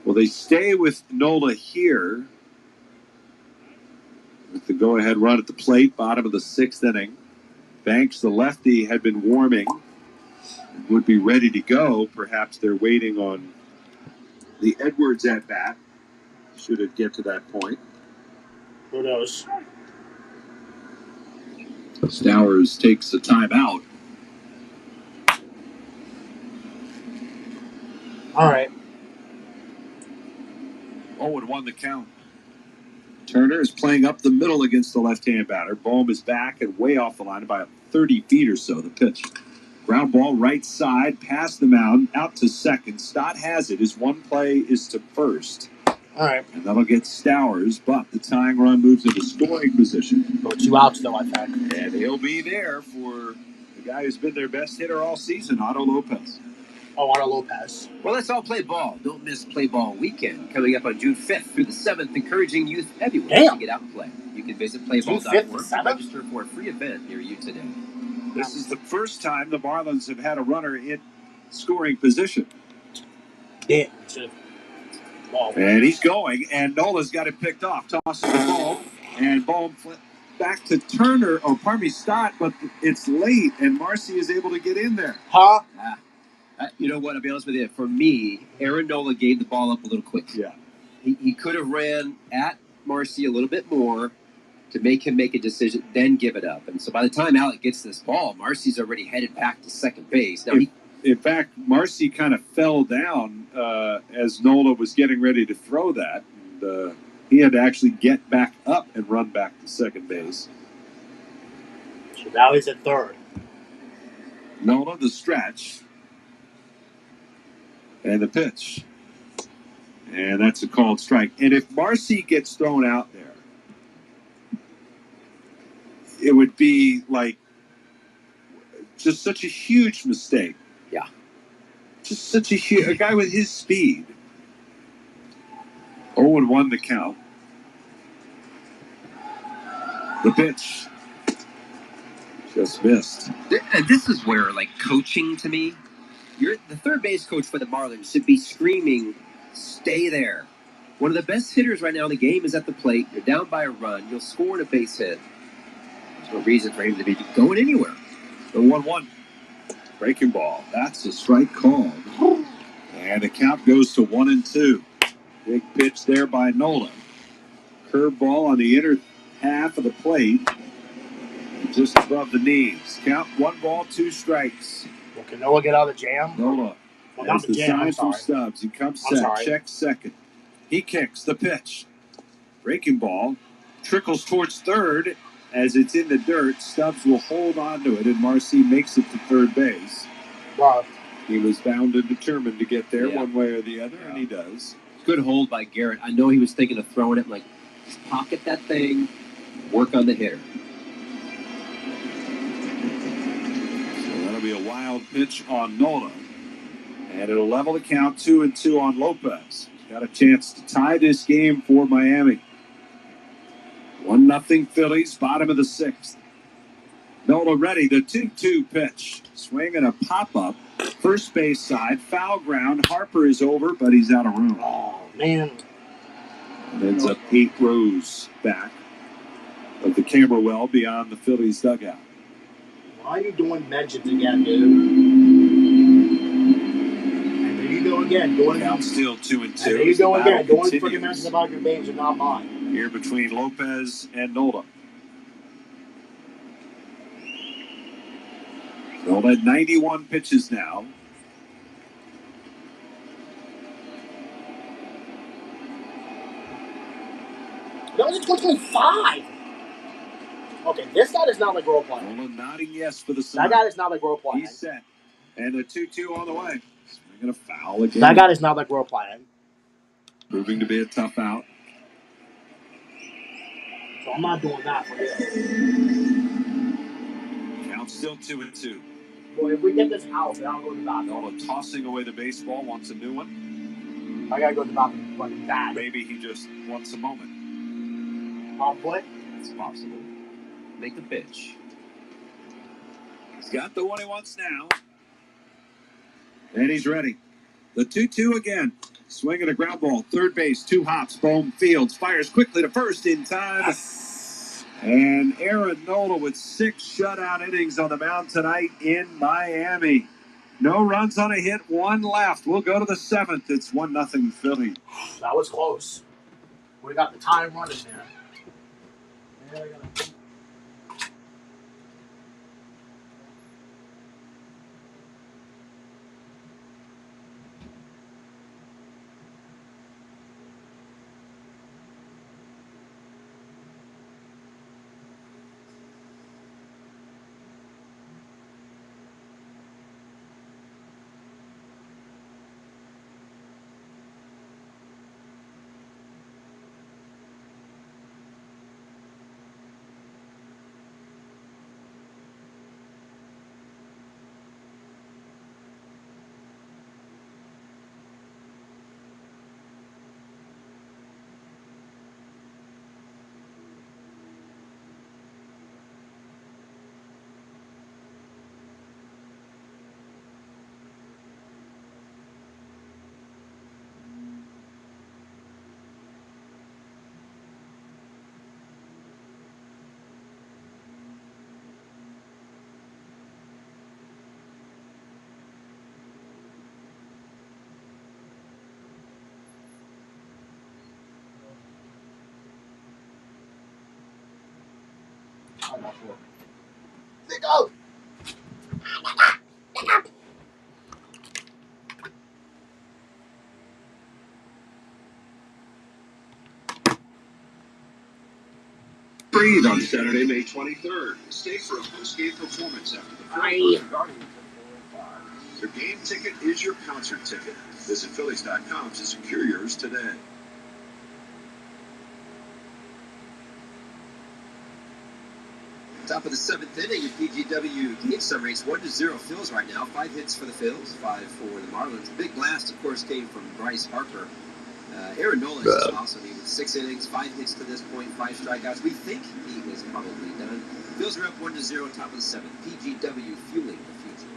Well, they stay with Nola here with the go-ahead run at the plate, bottom of the 6th inning. Banks, the lefty, had been warming, would be ready to go. Perhaps they're waiting on the Edwards at bat. Should it get to that point? Who knows? Stowers takes a timeout. All right. 0-1 the count. Turner is playing up the middle against the left-hand batter. Bohm is back and way off the line, about 30 feet or so. The pitch. Ground ball right side, past the mound, out to second. Stott has it. His one play is to first. All right. And that'll get Stowers, but the tying run moves into scoring position. 2 outs, though, I think. And he'll be there for the guy who's been their best hitter all season, Otto Lopez. Oh, Otto Lopez. Well, let's all play ball. Don't miss Play Ball Weekend, coming up on June 5th through the 7th, encouraging youth everywhere to get out and play. You can visit playball.org and register for a free event near you today. This is the first time the Marlins have had a runner in scoring position. Yeah. And he's going, and Nola's got it picked off. Tosses the ball, and Bohm back to Turner, Stott, but it's late, and Marcy is able to get in there. Huh? You know what? I'll be honest with you. For me, Aaron Nola gave the ball up a little quick. Yeah. He could have ran at Marcy a little bit more to make him make a decision, then give it up. And so by the time Alec gets this ball, Marcy's already headed back to second base. Now, in fact, Marcy kind of fell down as Nola was getting ready to throw that. And, he had to actually get back up and run back to second base. So now he's at third. Nola, the stretch. And the pitch. And that's a called strike. And if Marcy gets thrown out there, it would be like just such a huge mistake. Yeah. Just such a guy with his speed. 0-1 the count. The pitch. Just missed. And this is where, coaching to me, the third base coach for the Marlins should be screaming, stay there. One of the best hitters right now in the game is at the plate. You're down by a run. You'll score in a base hit. There's no reason for him to be going anywhere. The 1-1. Breaking ball. That's a strike call. And the count goes to 1-2. Big pitch there by Nola. Curveball on the inner half of the plate. Just above the knees. Count 1 ball, 2 strikes. Well, can Nola get out of the jam? Nola. Well, not the jam. sign from Stubbs. He comes set. Checks second. He kicks the pitch. Breaking ball. Trickles towards third. As it's in the dirt, Stubbs will hold on to it, and Marcy makes it to third base. Wow. He was bound and determined to get there one way or the other, and he does. Good hold by Garrett. I know he was thinking of throwing it, like, just pocket that thing, work on the hitter. So that'll be a wild pitch on Nola. And it'll level the count 2-2 on Lopez. Got a chance to tie this game for Miami. 1-0 Phillies, bottom of the 6th. Nola ready, the 2-2 pitch. Swing and a pop-up. First base side, foul ground. Harper is over, but he's out of room. Oh, man. It ends up 8 rows back of the camera well beyond the Phillies dugout. Why are you doing mentions again, dude? And there you go again. Count still 2-2. And there you go again. Doing Continues freaking mentions about your names and not mine. here between Lopez and Nola. Nola at 91 pitches now. That was a 2025. Okay, this guy does not like role playing. Nola nodding yes for the side. That guy does not like role playing. He's set. And the 2-2 on the way. Swinging a foul again. That guy does not like role playing. Proving to be a tough out. So I'm not doing that for you. Count still 2-2. Boy, if we get this out, then I'll go to the bathroom. Nola tossing away the baseball, wants a new one. I gotta go to the bathroom fucking bad. Maybe he just wants a moment. I'll play. It's possible. Make the pitch. He's got the one he wants now. And he's ready. The 2-2 again. Swinging a ground ball. Third base, 2 hops. Bohm fields. Fires quickly to first in time. Yes. And Aaron Nola with 6 shutout innings on the mound tonight in Miami. No runs on a hit, 1 left. We'll go to the 7th. It's 1-0 Philly. That was close. We got the time running there. Go! Breathe on Saturday, May 23rd. Stay for a post-game performance after the Phillies Guardians at 4:05. Your game ticket is your concert ticket. Visit Phillies.com to secure yours today. Top of the 7th inning in PGW game summary. It's 1-0 Phils right now. 5 hits for the Phils, 5 for the Marlins. The big blast, of course, came from Bryce Harper. Aaron Nola is awesome. He with 6 innings, 5 hits to this point, 5 strikeouts. We think he is probably done. Phils are up 1-0, top of the 7th. PGW fueling the future.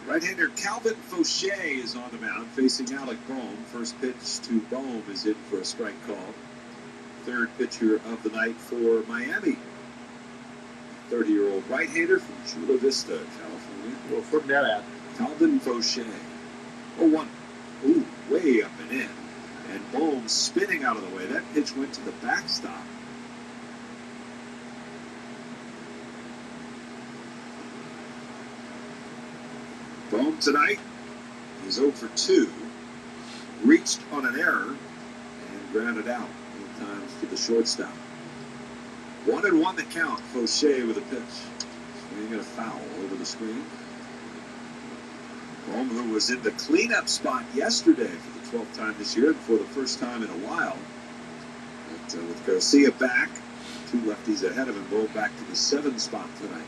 Right-hander Calvin Fauché is on the mound, facing Alec Bohm. First pitch to Bohm is in for a strike call. Third pitcher of the night for Miami. 30-year-old right-hander from Chula Vista, California. Well, put that out. Calvin Fauché. 0-1. Ooh, way up and in. And Bohm spinning out of the way. That pitch went to the backstop. Bohm tonight is 0 for 2. Reached on an error and grounded out 8 times to the shortstop. 1-1 the count. Fauché with a pitch. Swinging at a foul over the screen. Bohm, who was in the cleanup spot yesterday for the 12th time this year, and for the first time in a while. But, with Garcia back, 2 lefties ahead of him, Bohm back to the 7 spot tonight.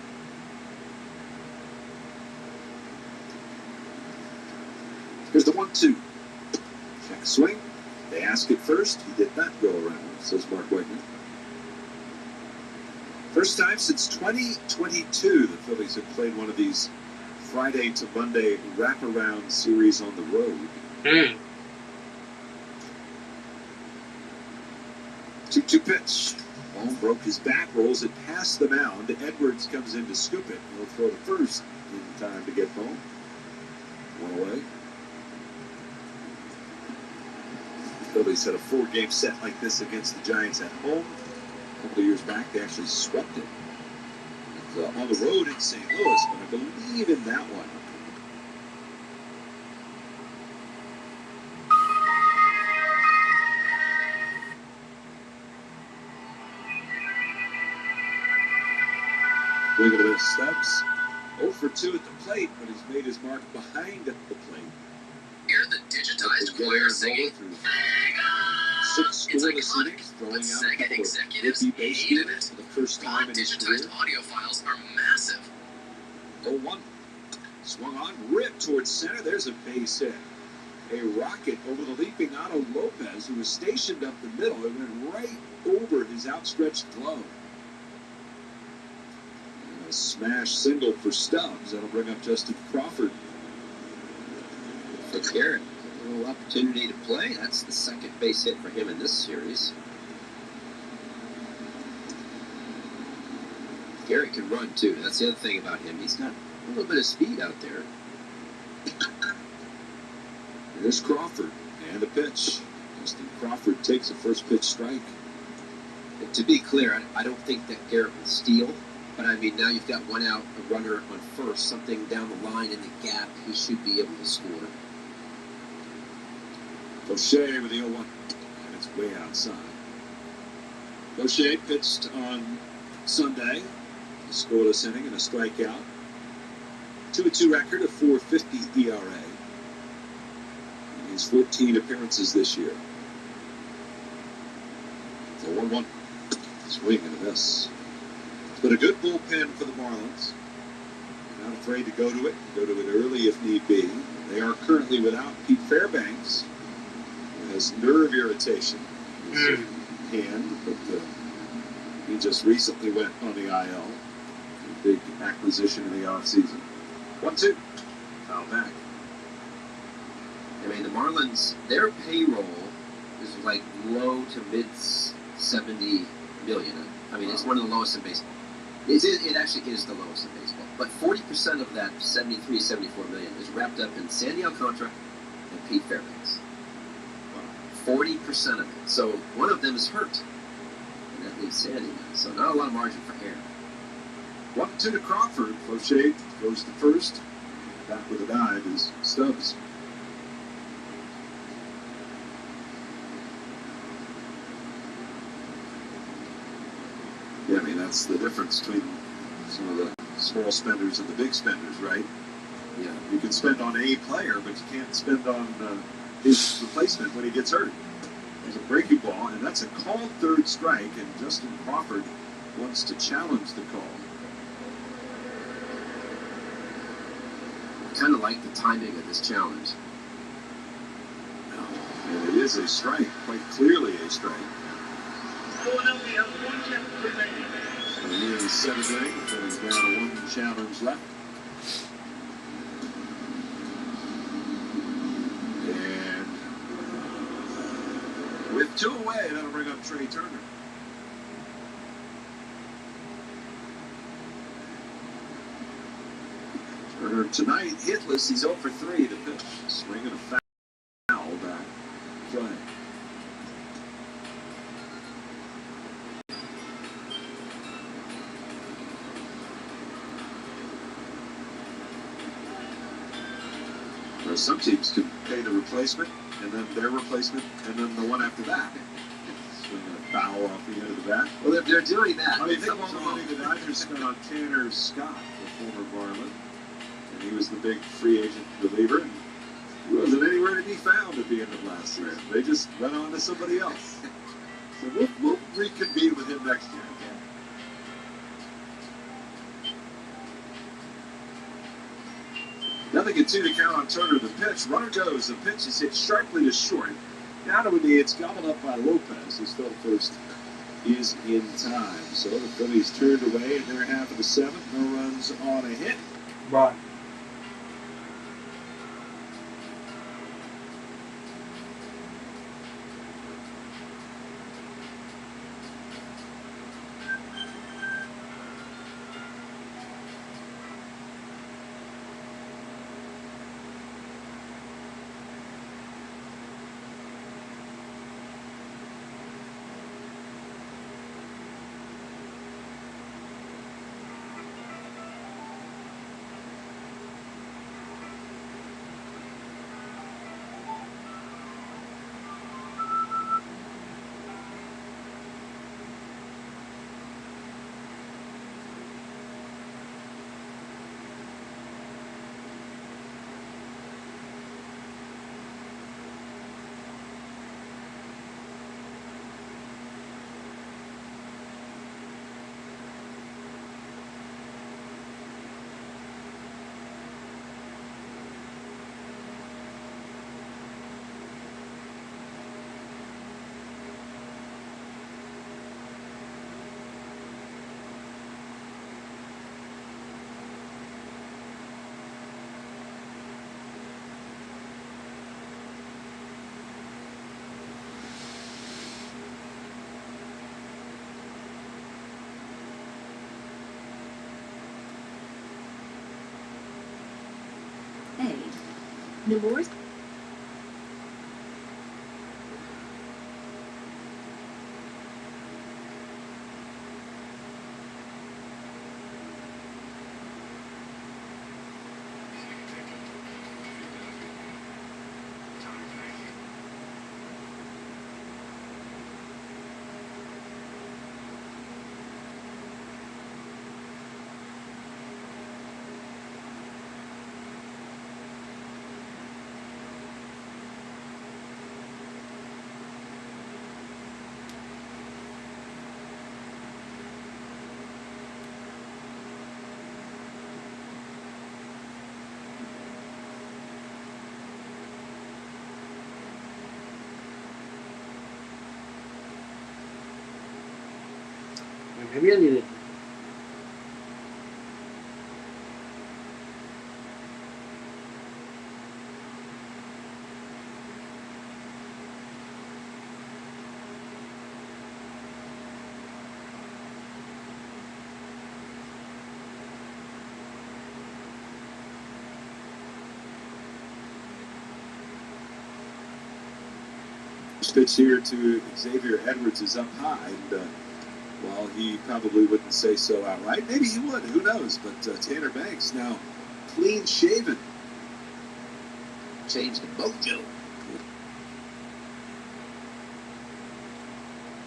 Here's the 1-2. Check swing. They ask it first. He did not go around, says Mark Whitman. First time since 2022 the Phillies have played one of these Friday to Monday wraparound series on the road. 2-2 pitch. Bohm broke his bat, rolls it past the mound. Edwards comes in to scoop it. He'll throw the first in time to get Bohm. 1 away. The Phillies had a 4-game set like this against the Giants at home. A couple of years back, they actually swept it. On the road in St. Louis, but I believe in that one. Look at this. Stubbs 0 for 2 at the plate, but he's made his mark behind the plate. Hear the digitized choir singing. 6 scoreless innings, throwing out a couple of executives rookie base hated stealers it. for the first time in his career. Digitized audio files are massive. 0-1. Swung on, ripped towards center. There's a base hit. A rocket over the leaping Otto Lopez, who was stationed up the middle. It went right over his outstretched glove. And a smash single for Stubbs. That'll bring up Justin Crawford. For Garrett, a little opportunity to play. That's the second base hit for him in this series. Garrett can run too. That's the other thing about him. He's got a little bit of speed out there. Here's Crawford and a pitch. Justin Crawford takes a first pitch strike. And to be clear, I don't think that Garrett will steal. But I mean, now you've got 1 out, a runner on first, something down the line in the gap. He should be able to score. Fauché with the 0-1, and it's way outside. Fauché pitched on Sunday, a scoreless inning and a strikeout. 2-2 record, a 4.50 ERA. And he's 14 appearances this year. So 1-1, swing and a miss. It's been a good bullpen for the Marlins. They're not afraid to go to it early if need be. They are currently without Pete Fairbanks, who has nerve irritation in his hand, but he just recently went on the IL. A big acquisition in the offseason. 1-2. Foul back. I mean, the Marlins, their payroll is like low to mid 70 million. I mean, it's one of the lowest in baseball. It actually is the lowest in baseball. But 40% of that 73, 74 million is wrapped up in Sandy Alcantara and Pete Fairbanks. 40% of it. So one of them is hurt. And that leaves Sandy now. So not a lot of margin for error. 1-2 to Crawford. Fauché goes to first. Back with a dive is Stubbs. Yeah, I mean, that's the difference between some of the small spenders and the big spenders, right? Yeah, you can spend on a player, but you can't spend on his replacement when he gets hurt. There's a breaking ball, and that's a called third strike, and Justin Crawford wants to challenge the call. I kind of like the timing of this challenge. And it is a strike, quite clearly a strike. Philadelphia, 1 remaining. So here is 7th inning, Phillies down to 1 challenge left. And with 2 away, that'll bring up Trey Turner. Turner tonight hitless. He's 0 for 3 to pitch. Swinging a foul back. Play. Where some teams can pay the replacement, and then their replacement, and then the one after that. Swinging a foul off the end of the bat. Well, if they're doing that, I mean, think of all the money the Dodgers spent on Tanner Scott, the former Marlin, and he was the big free agent reliever. He wasn't anywhere to be found at the end of last year. They just went on to somebody else. So we'll reconvene with him next year. Nothing can see to count on Turner. The pitch. Runner goes. The pitch is hit sharply to short. Nowadays, it's gobbled up by Lopez, who's still first is in time. So the Phillies turned away in their half of the seventh. No runs on a hit. Right. Hey, divorce? Maybe I need it. Pitch here to Xavier Edwards is up high, and while he probably wouldn't say so outright, maybe he would. Who knows? But Tanner Banks now clean shaven. Change the mojo.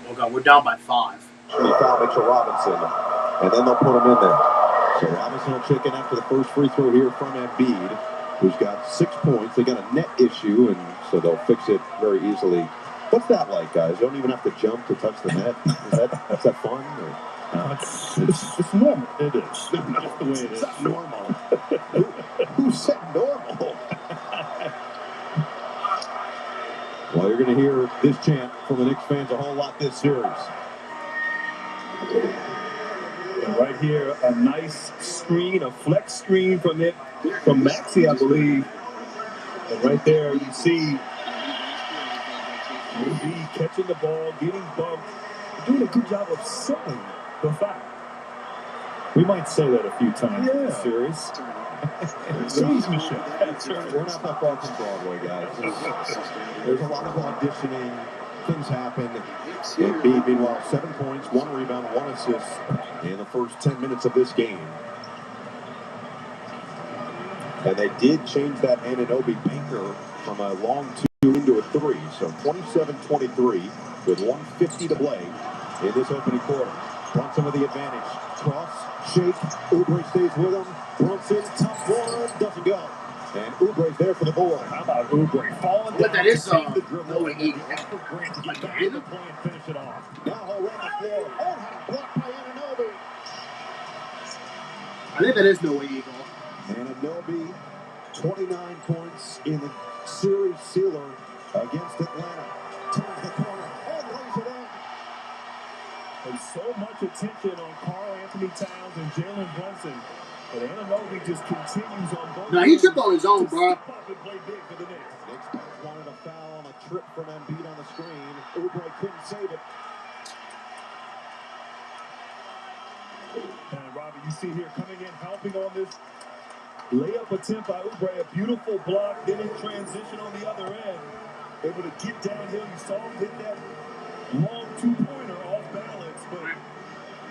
Oh God, we're down by 5. He foul Mitchell Robinson, and then they'll put him in there. So Robinson will check in after the first free throw here from Embiid, who's got 6 points. They got a net issue, and so they'll fix it very easily. What's that like, guys? Don't even have to jump to touch the net. Is that fun? Or? It's normal. It is. Just the way it is. It's not normal. Who said normal? Well, you're going to hear this chant from the Knicks fans a whole lot this series. And right here, a nice screen, a flex screen from Maxey, I believe. And right there, you see AB catching the ball, getting bumped, doing a good job of selling the foul. We might say that a few times in this series. We're not that far from Broadway, guys. There's a lot of auditioning. Things happen. Embiid, meanwhile, 7 points, 1 rebound, 1 assist in the first 10 minutes of this game. And they did change that Anunoby Baker from a long 2 into a 3. So 27-23. with 1:50 to play in this opening quarter. Brunson with the advantage. Cross, shake. Oubre stays with him. Brunson, top one, doesn't go. And Oubre's there for the board. How about Oubre falling What down that is, to take the dribble no and then eagle. the effort great to get back in the play and finish it off. Now he'll run the floor. Oh, had a block by Anunoby. I think that is no eagle. Anunoby, 29 points in the series sealer against Atlanta. Turns the corner. Oh, lays it in. There's so much attention on Karl Anthony Towns and Jalen Brunson. But Anunoby just continues on both. Now he tripped on his own, bro. Step up and play big for the Knicks. Knicks bench wanted a foul on a trip from Embiid on the screen. Oubre couldn't save it. And Robbie, you see here coming in, helping on this layup attempt by Oubre, a beautiful block, then in transition on the other end. Able to get downhill. You saw him hit that long two-pointer off balance, but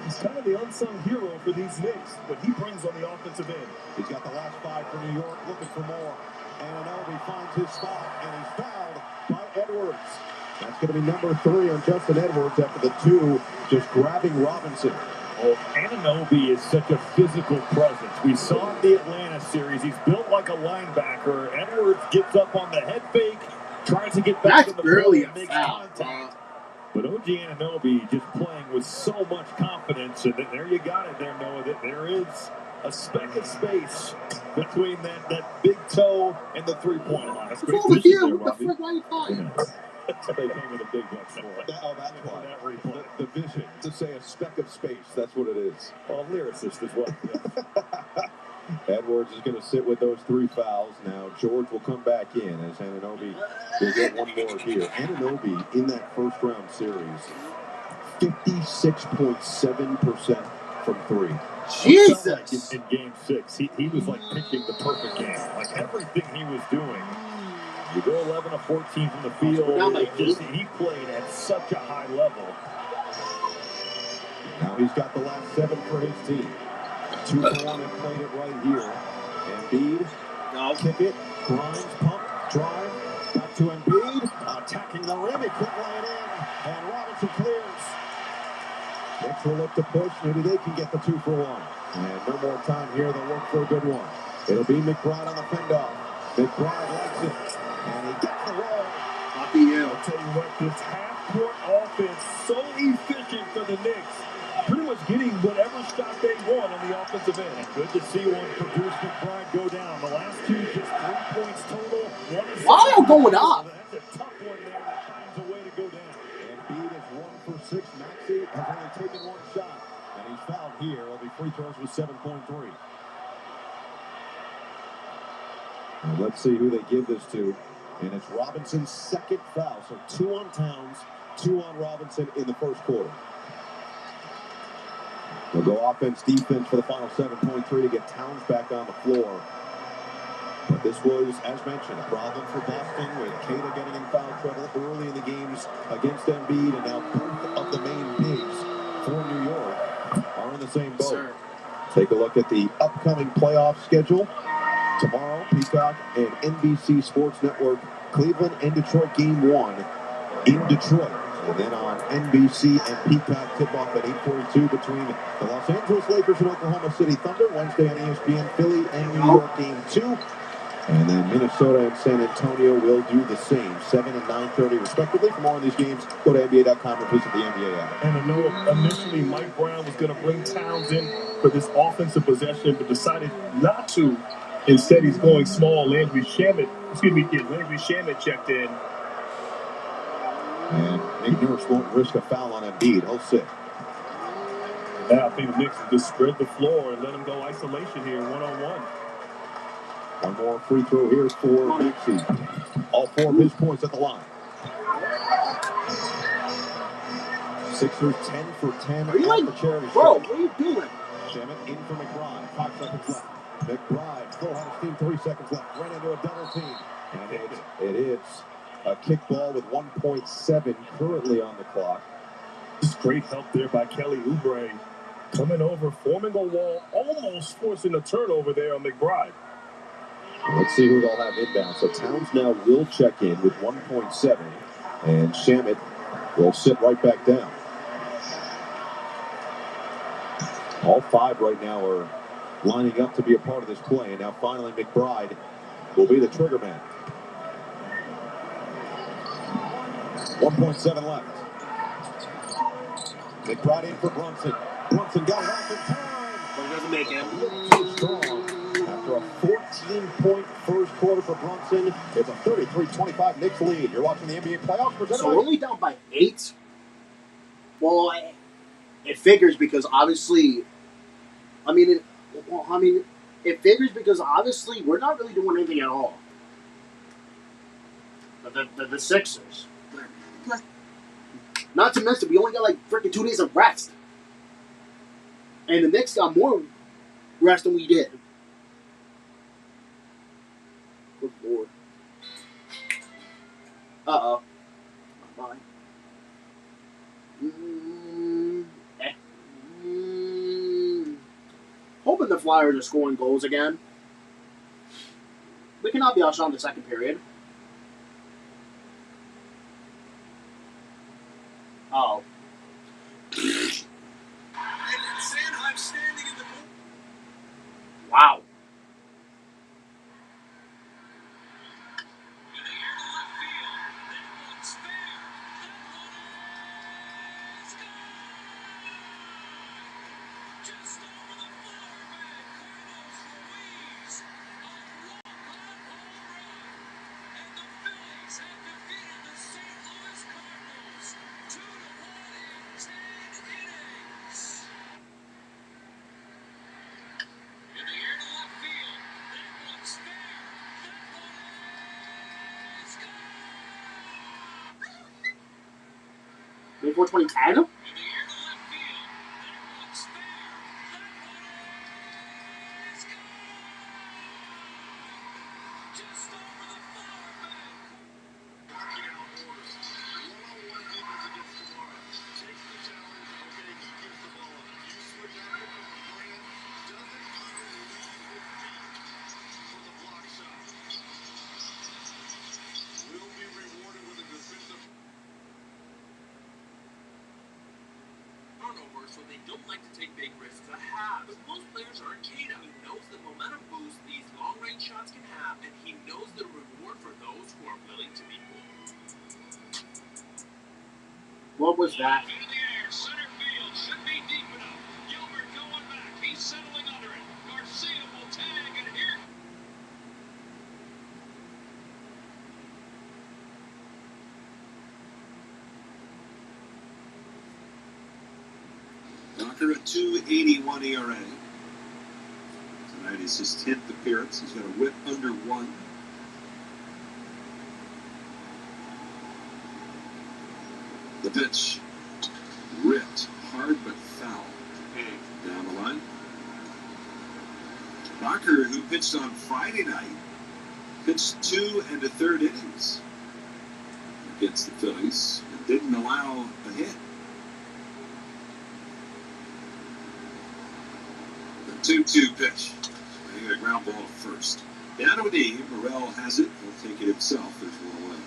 he's kind of the unsung hero for these Knicks, what he brings on the offensive end. He's got the last five for New York, looking for more. Anunoby finds his spot, and he's fouled by Edwards. That's going to be number 3 on Justin Edwards after the 2 just grabbing Robinson. Well, Anunoby is such a physical presence. We saw in the Atlanta series, he's built like a linebacker. Edwards gets up on the head fake, tries to get back in the barely play and a makes foul, contact. But OG Anunoby just playing with so much confidence, and there you got it there, Noah, that there is a speck of space between that big toe and the three-point line. That's great Over vision here, there, what the Robbie. frick are you talking? They came with a big one for it. Oh, that's why. That replay. The vision, to say a speck of space, that's what it is. Well, lyricist as well. Yeah. Edwards is going to sit with those 3 fouls. Now George will come back in as Anunoby will get one more here. Anunoby in that first round series, 56.7% from 3. Jesus! In game 6, he was like pitching the perfect game. Like everything he was doing. You go 11 of 14 from the field. He played at such a high level. Now he's got the last 7 for his team. 2 for 1 and played it right here. Embiid, kick it, Grimes, pump, drive, back to Embiid, attacking the rim, he couldn't lay it in, and Robinson clears. Knicks will look to push, maybe they can get the 2 for 1. And no more time here, they'll work for a good one. It'll be McBride on the fend-off. McBride likes it, and he gets the roll. Lucky you. I'll tell you what, this half-court offense, so efficient for the Knicks. Pretty much getting whatever shot they want on the offensive end. Good to see one for Bruce McBride go down. The last 2 just 3 points total. Why are you going up? That's a tough one there that finds a way to go down. Embiid is 1 for 6. Maxey has only taken 1 shot, and he's fouled here. It'll be free throws with 7.3. And let's see who they give this to. And it's Robinson's second foul. So 2 on Towns, 2 on Robinson in the first quarter. They'll go offense, defense for the final 7.3 to get Towns back on the floor. But this was, as mentioned, a problem for Boston with Kata getting in foul trouble early in the games against Embiid, and now both of the main bigs for New York are in the same boat. Sir. Take a look at the upcoming playoff schedule. Tomorrow, Peacock and NBC Sports Network, Cleveland and Detroit Game 1 in Detroit. And then on NBC and Peacock, tip-off at 8:42 between the Los Angeles Lakers and Oklahoma City Thunder. Wednesday on ESPN, Philly and New York Game 2. And then Minnesota and San Antonio will do the same, 7 and 9:30 respectively. For more on these games, go to NBA.com and visit the NBA app. And I know initially Mike Brown was going to bring Towns in for this offensive possession, but decided not to. Instead, he's going small. Landry Shamet checked in. And Nate Nurse won't risk a foul on Embiid. He'll sit. Now I think the Knicks will just spread the floor and let him go isolation here, one-on-one. One more free throw here for Maxey. All 4 of his points at the line. Sixers 10 for 10 Are you at like, the charity bro, stripe. what are you doing? Shamet in for McBride. 5 seconds left. McBride still has his team 3 seconds left. Right into a double team. And it is a kick ball with 1.7 currently on the clock. Just great help there by Kelly Oubre. Coming over, forming a wall, almost forcing a turnover there on McBride. Let's see who they'll have inbound. So Towns now will check in with 1.7. And Shamet will sit right back down. All five right now are lining up to be a part of this play. And now finally McBride will be the trigger man. 1.7 left. McBride in for Brunson. Brunson got it off in time. But he doesn't make it. Too strong. After a 14-point first quarter for Brunson, it's a 33-25 Knicks lead. You're watching the NBA playoffs. So we're only down by 8? Well, it figures because obviously, it figures because obviously we're not really doing anything at all. The Sixers. Not to mention, we only got like freaking 2 days of rest. And the Knicks got more rest than we did. Good Lord. Uh-oh. Bye. Hoping the Flyers are scoring goals again. We cannot be outshot in the second period. Oh. Wow. Before 2010? So they don't like to take big risks to have. But most players aren't Jada. He knows the momentum boost these long-range shots can have, and he knows the reward for those who are willing to be bold. What was that? Center field should be deep enough. Gilbert going back. He's settling under it. Garcia will tag, and here. Docker at 2.81 ERA. Tonight is his 10th appearance. He's got a whip under 1. The pitch ripped hard but foul. Down the line. Docker, who pitched on Friday night, pitched 2 1/3 innings against the Phillies and didn't allow a hit. The 2-2 pitch. He got a ground ball at first. Down to a D. Morel has it. He'll take it himself. There's 1 away.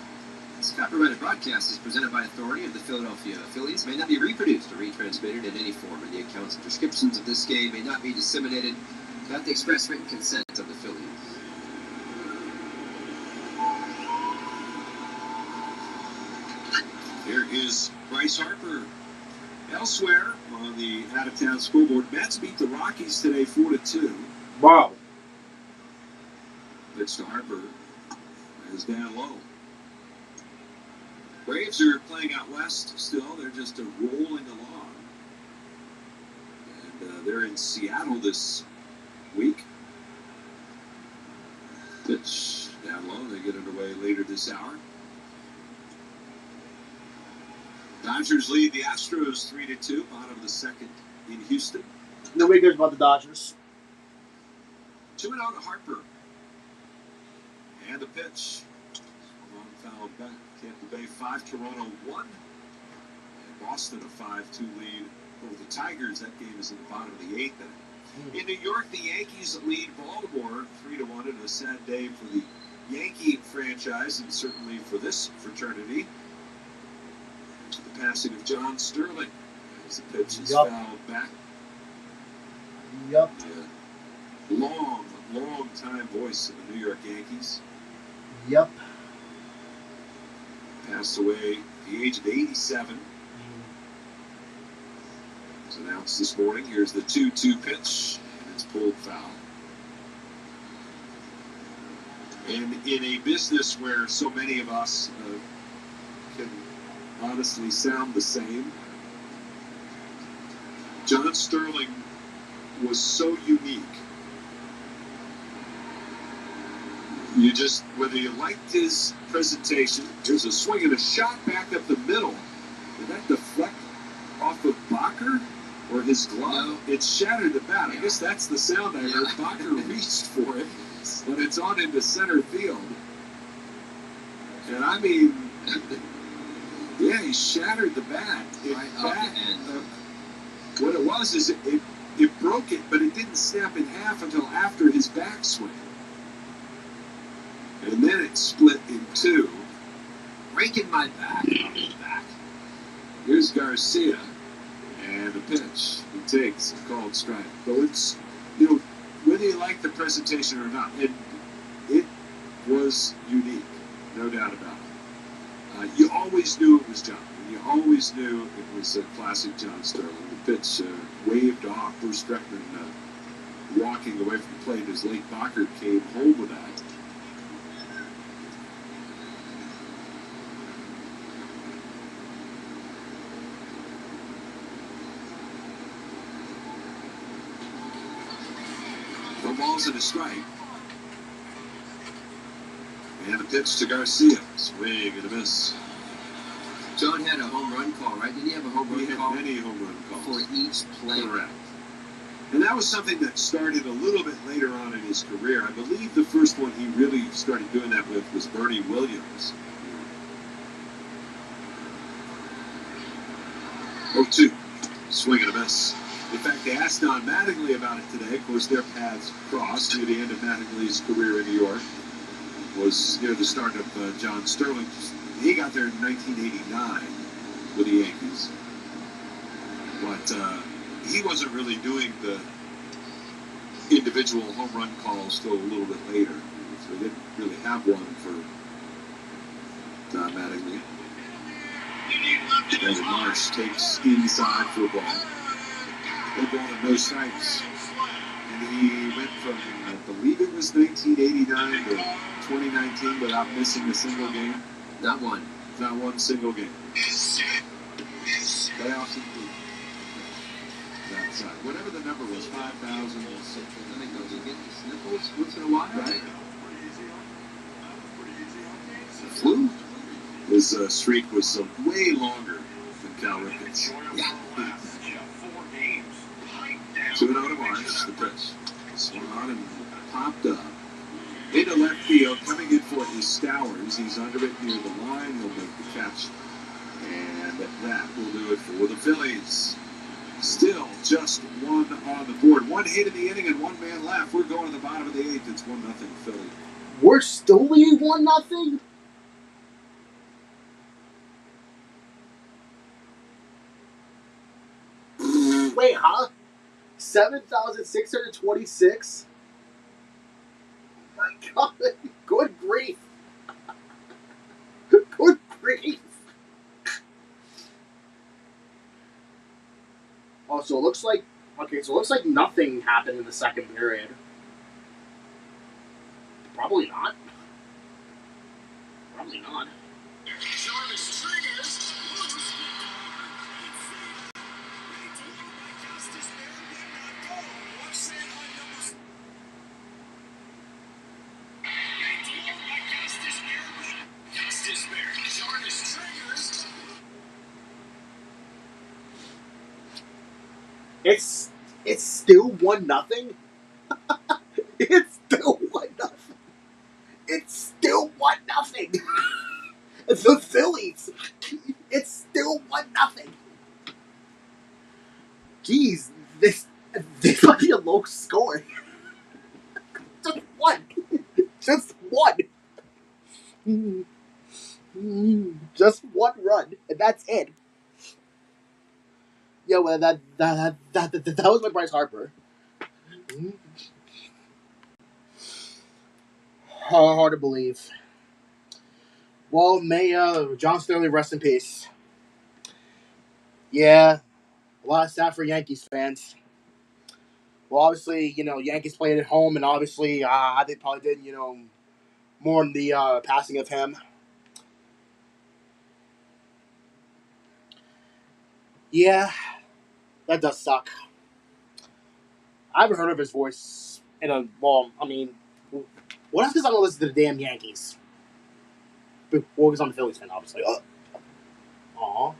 This copyrighted broadcast is presented by authority of the Philadelphia Phillies, may not be reproduced or retransmitted in any form, and the accounts and descriptions of this game may not be disseminated without the express written consent of the Phillies. Here is Bryce Harper. Elsewhere on the out-of-town scoreboard, Mets beat the Rockies today 4-2. Wow. Pitch to Harper is down low. Braves are playing out west still. They're just rolling along. And they're in Seattle this week. Pitch down low. They get underway later this hour. Dodgers lead the Astros 3-2, bottom of the second in Houston. Nobody cares about the Dodgers. 2-0 to Harper. And the pitch. Long foul back. Tampa Bay 5, Toronto 1. And Boston a 5-2 lead over the Tigers. That game is in the bottom of the 8th inning. In New York, the Yankees lead Baltimore 3-1 in a sad day for the Yankee franchise and certainly for this fraternity. The passing of John Sterling. As the pitch is fouled back. Yep. The long time voice of the New York Yankees. Yep. Passed away at the age of 87. As announced this morning, here's the 2-2 pitch, and it's pulled foul. And in a business where so many of us can honestly sound the same, John Sterling was so unique. You just, whether you liked his presentation, there's a swing and a shot back up the middle. Did that deflect off of Bacher or his glove? No. It shattered the bat. I guess that's the sound I heard. Bacher reached for it, but it's on into center field. And I mean, yeah, he shattered the bat. What it was is it broke it, but it didn't snap in half until after his backswing. And then it split in two. Breaking my back. Here's Garcia. And the pitch. He takes a called strike. So it's, whether you like the presentation or not, it was unique. No doubt about it. You always knew it was John. You always knew it was a classic John Sterling. The pitch waved off. Bruce Streckman walking away from the plate as late Bacher came home with that. No balls and a strike. And a pitch to Garcia. Swing and a miss. John had a home run call, right? Did he have a home run call? He had many home run calls. For each play. Correct. And that was something that started a little bit later on in his career. I believe the first one he really started doing that with was Bernie Williams. 0-2. Swing and a miss. In fact, they asked Don Mattingly about it today. Of course, their paths crossed near the end of Mattingly's career in New York. Was near the start of John Sterling. He got there in 1989 with the Yankees. But he wasn't really doing the individual home run calls till a little bit later. So they didn't really have one for Don Mattingly. David Marsh takes inside for a ball. No ball and no strikes. And he went from, I believe it was 1989 to 2019 without missing a single game. Not one. Not one single game. Playoffs included. That side. Whatever the number was, 5,000. I think those you get sniffles once in a while. Right. The flu? His streak was way longer than Cal Ripken's. Yeah. 2-0 to Marsh. The pitch. Swung on and popped up. Into left field, coming in for his Stowers. He's under it near the line. He'll make the catch. And that will do it for the Phillies. Still just one on the board. One hit in the inning and one man left. We're going to the bottom of the eighth. It's 1-0 Philly. We're still leading 1-0? Wait, huh? 7,626? My God, good grief. Good grief. Oh, so it looks like, nothing happened in the second period. Probably not. Probably not. It's still 1-0. It's still 1-0. It's still 1-0. The Phillies. It's still 1-0. Geez, this might be a low score. Just one. Just one. Just one run, and that's it. Yeah, well, that was my Bryce Harper. Hard to believe. Well, may John Sterling rest in peace. Yeah, a lot of sad for Yankees fans. Well, obviously, Yankees played at home, and obviously, they probably did, mourn the passing of him. Yeah, that does suck. I haven't heard of his voice in a well. I mean, what else? Because I don't listen to the damn Yankees. Well, because I'm a Phillies fan, obviously. Aw.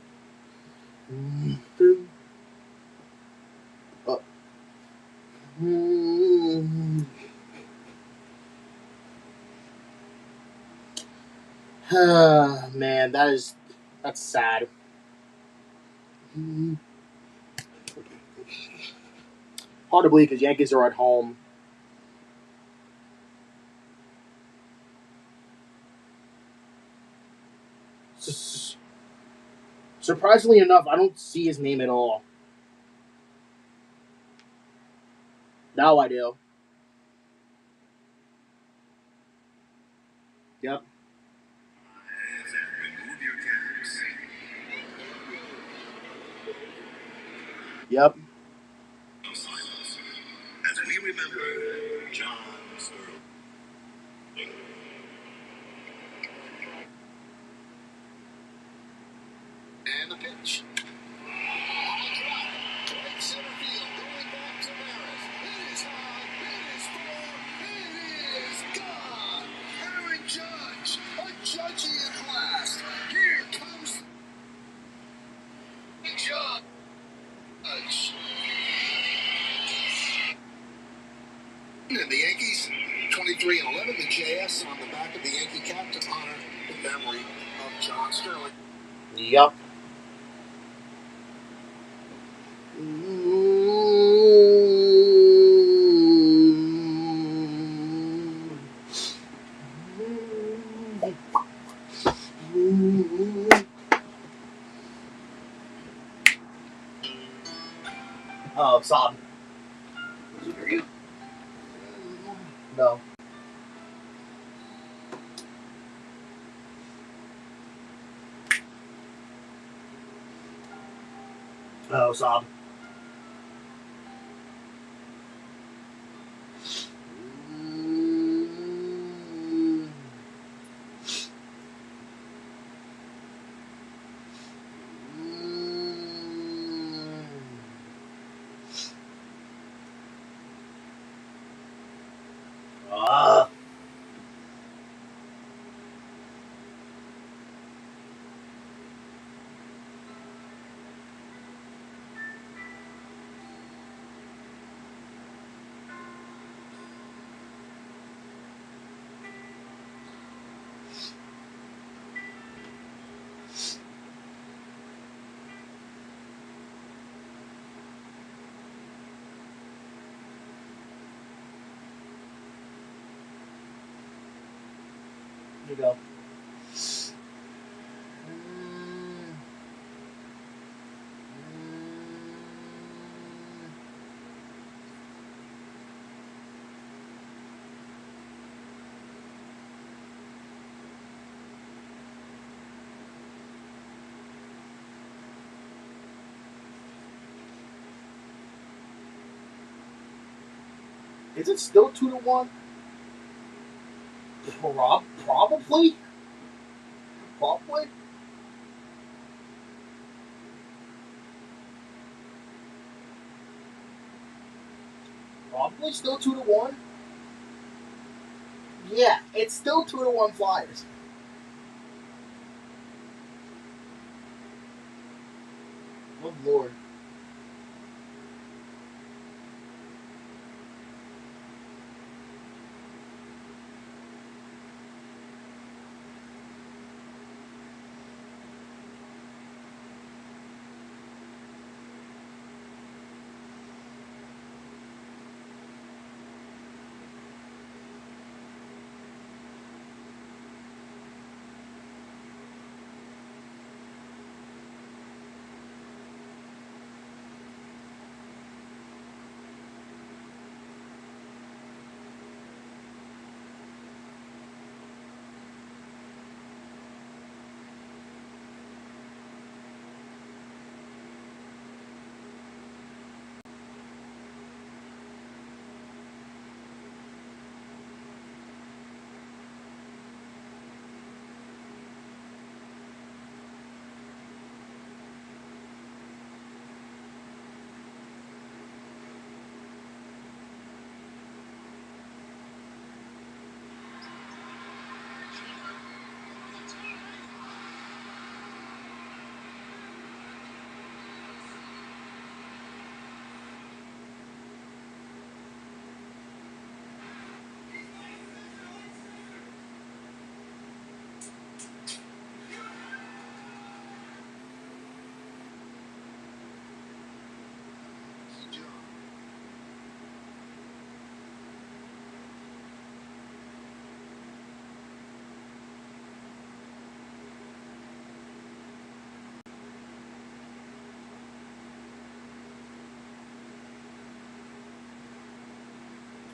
Man, that's sad. Hard to believe because Yankees are at home. Surprisingly enough, I don't see his name at all. Now I do. Yep. Yep. As we remember John Sterling. And the pitch. Right center field, going back to Maris. It is high, it is far, it is gone. Aaron Judge, a judgy at last. Here comes Judge. And the Yankees, 23-11, the JS on the back of the Yankee cap to honor the memory of John Sterling. Yep. Oh, Sob. No. Oh, Sob. Ah. Here you go. Is it still 2-1? Probably. Probably. Probably still 2-1. Yeah, it's still 2-1 Flyers. Oh Lord.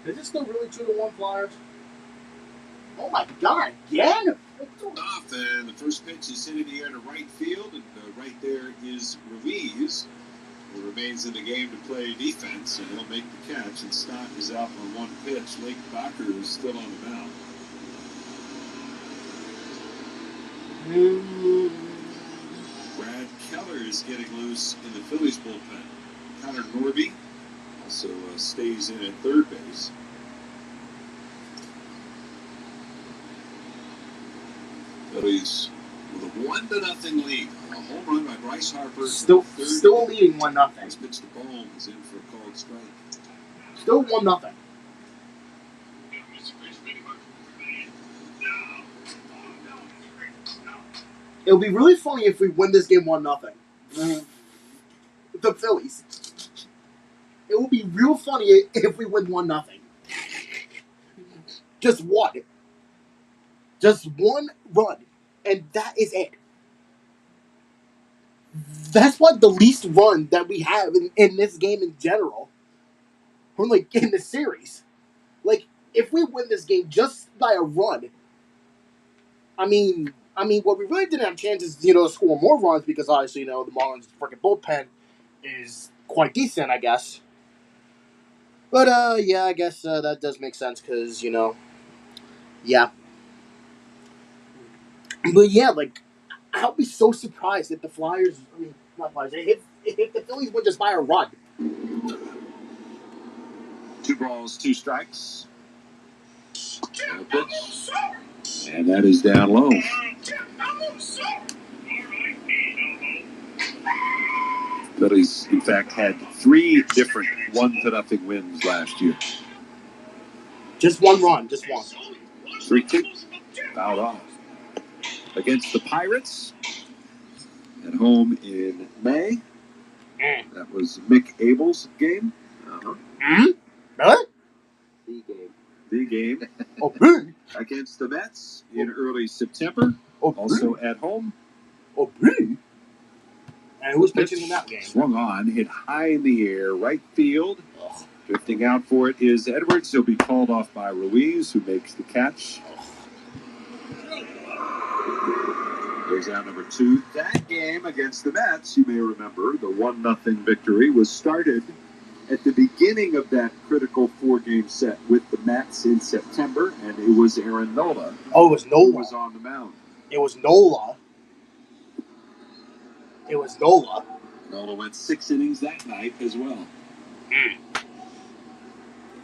Is it still really 2-1 Flyers? Oh my God! Again? Off, and the first pitch is hit in the air to right field, and right there is Ruiz, who remains in the game to play defense, and he'll make the catch. And Stott is out on one pitch. Lake Bakker is still on the mound. Brad Keller is getting loose in the Phillies bullpen. Connor Norby also stays in at third base. Phillies with a 1-0 lead. A home run by Bryce Harper. Still leading 1-0. This pitch to Bones in for a called strike. Still 1-0. It'll be really funny if we win this game 1-0. The Phillies. It will be real funny if we win 1-0. Just one. Just one run. And that is it. That's like the least run that we have in this game in general. Or like in the series. Like, if we win this game just by a run, I mean, what we really didn't have chances, to score more runs because obviously, the Marlins' freaking bullpen is quite decent, I guess. But, yeah, I guess that does make sense because, yeah. But, yeah, like, I'll be so surprised if the Flyers, not Flyers, if the Phillies win just by a run. 2 balls, 2 strikes. And a pitch. And that is down low. Phillies, in fact, had 3 different 1-0 wins last year. Just one run, just one. 3-2. Fouled off. Against the Pirates at home in May. That was Mick Abel's game. Really? The game. Oh, big. Against the Mets in early September. Also at home. Oh, big. And who's pitching in that game? Swung on, hit high in the air, right field. Drifting out for it is Edwards. He'll be called off by Ruiz, who makes the catch. Goes out number 2. That game against the Mets, you may remember, the 1-0 victory was started at the beginning of that critical 4-game set with the Mets in September, and it was Aaron Nola. Oh, it was Nola. Who was on the mound. It was Nola. Nola went 6 innings that night as well.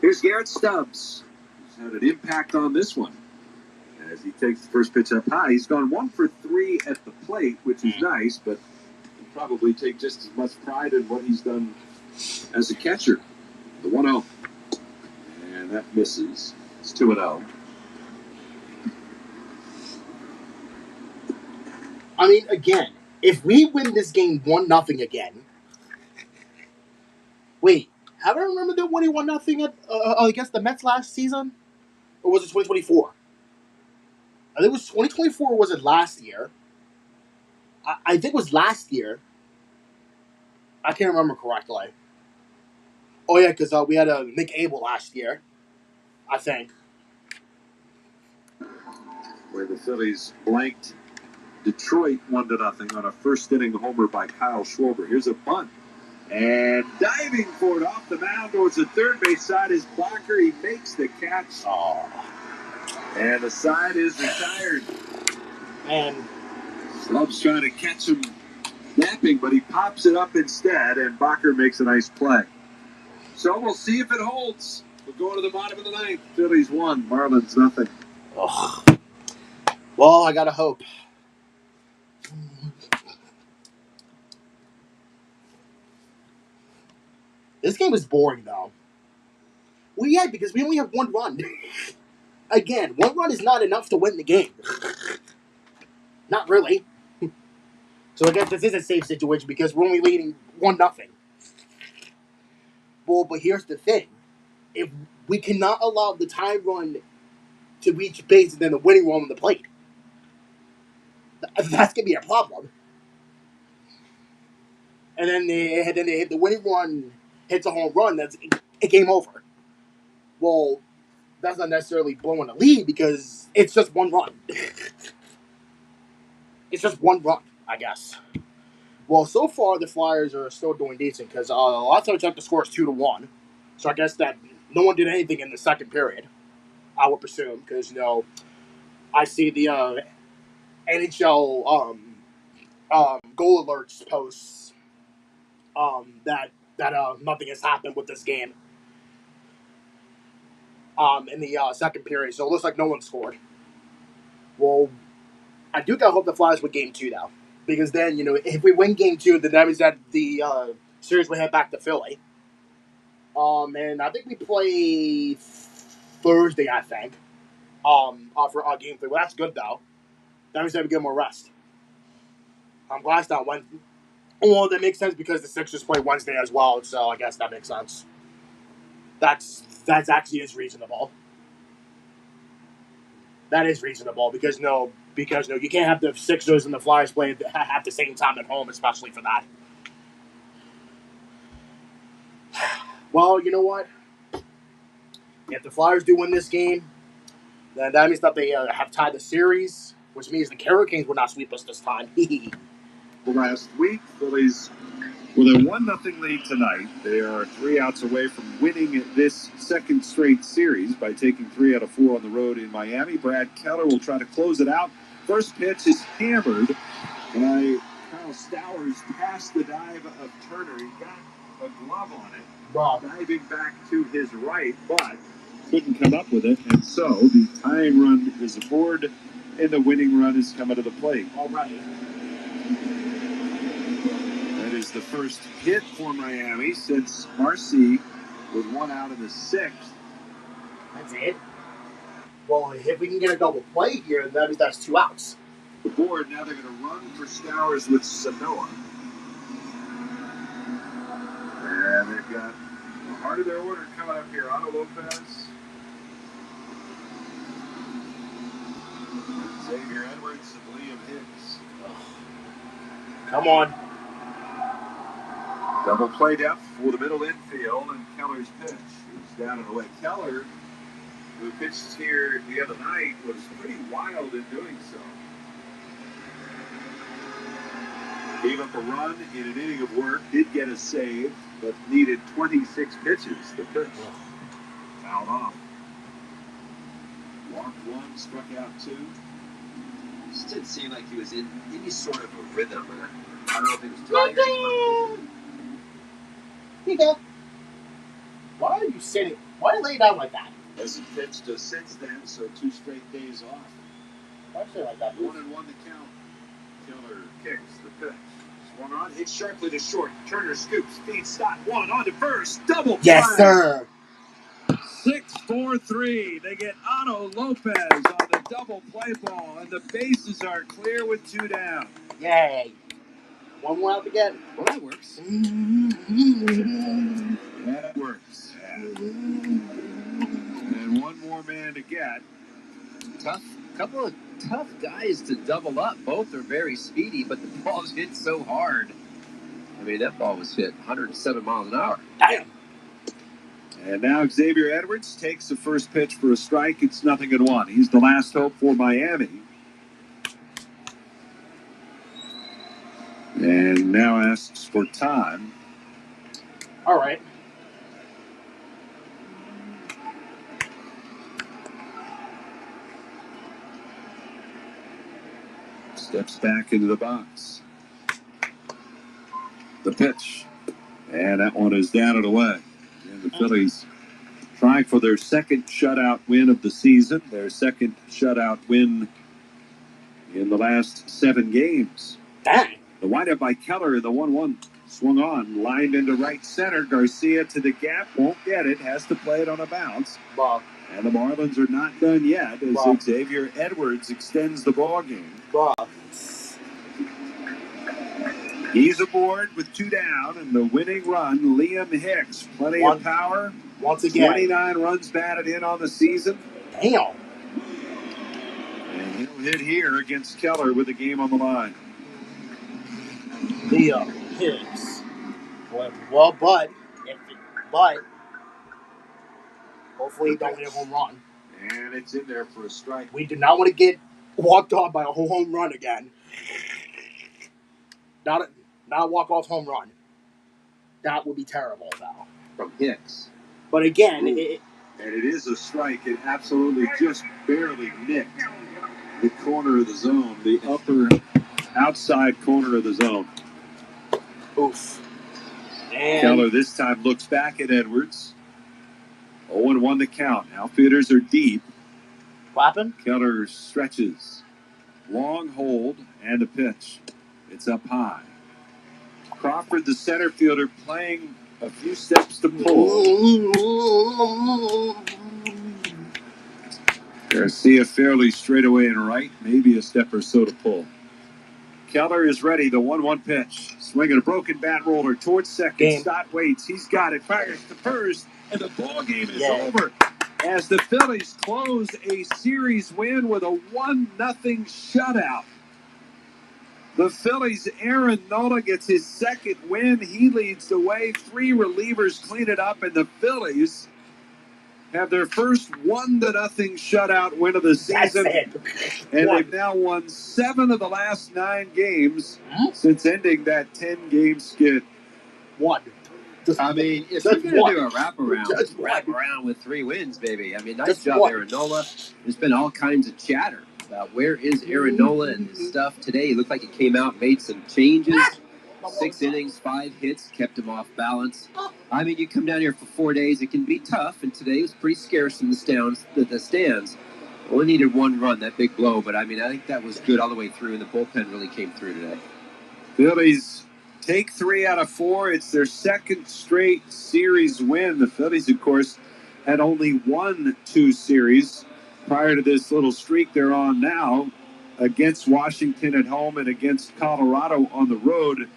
Here's Garrett Stubbs. He's had an impact on this one. As he takes the first pitch up high, he's gone 1 for 3 at the plate, which is nice, but he'll probably take just as much pride in what he's done as a catcher. The 1-0. And that misses. It's 2-0. Again, if we win this game 1-0 again. Wait, have I remembered that when he 1-0 against the Mets last season? Or was it 2024? I think it was 2024 or was it last year? I think it was last year. I can't remember correctly. Oh, yeah, because we had a Mick Abel last year, I think. Where the Phillies blanked Detroit 1-0 on a first-inning homer by Kyle Schwarber. Here's a bunt. And diving for it off the mound towards the third base side is Bakker. He makes the catch. Oh. And the side is retired. And Love's trying to catch him napping, but he pops it up instead, and Bakker makes a nice play. So we'll see if it holds. We're going to the bottom of the 9th. Phillies 1, Marlins 0. Oh. Well, I gotta hope. This game is boring, though. Well, yeah, because we only have 1 run. Again, 1 run is not enough to win the game. Not really. So I guess this is a safe situation because we're only leading 1-0. Well, but here's the thing. If we cannot allow the time run to reach base and then the winning run on the plate, that's going to be a problem. And then they hit the winning run, hits a home run, that's a game over. Well, that's not necessarily blowing a lead because it's just one run. It's just one run, I guess. Well, so far the Flyers are still doing decent because last time I checked, the score is 2-1. So I guess that no one did anything in the second period. I would presume because I see the NHL goal alerts posts that nothing has happened with this game in the second period. So it looks like no one scored. Well, I do hope the Flyers win game 2 though, because then if we win game 2, then that means that the series will head back to Philly. And I think we play Thursday, I think. For game 3. Well, that's good though. That means that we get more rest. I'm glad it's not Wednesday. Well, that makes sense because the Sixers play Wednesday as well, so I guess that makes sense. That's actually is reasonable. That is reasonable because you can't have the Sixers and the Flyers play at the same time at home, especially for that. Well, you know what? If the Flyers do win this game, then that means that they have tied the series, which means the Hurricanes will not sweep us this time. Last week, Phillies with a 1-0 lead tonight. They are 3 outs away from winning this second straight series by taking 3 out of 4 on the road in Miami. Brad Keller will try to close it out. First pitch is hammered by Kyle Stowers past the dive of Turner. He got a glove on it. Wow. Diving back to his right, but couldn't come up with it. And so the tying run is aboard, and the winning run is coming to the plate. All right. That is the first hit for Miami since Marcy was 1 out in the 6th. That's it. Well, if we can get a double play here, that means that's 2 outs. The board, now they're going to run for Stowers with Sanoa. And they've got the heart of their order coming up here. Otto Lopez. Xavier Edwards and Liam Hicks. Come on. Double play depth for the middle infield, and Keller's pitch is down and away. Keller, who pitched here the other night, was pretty wild in doing so. Gave up a run in an inning of work, did get a save, but needed 26 pitches. The pitch fouled off. Walked 1, struck out 2. Just didn't seem like he was in any sort of a rhythm. I don't know if he was tired. Here you go. Why are you sitting? Why are you laying down like that? Hasn't pitched since then, so 2 straight days off. Why are you like that? 1-1 to count. Keller kicks the pitch. Swung on, hit sharply to short. Turner scoops, feeds Stott 1 on to first. Double play. Yes, sir. 6-4-3. They get Otto Lopez on the double play ball, and the bases are clear with 2 down. Yay. 1 more out to get. Well, that works. That works. Yeah. And 1 more man to get. Couple of tough guys to double up. Both are very speedy, but the ball's hit so hard. I mean, that ball was hit 107 miles an hour. Damn. And now Xavier Edwards takes the first pitch for a strike. It's 0-1. He's the last hope for Miami. And now asks for time. All right. Steps back into the box. The pitch. And that one is down and away. And the Phillies trying for their second shutout win of the season. Their second shutout win in the last 7 games. Dang. The windup by Keller in the 1-1 swung on. Lined into right center. Garcia to the gap. Won't get it. Has to play it on a bounce. Bob. And the Marlins are not done yet as Bob. Xavier Edwards extends the ball game. Bob. He's aboard with 2 down, and the winning run, Liam Hicks. Plenty of power. Once again. 29 runs batted in on the season. Damn. And he'll hit here against Keller with the game on the line. Liam Hicks. Well, but Hopefully, he don't hit a home run. And it's in there for a strike. We do not want to get walked off by a home run again. Not a walk-off home run. That would be terrible, though. From Hicks. But again, and it is a strike. It absolutely just barely nicked the corner of the zone, the upper outside corner of the zone. Oof. And Keller this time looks back at Edwards. 0-1 the count. Outfielders are deep. What happened? Keller stretches. Long hold and the pitch. It's up high. Crawford, the center fielder, playing a few steps to pull. Garcia fairly straight away and right, maybe a step or so to pull. Keller is ready, the 1-1 pitch. Swinging a broken bat roller towards second. Stott waits, he's got it, fires to first, and the ball game is over. As the Phillies close a series win with a 1-0 shutout. The Phillies, Aaron Nola gets his second win. He leads the way. 3 relievers clean it up, and the Phillies have their first 1-0 shutout win of the season. And they've now won 7 of the last 9 games since ending that 10-game skid. I mean, if you're going to do a wraparound, wrap around with 3 wins, baby. I mean, nice job, Aaron Nola. There's been all kinds of chatter about where is Aaron Nola and his stuff today. He looked like he came out, made some changes. 6 innings, 5 hits, kept him off balance. I mean, you come down here for 4 days, it can be tough, and today was pretty scarce in the stands. Only needed 1 run, that big blow, but I mean, I think that was good all the way through, and the bullpen really came through today. Phillies take 3 out of 4. It's their second straight series win. The Phillies, of course, had only won 2 series prior to this little streak they're on now against Washington at home and against Colorado on the road,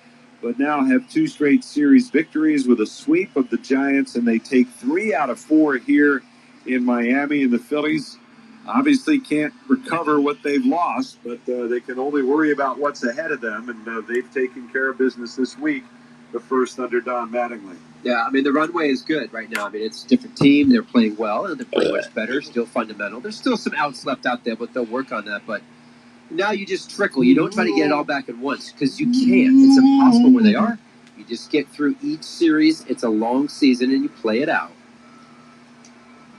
but now have 2 straight series victories with a sweep of the Giants, and they take 3 out of 4 here in Miami. And the Phillies obviously can't recover what they've lost, but they can only worry about what's ahead of them, and they've taken care of business this week, the first under Don Mattingly. Yeah, I mean, the runway is good right now. I mean, it's a different team. They're playing well, and they're playing much better, still fundamental. There's still some outs left out there, but they'll work on that. But now you just trickle. You don't try to get it all back at once, because you can't. It's impossible where they are. You just get through each series. It's a long season, and you play it out.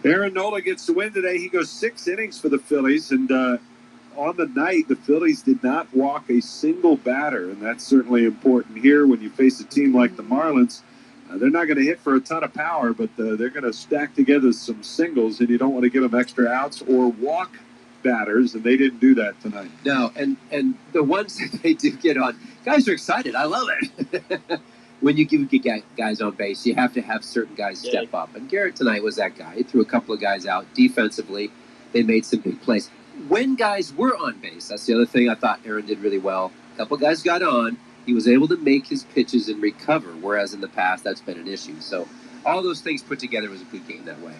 Aaron Nola gets the win today. He goes 6 innings for the Phillies, and on the night, the Phillies did not walk a single batter, and that's certainly important here when you face a team like the Marlins. They're not going to hit for a ton of power, but they're going to stack together some singles, and you don't want to give them extra outs or walk batters, and they didn't do that tonight. No, and the ones that they do get on, guys are excited. I love it. When you get guys on base, you have to have certain guys step up. And Garrett tonight was that guy. He threw a couple of guys out. Defensively, they made some big plays. When guys were on base, that's the other thing I thought Aaron did really well. A couple of guys got on. He was able to make his pitches and recover, whereas in the past, that's been an issue. So all those things put together was a good game that way.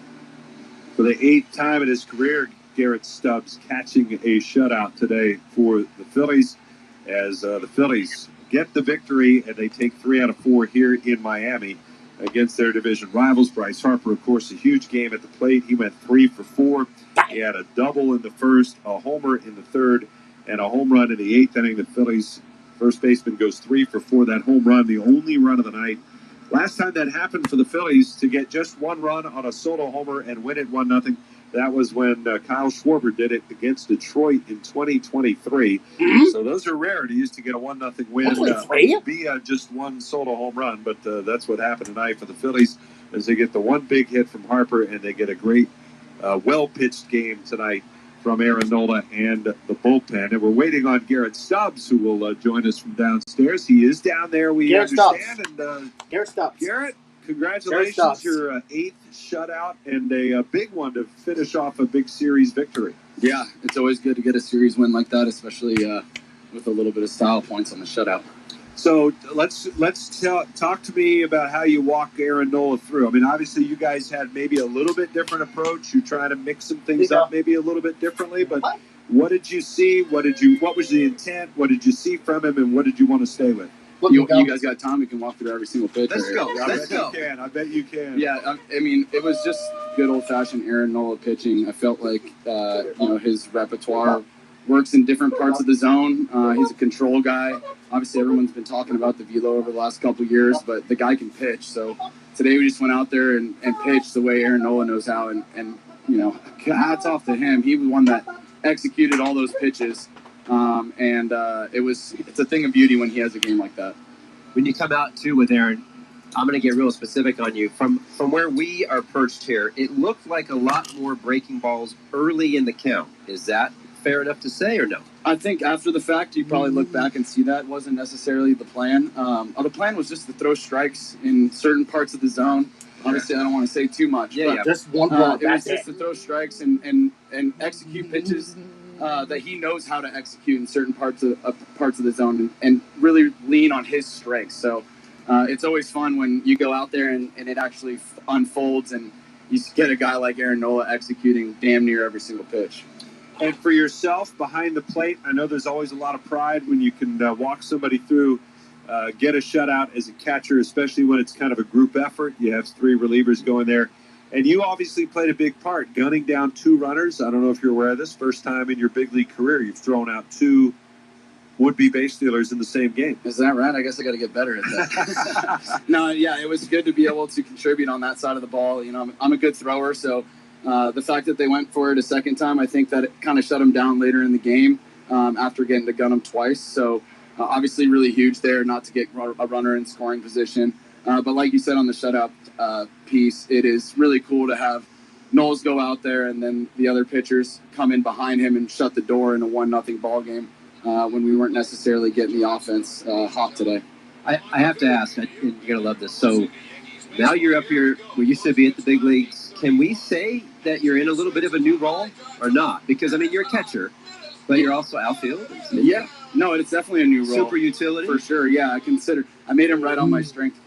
For the 8th time in his career, Garrett Stubbs catching a shutout today for the Phillies, as the Phillies get the victory, and they take 3 out of 4 here in Miami against their division rivals. Bryce Harper, of course, a huge game at the plate. He went 3 for 4. He had a double in the first, a homer in the third, and a home run in the 8th inning. The Phillies first baseman goes 3 for 4. That home run, the only run of the night. Last time that happened for the Phillies to get just 1 run on a solo homer and win it 1-0. That was when Kyle Schwarber did it against Detroit in 2023. So those are rarities to get a 1-0 win via just 1 solo home run. But that's what happened tonight for the Phillies, as they get the 1 big hit from Harper, and they get a great, well-pitched game tonight from Aaron Nola and the bullpen. And we're waiting on Garrett Stubbs, who will join us from downstairs. He is down there, we understand. And Garrett Stubbs. Garrett, congratulations, your 8th shutout and a big one to finish off a big series victory. Yeah, it's always good to get a series win like that, especially with a little bit of style points on the shutout. So let's talk to me about how you walk Aaron Nola through. I mean, obviously you guys had maybe a little bit different approach. You try to mix some things up maybe a little bit differently, but what did you see? What was the intent? What did you see from him, and what did you want to stay with? You guys got time? We can walk through every single pitch. Let's go. Yeah, Let's go. I bet you can. Yeah, I mean, it was just good old-fashioned Aaron Nola pitching. I felt like, his repertoire works in different parts of the zone. He's a control guy. Obviously, everyone's been talking about the velo over the last couple of years, but the guy can pitch. So today we just went out there and pitched the way Aaron Nola knows how. And hats off to him. He was one that executed all those pitches. It's a thing of beauty when he has a game like that. When you come out, too, with Aaron, I'm going to get real specific on you. From where we are perched here, it looked like a lot more breaking balls early in the count. Is that fair enough to say or no? I think after the fact, you probably look back and see that wasn't necessarily the plan. The plan was just to throw strikes in certain parts of the zone. Obviously, I don't want to say too much. Yeah. Just one ball. It was just to throw strikes and execute pitches that he knows how to execute in certain parts of the zone and really lean on his strengths. So it's always fun when you go out there and it actually unfolds and you get a guy like Aaron Nola executing damn near every single pitch. And for yourself behind the plate, I know there's always a lot of pride when you can walk somebody through, get a shutout as a catcher, especially when it's kind of a group effort. You have 3 relievers going there. And you obviously played a big part, gunning down 2 runners. I don't know if you're aware of this. First time in your big league career, you've thrown out 2 would-be base stealers in the same game. Is that right? I guess I got to get better at that. No, yeah, it was good to be able to contribute on that side of the ball. I'm a good thrower, so the fact that they went for it a second time, I think that it kind of shut them down later in the game after getting to gun them twice. So obviously really huge there not to get a runner in scoring position. But like you said on the shutout piece, it is really cool to have Knowles go out there and then the other pitchers come in behind him and shut the door in a 1-0 ball game when we weren't necessarily getting the offense hot today. I have to ask, and you're going to love this. So now you're up here where you used to be at the big leagues. Can we say that you're in a little bit of a new role or not? Because, I mean, you're a catcher, but you're also outfield. Yeah. No, it's definitely a new role. Super utility? For sure, yeah. I made him write on my strength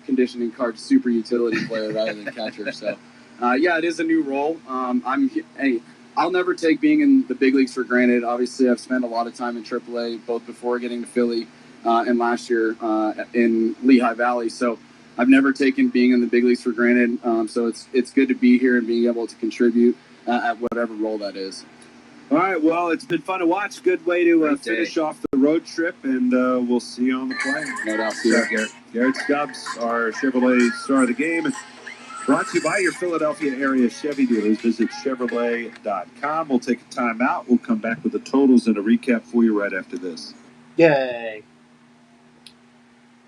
conditioning card super utility player rather than catcher. So, yeah, it is a new role. I'll never take being in the big leagues for granted. Obviously, I've spent a lot of time in AAA, both before getting to Philly and last year in Lehigh Valley. So I've never taken being in the big leagues for granted. So it's good to be here and being able to contribute at whatever role that is. All right, well, it's been fun to watch. Good way to finish off the road trip, and we'll see you on the plane. No doubt. See you, Garrett. Garrett Stubbs, our Chevrolet star of the game. Brought to you by your Philadelphia area Chevy dealers. Visit Chevrolet.com. We'll take a time out. We'll come back with the totals and a recap for you right after this. Yay.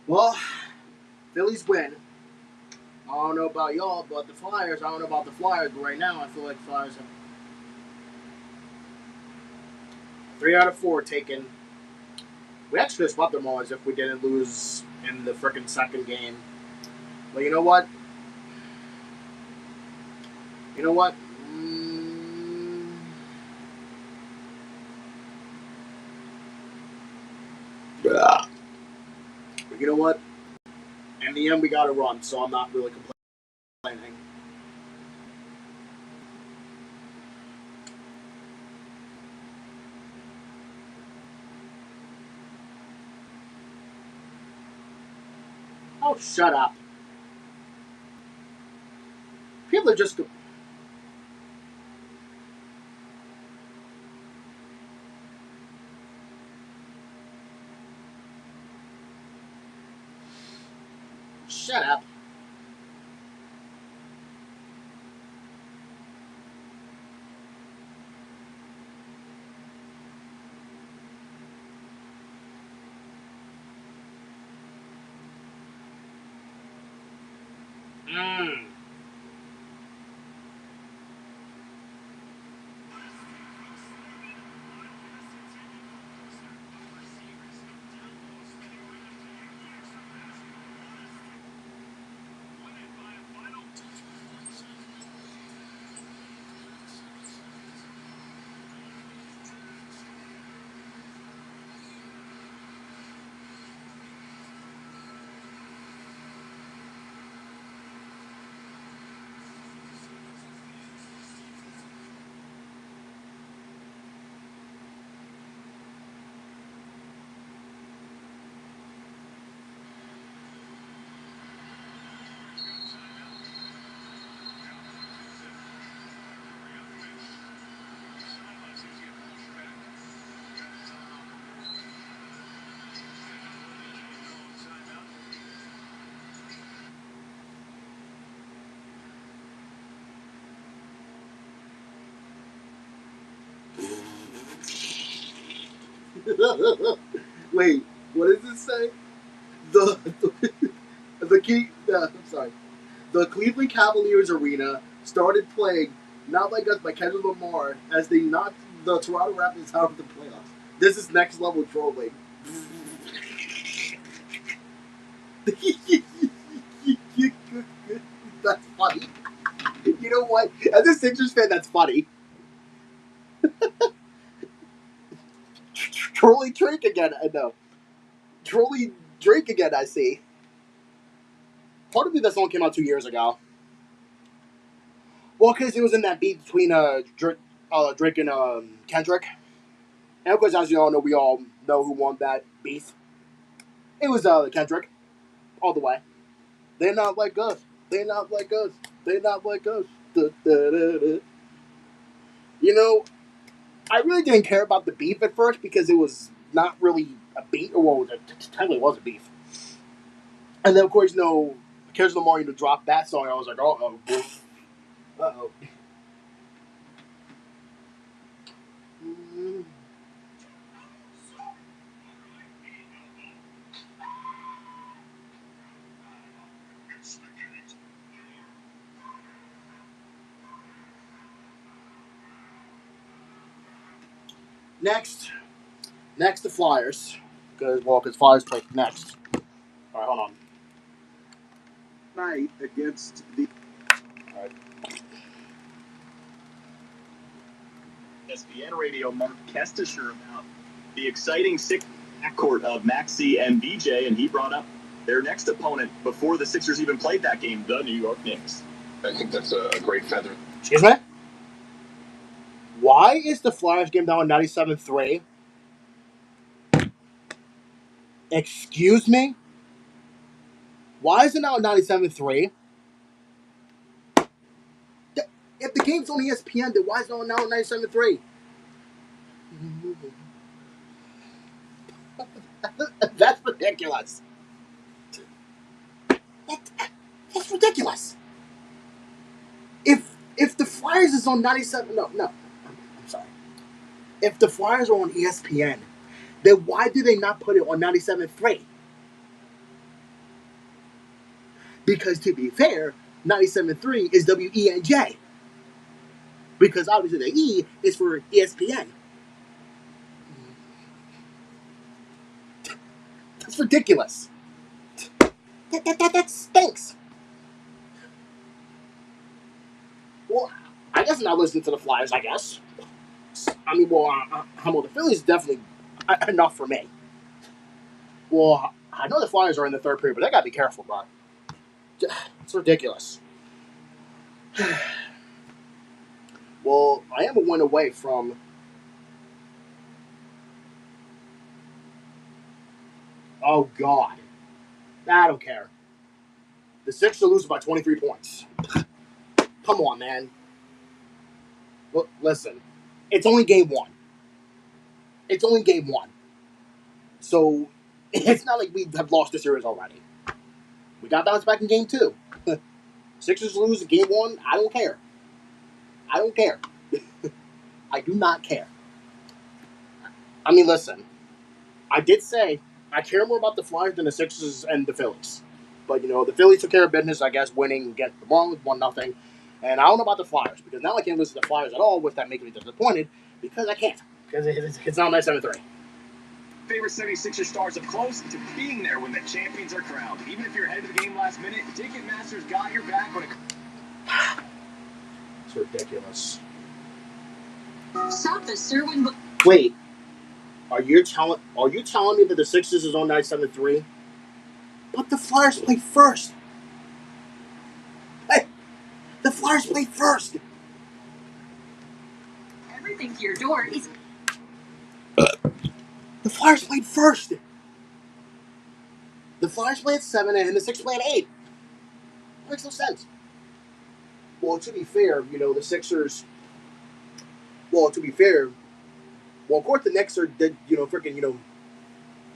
Well, Phillies win. I don't know about y'all, but the Flyers, I don't know about the Flyers, but right now I feel like the Flyers have 3 out of 4 taken. We actually just swept them all as if we didn't lose in the frickin' second game. But you know what? You know what? In the end, we got to run, so I'm not really complaining. Oh, shut up. People are just... Shut up. Wait, what does this say? I'm sorry. The Cleveland Cavaliers arena started playing "Not Like Us" by Kendrick Lamar as they knocked the Toronto Raptors out of the playoffs. This is next level trolling. That's funny. You know what? As a Sixers fan, that's funny. Trolling Drake again. I know. Trolling Drake again. I see. Part of me, that song came out 2 years ago. Well, because it was in that beat between Drake and Kendrick. And of course, as you all know, we all know who won that beef. It was Kendrick, all the way. They're not like us. They're not like us. They're not like us. Da, da, da, da. You know, I really didn't care about the beef at first because it was not really a beef. Well, it technically was a beef. And then, of course, Kendrick Lamar dropped that song. I was like, uh-oh. Uh-oh. Next, the Flyers. Because Flyers play next. All right, hold on. Night against the All right. ESPN Radio, Mark Kestisher, about the exciting sixth backcourt of Maxey and BJ, and he brought up their next opponent before the Sixers even played that game, the New York Knicks. I think that's a great feather. Excuse me? Why is the Flyers game down 97-3? Excuse me? Why is it now 97-3? If the game's on ESPN, then why is it now 97-3? That's ridiculous. That's ridiculous. If the Flyers is on 97, no, I'm sorry. If the Flyers are on ESPN, then why do they not put it on 97.3? Because to be fair, 97.3 is WENJ. Because obviously the E is for ESPN. That's ridiculous. That stinks. Well, I guess I'm not listening to the Flyers, I guess. I mean, the Phillies is definitely enough for me. Well, I know the Flyers are in the third period, but they gotta be careful, bro. It's ridiculous. Well, I am a win away from. Oh, God. I don't care. The Sixers are losing by 23 points. Come on, man. Look, listen. It's only game one. It's only game one. So, it's not like we have lost the series already. We got bounced back in game two. Sixers lose in game one. I don't care. I don't care. I do not care. I mean, listen. I did say I care more about the Flyers than the Sixers and the Phillies. But, the Phillies took care of business, I guess, winning against the Marlins 1-0. And I don't know about the Flyers, because now I can't listen to the Flyers at all, with that making me disappointed, because I can't. Because it's now 9-7-3. Favorite 76er stars up close to being there when the champions are crowned. Even if you're ahead of the game last minute, Ticketmaster's got your back when it It's ridiculous. Shop the Sherwin. Wait. Are you telling me that the Sixers is on 9-7-3? But the Flyers played first. Hey, the Flyers played first. Everything to your door is. The Flyers played first. The Flyers played at 7 and the Sixers played at 8. That makes no sense. Well, to be fair, the Sixers. Well, to be fair, of course the Knicks are dead. Freaking.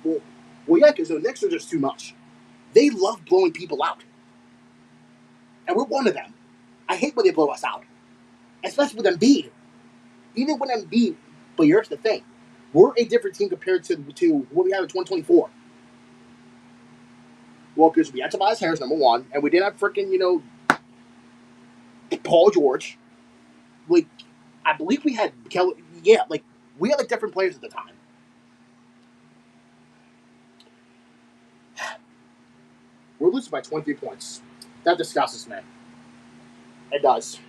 Well, yeah, because the Knicks are just too much. They love blowing people out, and we're one of them. I hate when they blow us out, especially with Embiid. Even when Embiid. But here's the thing: we're a different team compared to what we have in 2024. Well, because we had Tobias Harris, number one, and we didn't have freaking, Paul George. Like, I believe we had Kelly. Yeah, like, we had, like, different players at the time. We're losing by 23 points. That disgusts me. It does.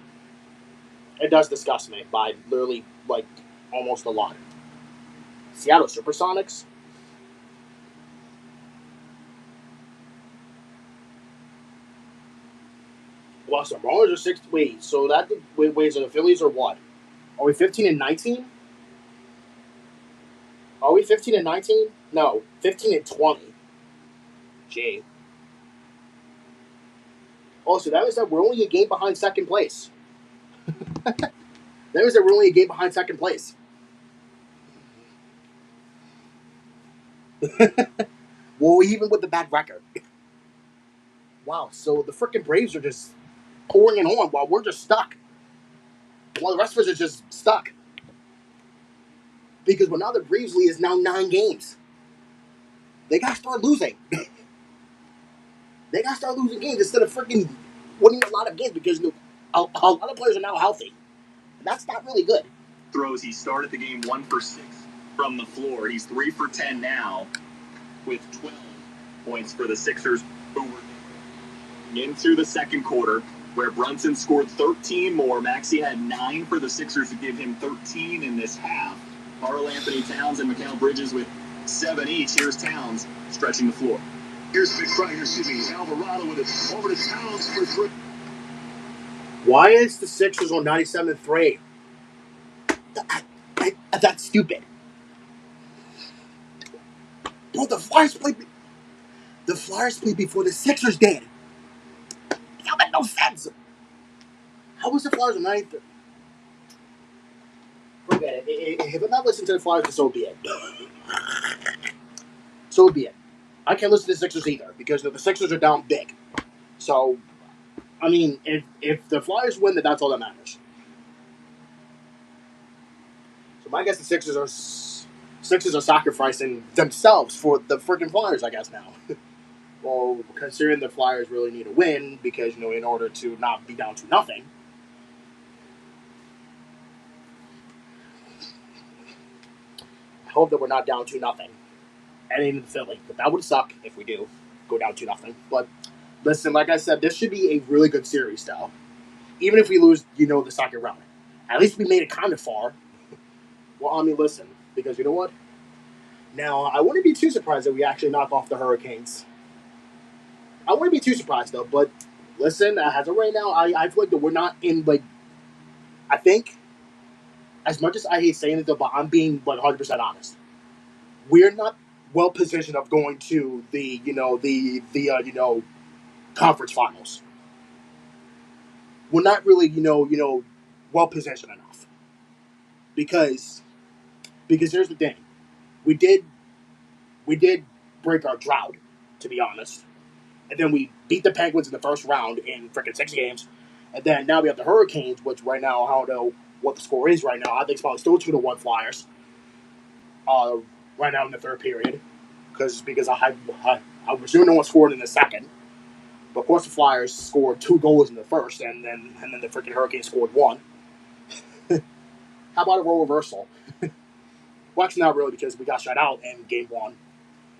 It does disgust me by literally, like, almost a lot. Seattle Supersonics? Well, so Marlins are 6. Wait, so that. Wait, so the Phillies are what? Are we 15 and 19? Are we 15 and 19? No, 15 and 20. Gee. Oh, so that means that we're only a game behind second place. That means that we're only a game behind second place. Well, even with the bad record. Wow, so the freaking Braves are just pouring it on while we're just stuck. While the rest of us are just stuck. Because now the Braves lead is now 9 games. They got to start losing. They got to start losing games instead of freaking winning a lot of games because a lot of players are now healthy. And that's not really good. Throws, he started the game 1 for 6 from the floor. He's 3 for 10 now with 12 points for the Sixers, who were into the second quarter, where Brunson scored 13 more. Maxey had 9 for the Sixers to give him 13 in this half. Karl Anthony Towns and Mikal Bridges with 7 each. Here's Towns stretching the floor. Here's Alvarado with it over to Towns for 3. Why is the Sixers on 97-3? That's stupid. Bro, the Flyers played before the Sixers did. That made no sense. How was the Flyers on 93? Forget it. If I'm not listening to the Flyers, then so be it. So be it. I can't listen to the Sixers either because the Sixers are down big. So, I mean, if the Flyers win, then that's all that matters. So my guess the Sixers are sacrificing themselves for the freaking Flyers, I guess now. Well, considering the Flyers really need a win because in order to not be down to nothing. I hope that we're not down to nothing. Heading into Philly, but that would suck if we do go down to nothing. But listen, like I said, this should be a really good series, though. Even if we lose, the second round, at least we made it kind of far. Well, I mean, listen, because you know what? Now, I wouldn't be too surprised that we actually knock off the Hurricanes. I wouldn't be too surprised, though. But listen, as of right now, I feel like that we're not in, I think, as much as I hate saying it, though, but I'm being, 100% honest. We're not well positioned of going to the, conference finals. We're not really, well positioned enough. Because here's the thing. We did break our drought, to be honest. And then we beat the Penguins in the first round in freaking 6 games. And then now we have the Hurricanes, which right now, I don't know what the score is right now. I think it's probably still 2-1 Flyers. Right now in the third period. Because I was doing no one scored in the second. But of course the Flyers scored 2 goals in the first, and then the freaking Hurricanes scored 1. How about a role reversal? Well, actually not really because we got shut out in game 1.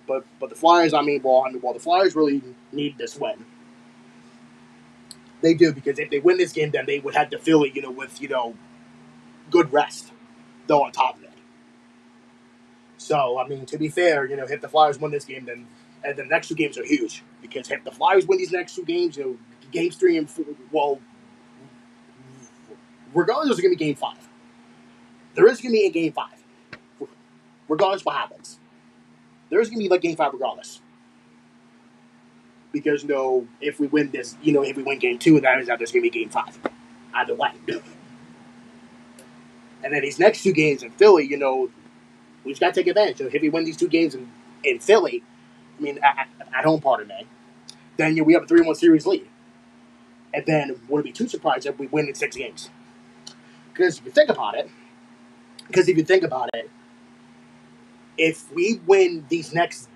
But the Flyers, the Flyers really need this win. They do, because if they win this game, then they would have to fill it, with, good rest, though, on top of it. So, I mean, to be fair, if the Flyers win this game, then and the next 2 games are huge. Because if the Flyers win these next 2 games, games 3 and 4, well, regardless, there's going to be game 5. There is going to be a game 5. Regardless what happens. There is going to be, game 5 regardless. Because, if we win this, if we win game 2, that means that there's going to be game 5. Either way. And then these next 2 games in Philly, we just got to take advantage. So if we win these 2 games in Philly, at home, pardon me, then we have a 3-1 series lead. And then wouldn't be too surprised if we win in 6 games. Because if you think about it, if we win these next,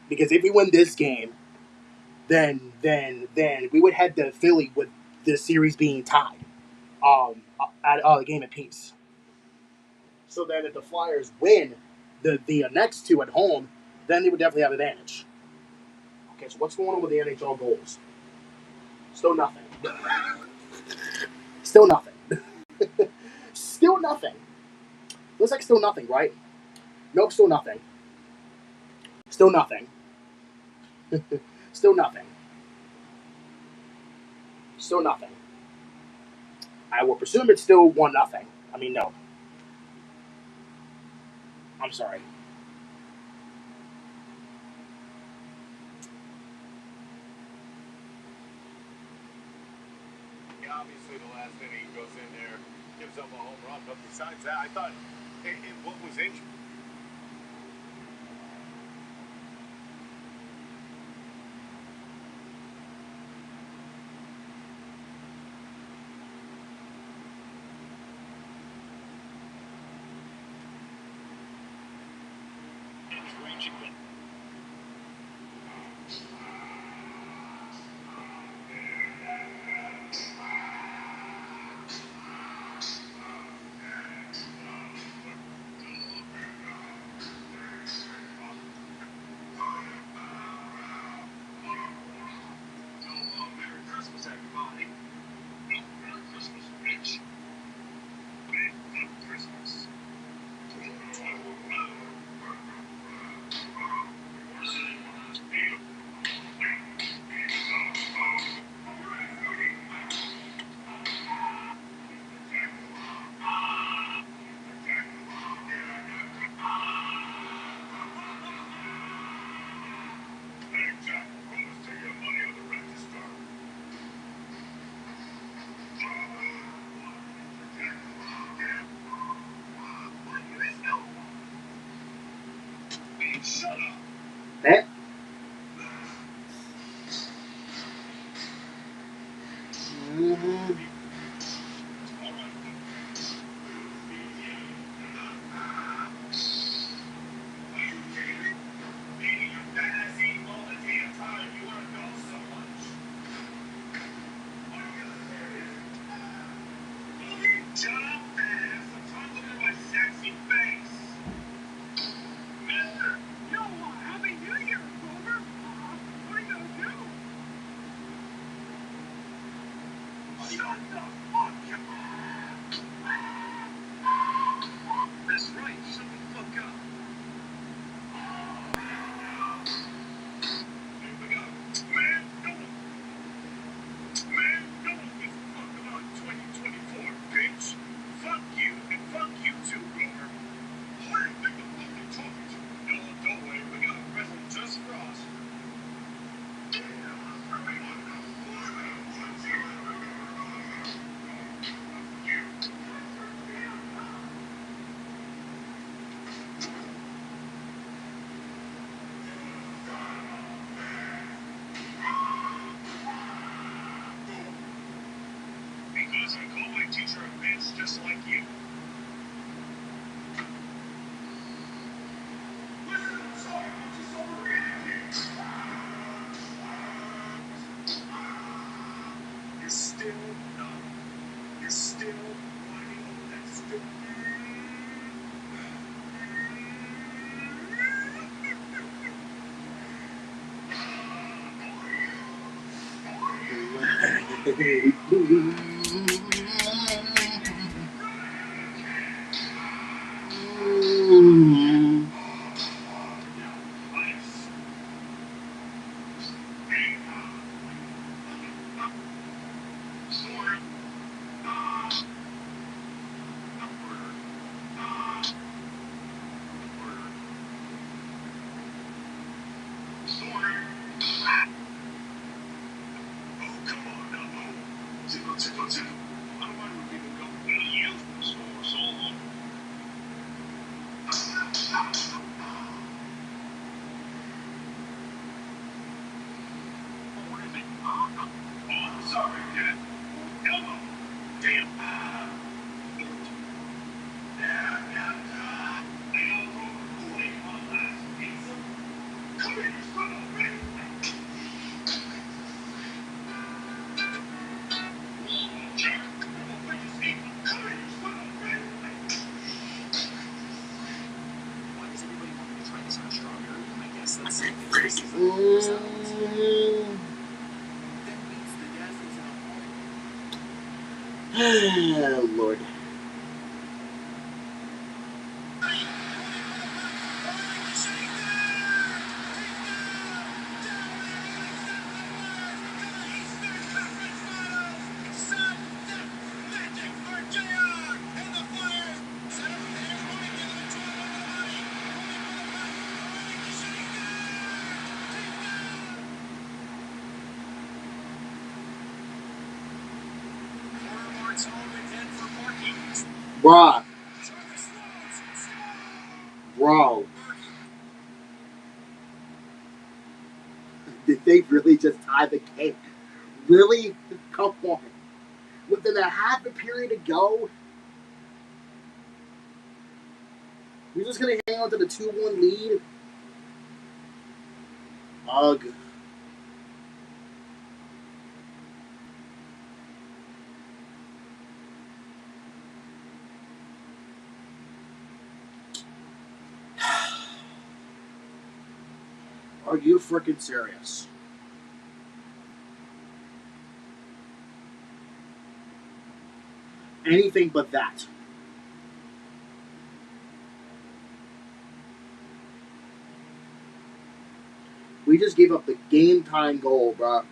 because if we win this game, then we would head to Philly with the series being tied, at a game apiece. So then, if the Flyers win the next two at home, then they would definitely have advantage. Okay, so what's going on with the NHL goals? Still nothing. Still nothing. Still nothing. Looks like still nothing, right? Nope, still nothing. Still nothing. Still nothing. Still nothing. I will presume it's still 1-0. I mean, no. I'm sorry. Obviously, the last inning goes in there, gives up a home run. But besides that, I thought what was injured. Eh? Mm-hmm. Because I call my teacher a bitch just like you. Listen, I'm sorry, I'm just overreacting. You're still not. You're still whining over that stupid. Oh, Lord. Bruh. Bro. Did they really just tie the game? Really? Come on. Within a half a period to go? We're just going to hang on to the 2-1 lead? Ugh. Are you freaking serious? Anything but that. We just gave up the game time goal, bro.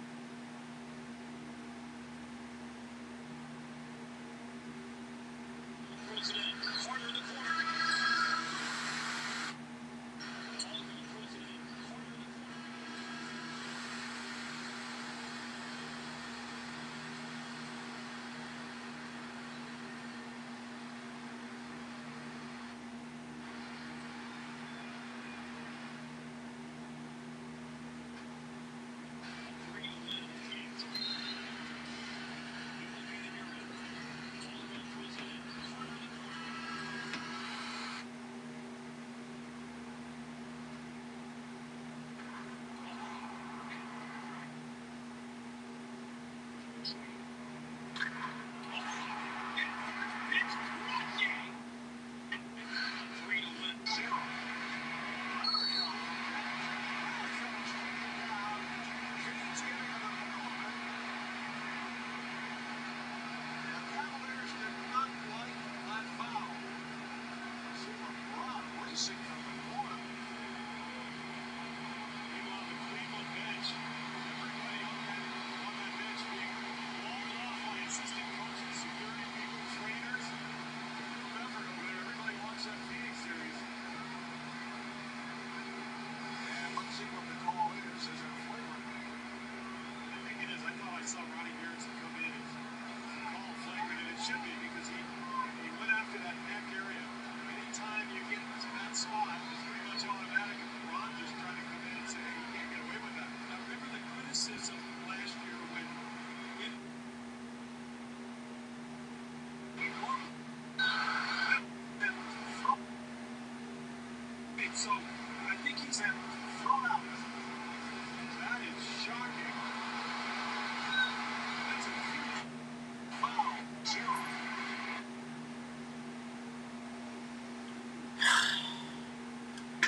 So I think he's had thrown out. That is shocking. That's a huge foul. Zero.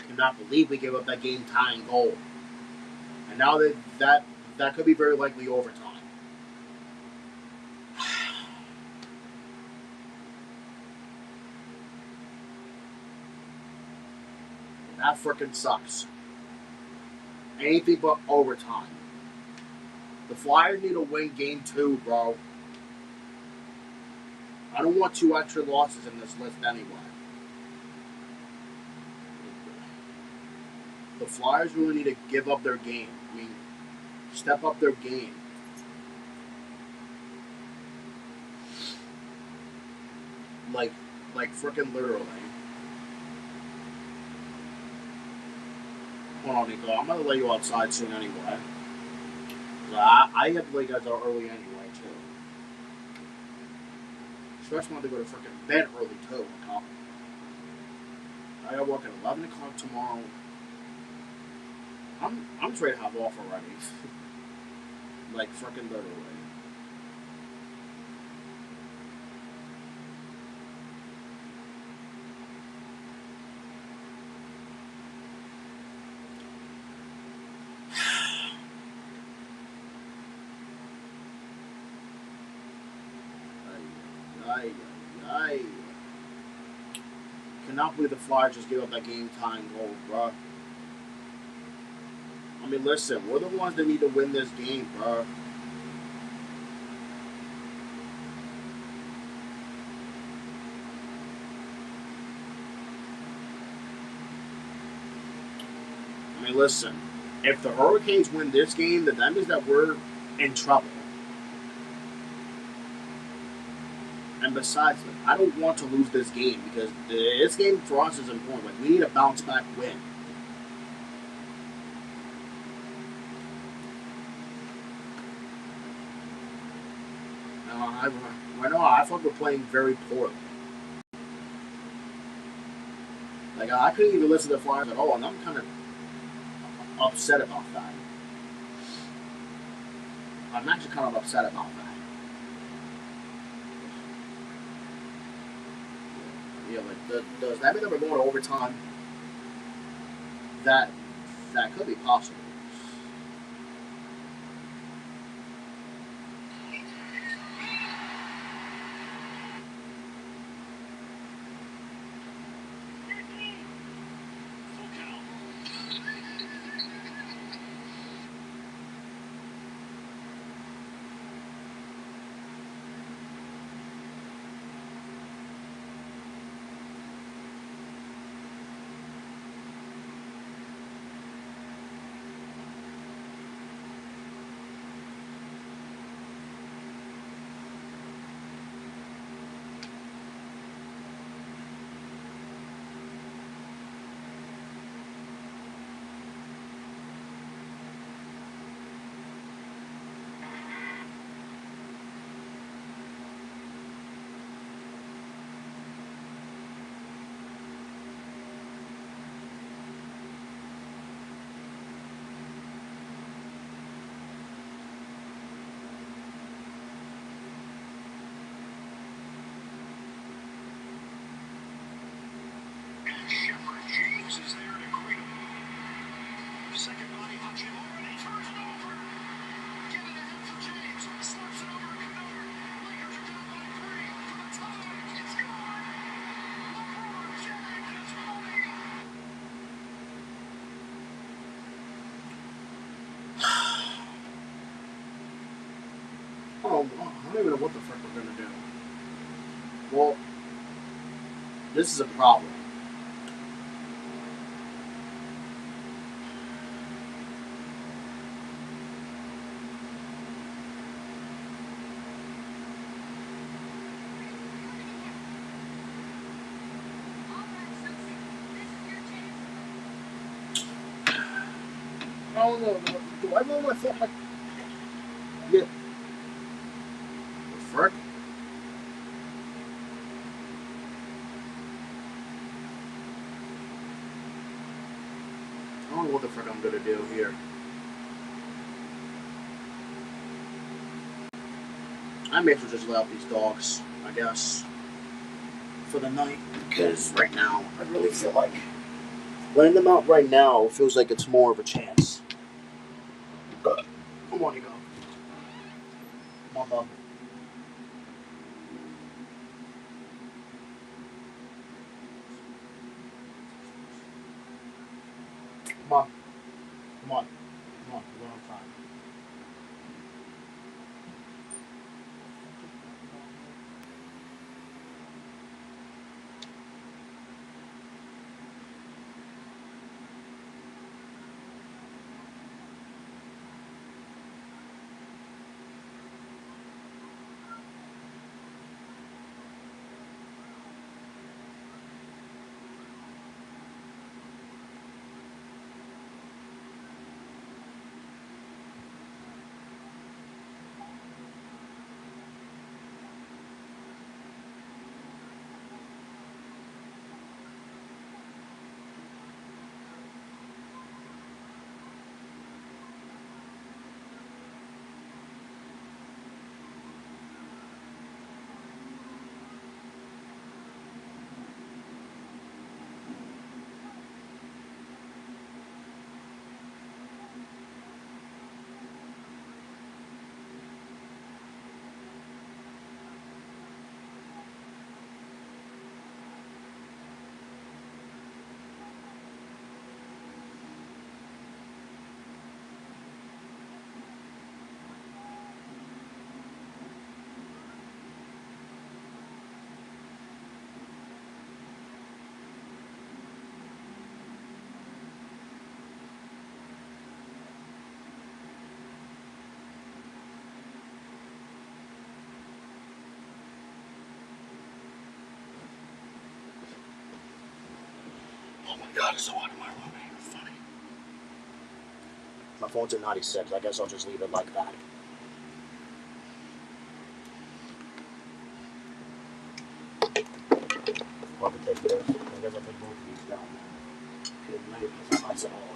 Cannot believe we gave up that game tying goal. And now that could be very likely overtime. That freaking sucks. Anything but overtime. The Flyers need to win game 2, bro. I don't want 2 extra losses in this list anyway. The Flyers really need to give up their game. I mean, step up their game. Like freaking literally. Hold on, Nico. I'm gonna let you outside soon anyway. I have to lay guys out early anyway too. Especially when they go to freaking bed early too. I gotta work at 11 o'clock tomorrow. I'm just ready to have off already. Like freaking literally. I cannot believe the Flyers just gave up that game tying goal, bro. I mean, listen, we're the ones that need to win this game, bro. I mean, listen, if the Hurricanes win this game, then that means that we're in trouble. And besides, I don't want to lose this game because this game for us is important. Like, we need a bounce back win. Right now, I thought we're playing very poorly. Like, I couldn't even listen to the Flyers at all, and I'm kind of upset about that. I'm actually kind of upset about that. Yeah, like, does that mean that we're going to overtime? That could be possible. James is there to greet him. Second body on Jim. Already turns it over. Get it ahead for James. Slaps it over to Canard. Lakers are down by 3 for the tie. It's gone. LeBron James has money. I don't even know what the frick we're going to do. Well, this is a problem. I don't know. Do I really want to feel like... Yeah. The frick? I don't know what the frick I'm going to do here. I may as well just let out these dogs, I guess, for the night. Because right now, I really feel like letting them out right now feels like it's more of a chance. Come on, you go. Come on, bub. Come on. Come on. Come on. We're on time. my god, it's so hot in my room. Funny. My phone's at 96. I guess I'll just leave it like that. I'll have to take this. I guess I'll take both of these down. It's not nice at all.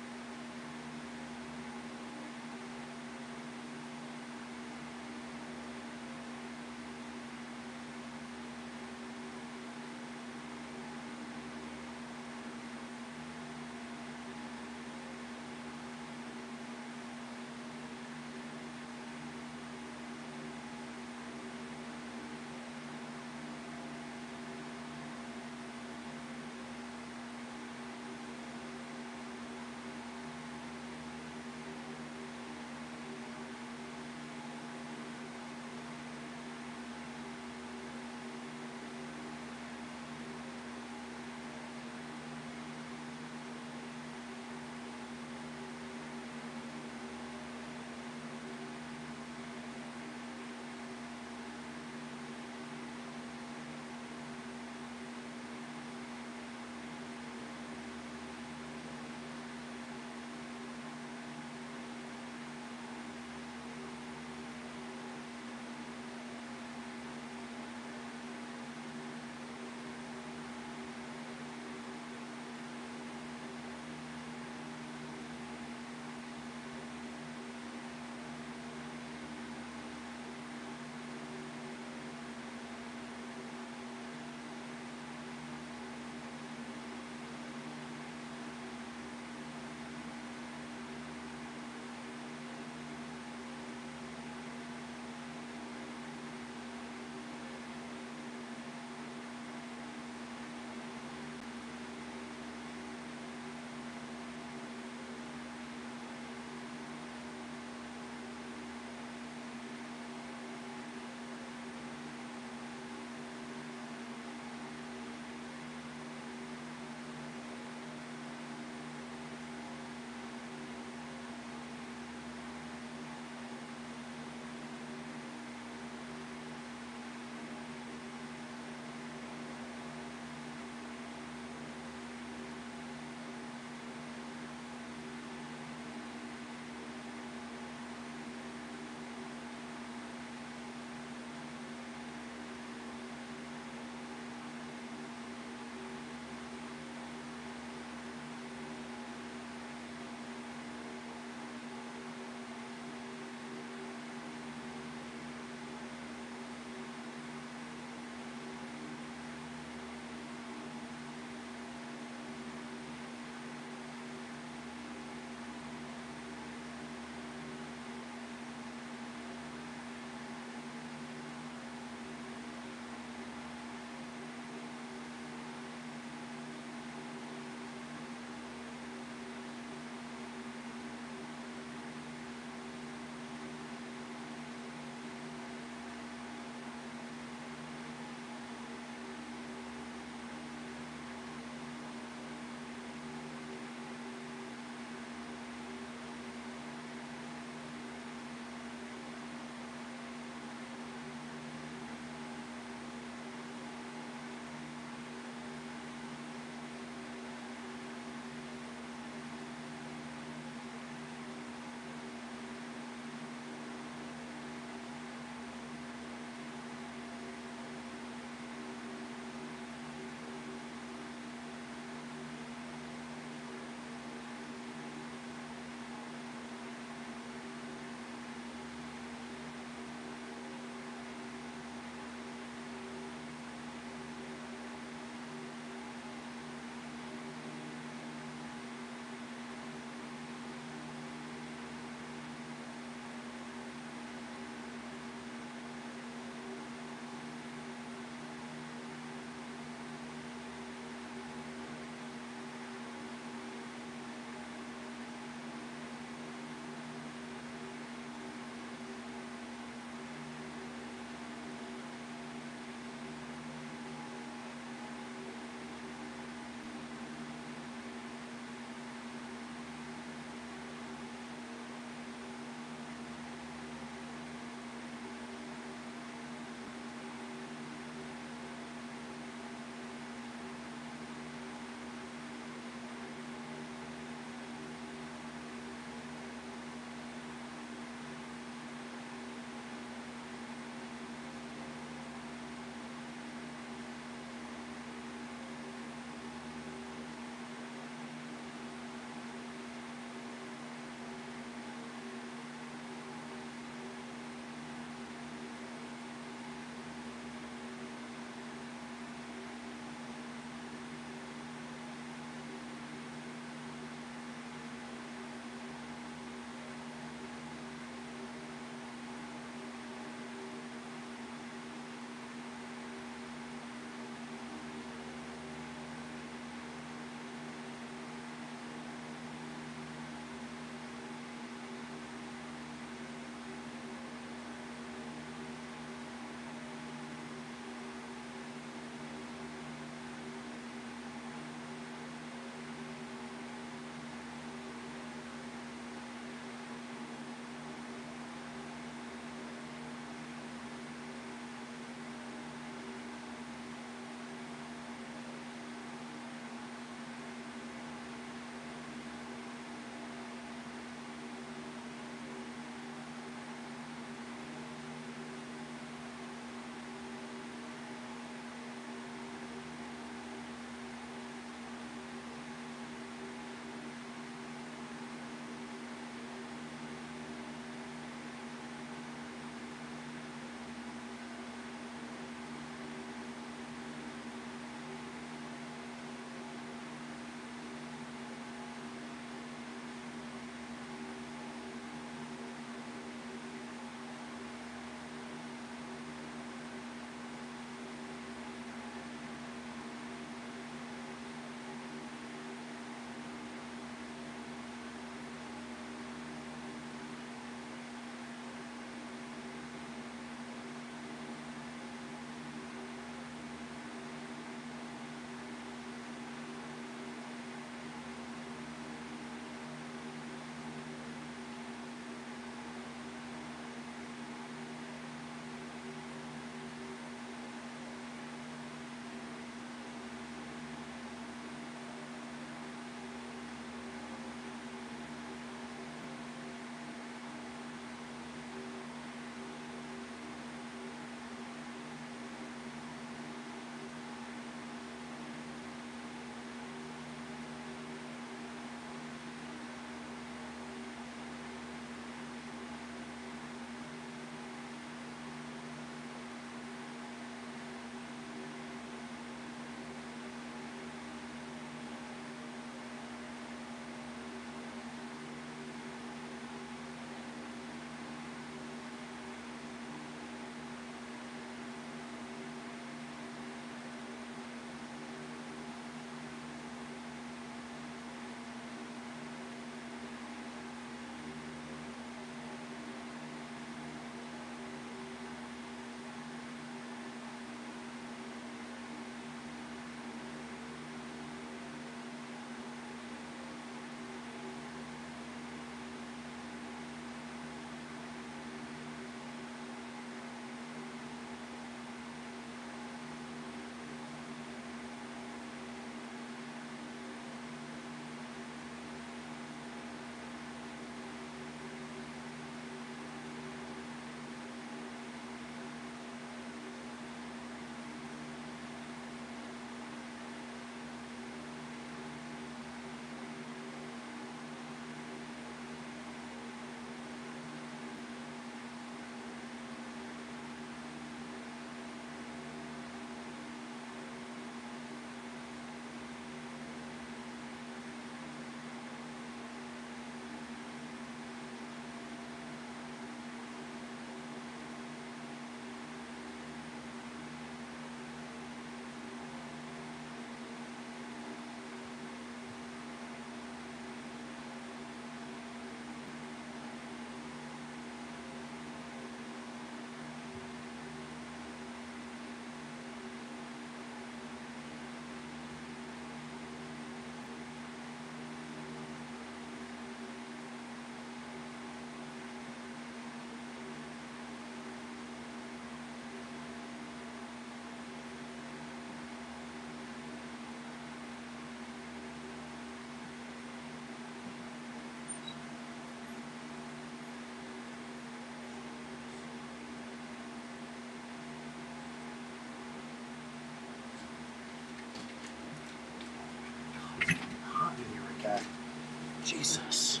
Jesus.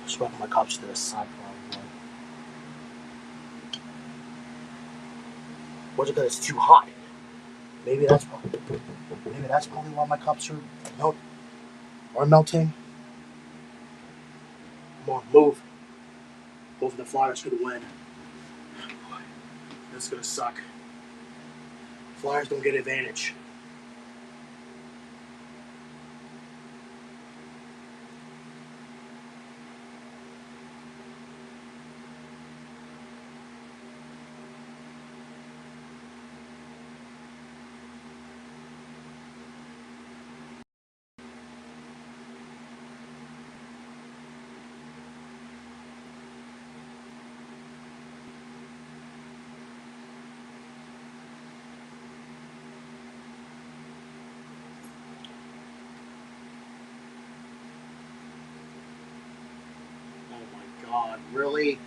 Sweating my cups to the side, probably. Was it because it's too hot? Maybe that's probably why my cups are melting. Come on, move. Hopefully the Flyers could win. This is gonna suck. Flyers don't get advantage. Oh my God, really?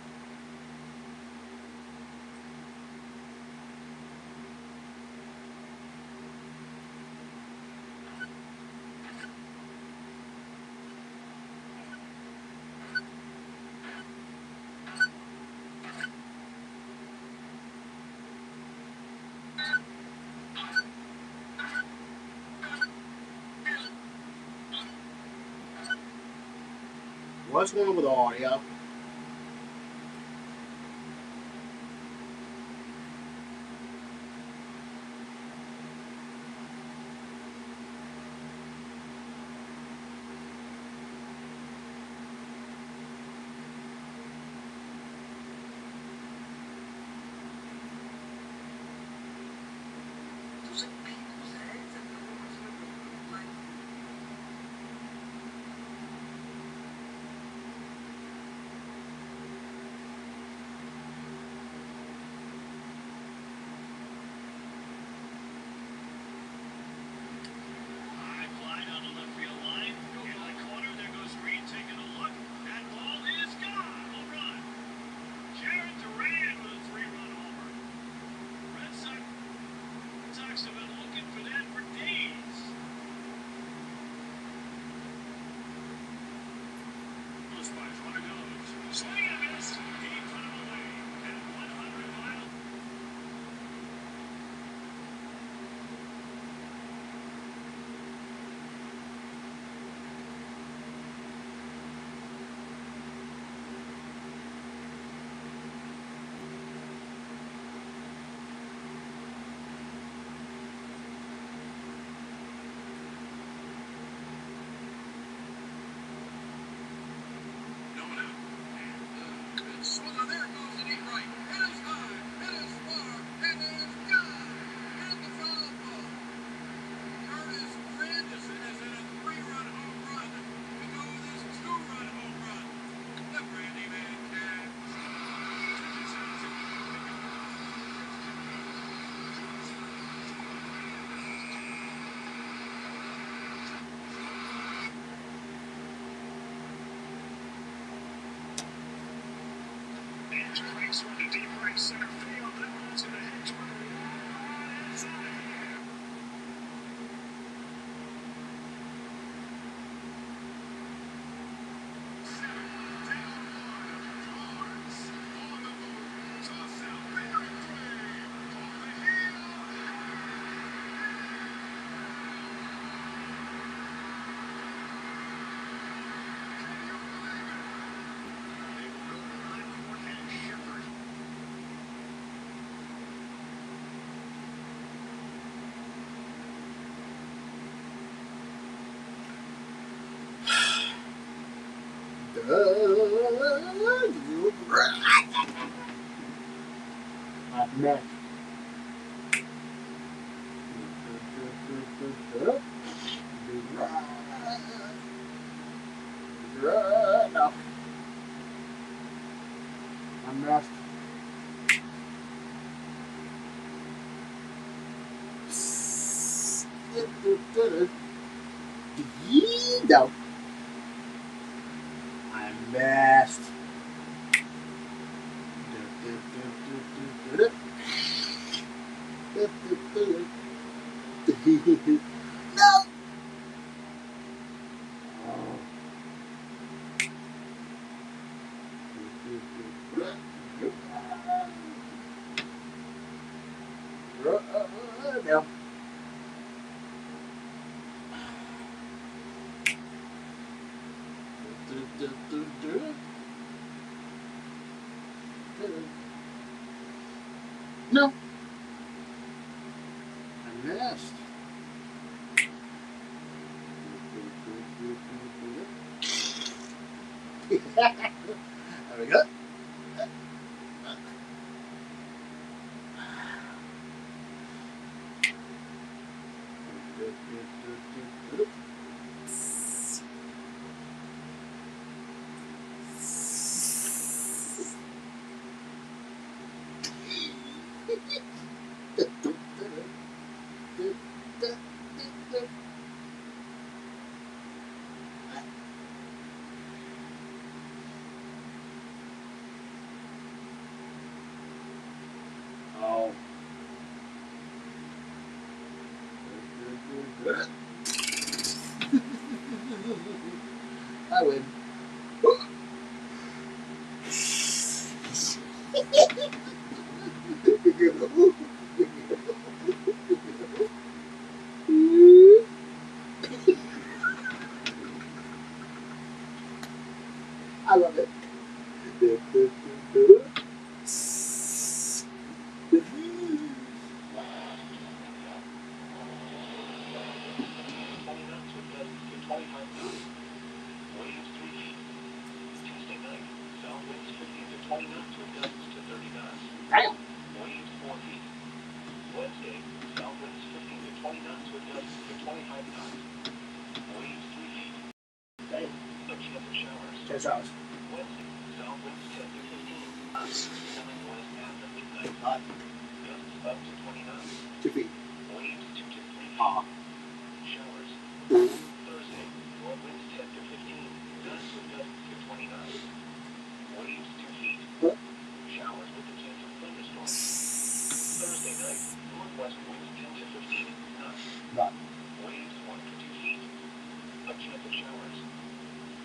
What's going on with the audio? Man. No. I'm not. No. I'm messed. No. No. I missed. There we go. Oh. I win. I love it. Damn. Wednesday, south winds 15 to 20 knots with gusts to 25 knots. Waves 3 feet. Damn. A chance of showers. 10 showers. Wednesday, south winds 10 to 15 knots. Coming west after midnight. Hot. Gusts up to 20 knots. 2 feet. Waves 2 to 3 feet. Ah. Showers. Thursday, north winds 10 to 15. Gusts with gusts to 20 knots. Waves 2 feet. Showers with a chance of thunderstorms. Thursday night, northwest winds 10 to 15 knots. None. Waves 1 to 2 feet. A chance of showers.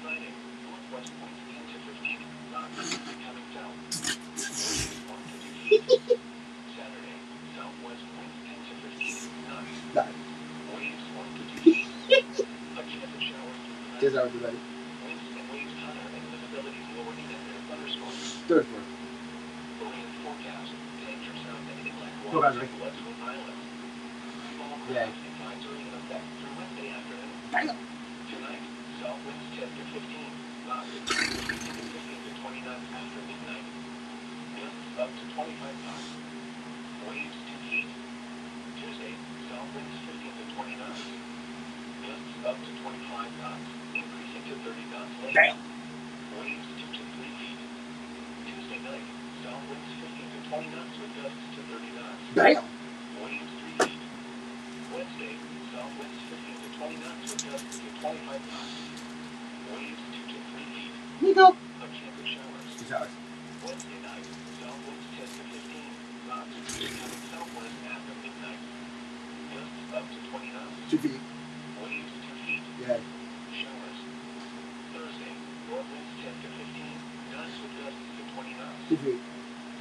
Friday, northwest winds 10 to 15 knots. Becoming south. Waves 1 to 2 feet. Saturday, southwest winds 10 to 15 knots. None. Waves 1 to 2 feet. A chance of showers. 10 hours already. Winds and waves higher and visibility lower than thunderstorms. Thunderstorm. Rain forecast. Danger sound and inlet Go waters back, to Westwood Island. Small Yeah. craft advisory in effect through Wednesday afternoon. Damn. Tonight, south winds 10 to 15 knots. 15 to 20 knots after midnight. Gusts up to 25 knots. Waves 2 feet. Tuesday, south winds 15 to 20 knots. Gusts up to 25 knots, increasing to 30 knots later. Damn. Waves 2 to 3 feet. Tuesday night, south winds 15 to 20 knots with gusts to 30 knots. Damn. Waves 3 feet. Wednesday, south winds 15 to 20 knots with gusts to 25 knots. Waves 2 to 3 feet. Here you go. A chance of showers. 2 showers. Wednesday night, south winds 10 to 15 knots, becoming southwest after midnight. Gusts up to 20 knots. 2 feet. Waves 2 feet. Yeah. Showers. Thursday, north winds 10 to 15, gusts with gusts to 20 knots. 2 feet.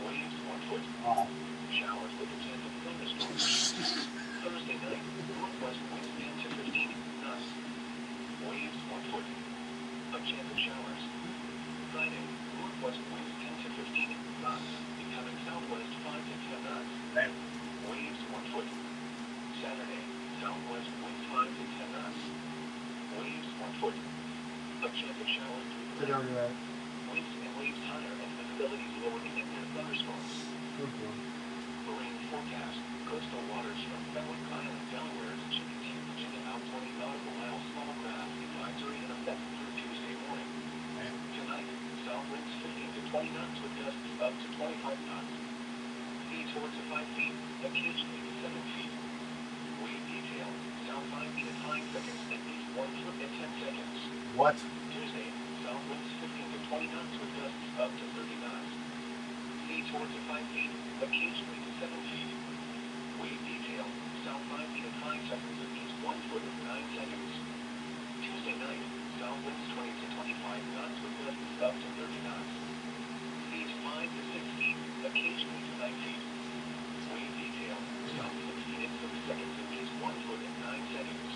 Waves 1 foot. Ah. Showers with a chance of thunderstorms. Thursday night, northwest winds 10 to 15 knots. Waves 1 foot. A chance of showers. Friday, northwest winds 10 to 15 knots, becoming southwest 5 to 10 knots. Damn. Waves 1 foot. Saturday, southwest winds 5 to 10 knots. Waves 1 foot. A chance of showers through the night. Winds and waves higher and visibility lower than thunderstorms. Marine forecast. Coastal waters from Fenwick Island, Delaware to Chickasha to out 20 nautical miles small craft advisory in effect through Tuesday morning. Tonight, south winds 15 to 20 knots with gusts up to 25 knots. Sea towards to 5 feet, occasionally to 7 feet. Wave detail. South 5 feet at 5 seconds, at least 1 foot at 10 seconds. What? Tuesday, south winds 15 to 20 knots with gusts up to 30 knots. Sea towards to 5 feet, occasionally to 7 feet. Wave detail. South 5 feet at 5 seconds, at least 1 foot at 9 seconds. Tuesday night, south winds 20 to 25 knots with gusts up to 30 knots. Seas 5 to 6 feet, occasionally to 9 feet. Wave detail. South 6 feet at 6 seconds, at least 1 foot at 9 seconds.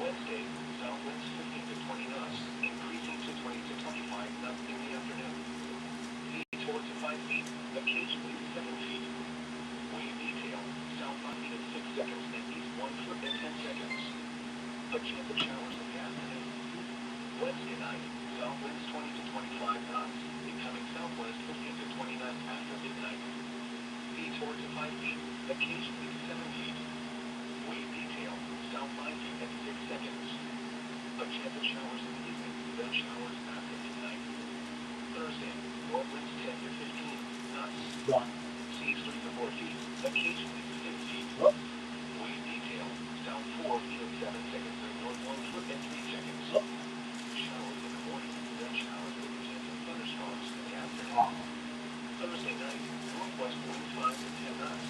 Wednesday, south winds 15 to 20 knots, increasing to 25 Wednesday night, south winds 20 to 25 knots. Incoming southwest 15 to 20 knots after midnight. Speed 4 to 5 feet, occasionally to 7 feet. Wave detail, south 5 feet at 6 seconds. A chance of showers in the evening, then showers after midnight. Thursday, north winds 10 to 15 knots. Seas 3 to 4 feet, occasionally to 6 feet. Wave detail, south 4 feet at 7 seconds and north 1 foot at 3 seconds. Showers in the morning, then showers with a chance of thunderstorms in the afternoon. Thursday night, northwest winds 5 to 10 knots.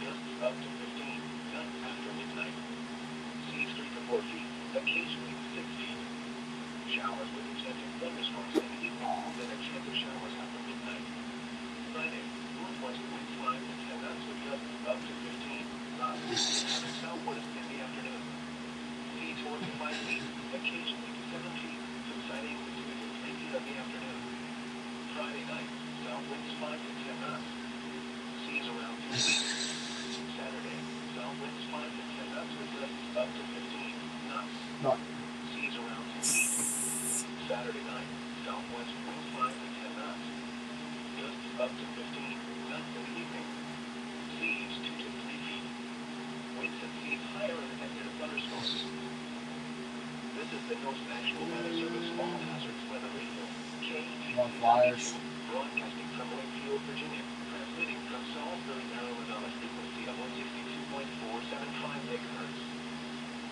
Gusts up to 15 knots after midnight. Seas 3 to 4 feet, occasionally 6 feet. Showers with a chance of thunderstorms in the evening, then a chance of showers after midnight. Friday, northwest winds 5 to 10 knots with gusts up to 15 knots. Coming southwest in the afternoon. Seas 4 to 5 feet, occasionally to 7 feet, subsiding to 2 to 3 feet in the afternoon. Friday night, south winds 5 to 10 knots. Seas around 2 feet. Saturday, south winds 5 to 10 knots with gusts up to 15 knots. Seas around 2 feet. Saturday night, southwest winds 5 to 10 knots. Gusts up to 15 knots in the evening. Seas 2 to 3 feet. Winds and seas higher in the near thunderstorms. This is the Coast National Weather Service All Hazards Weather Radio. KTCW, broadcasting from Wakefield, Virginia. Transmitting from Salisbury, Maryland on a frequency of 162.475 megahertz.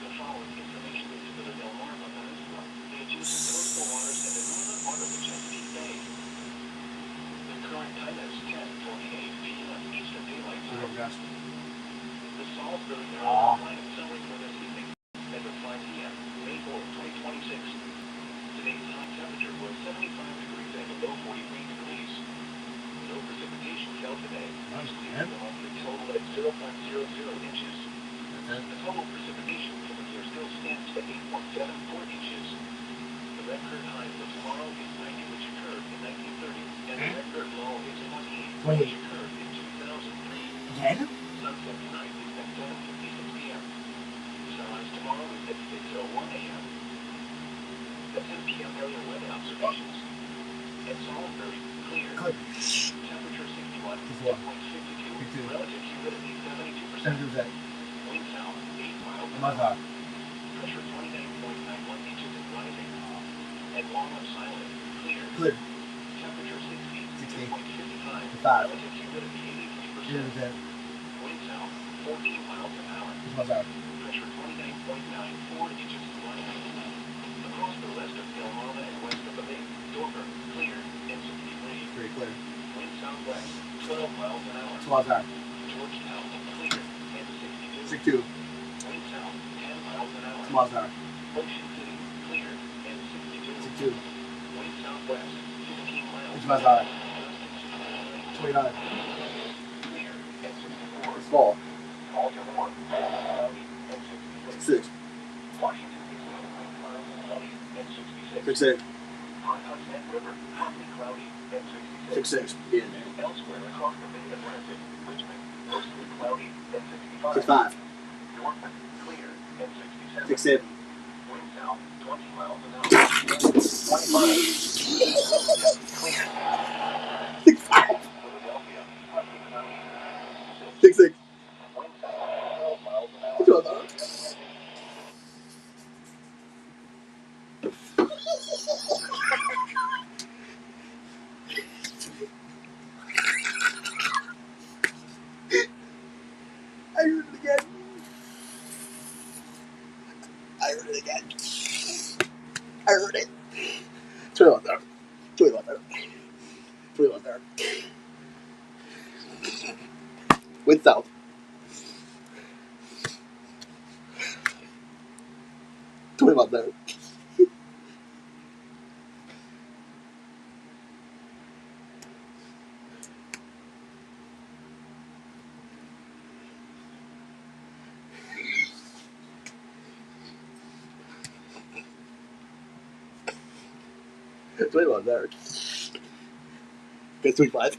The following information is for the Delmarva Peninsula, the adjacent coastal waters, and the northern part of the Chesapeake Bay. The current time is 10:48 p.m. Eastern Daylight Time. The Salisbury, Maryland climate summary for this evening as of 5 p.m. May 4, 2026. Today's high temperature was 75 degrees and a low 43 degrees. No precipitation fell today. The monthly total at 0.00 inches. The total precipitation for the year still stands at 8.74 inches. The record high for tomorrow is 90, which occurred in 1930, and the record low is 28, which occurred in 2003. Again? Sunset tonight is at 7:56 p.m. Sunrise tomorrow is at 6:01 a.m. The 10 p.m. area weather observations. At Salisbury, clear. Temperature 61, dew point 52, relative humidity 72%. Wind south 8 miles an hour. Pressure 29.91 inches and rising. At Walnut Island, clear. Temperature 60, dew point 55, relative humidity 83%. Wind south 14 miles an hour. Pressure 29.94 inches and rising. Across the west of Delmarva and west of the Bay, Dover, clear and 63. Very clear. Wind southwest 12 miles an hour. Georgetown, clear and 62. Wind south 10 miles an hour. Ocean City, clear and 62. Wind southwest 15 miles. 29. Clear and 64. It's fall. Baltimore, cloudy and 66. 6. Washington, D.C., cloudy and 66. 6. Hudson River, partly cloudy and 6. 66. Yeah. Elsewhere across the Bay Atlantic, Richmond, mostly cloudy and 65. 6.5. Norfolk, clear and 67. 6.7. Wind south 20 miles an hour. 25. Clear. 6.5. Philadelphia, partly cloudy. 6.6. Wind south 12 miles an hour. 12. I heard it again. I heard it again. I heard it. 12 there. 12 there. 12 there. Wind south. 21 there. Wait one there. Get 25.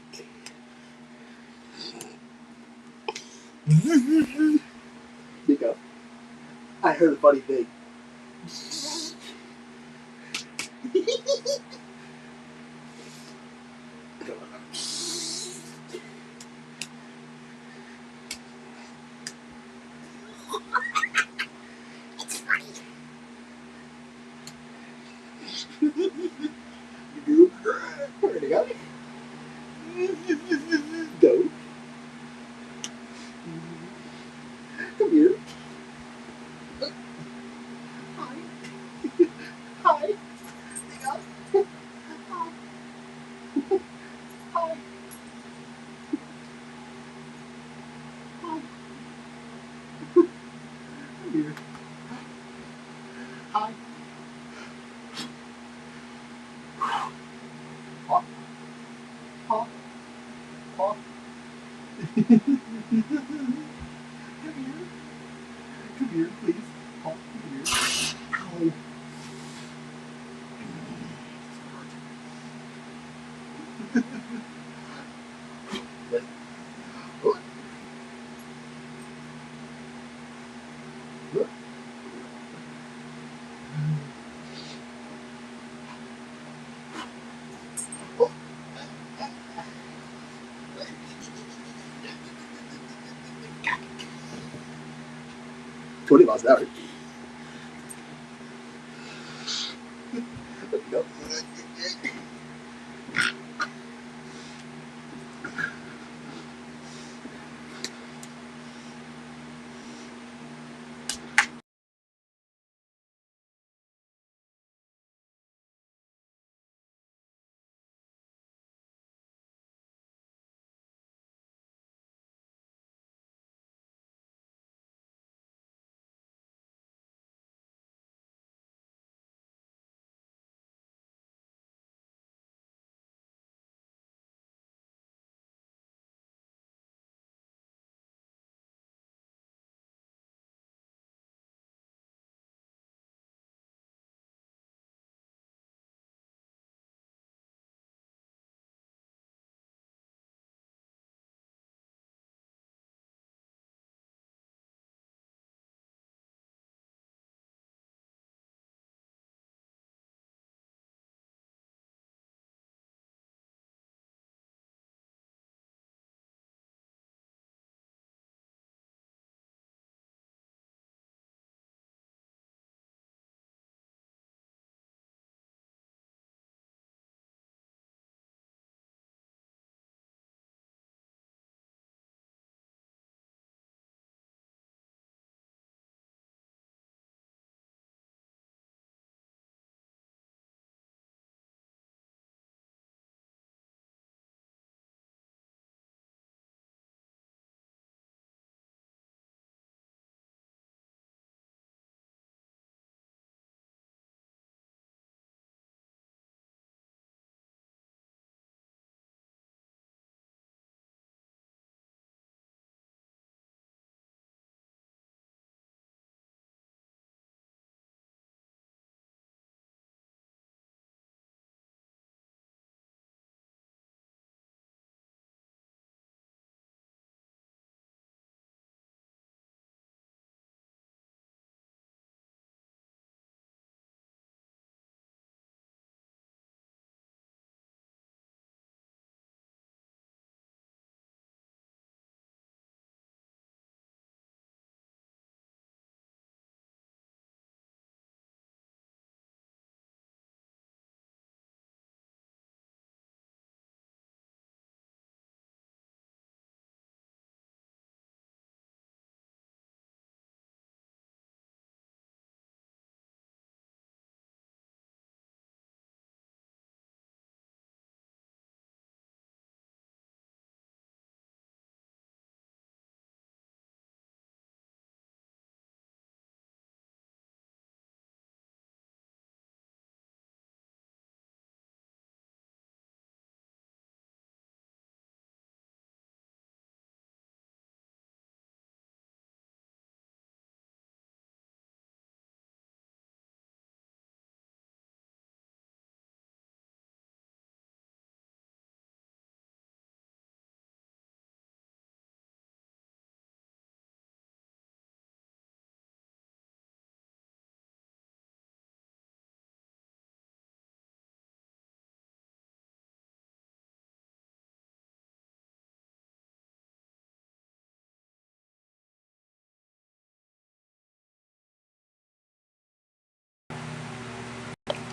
Nico, I heard a funny thing. Where'd it go? Go. Come here. Hi. Hi. Hi. Hi. Come here. Hi. Paw. Paw. Paw. Come here. Come here, please. Paw. Come here. Ow. Oh. 20 miles an hour. There we go.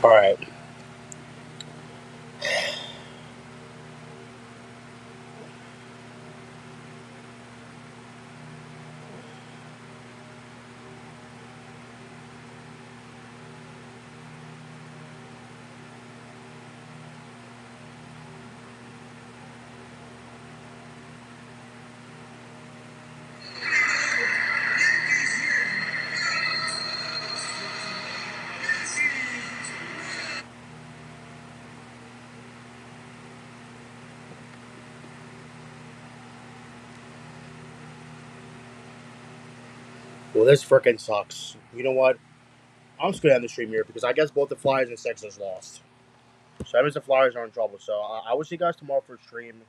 All right. Well, this freaking sucks. You know what? I'm just gonna end the stream here because I guess both the Flyers and Sixers lost. So that means the Flyers are in trouble. So I will see you guys tomorrow for a stream.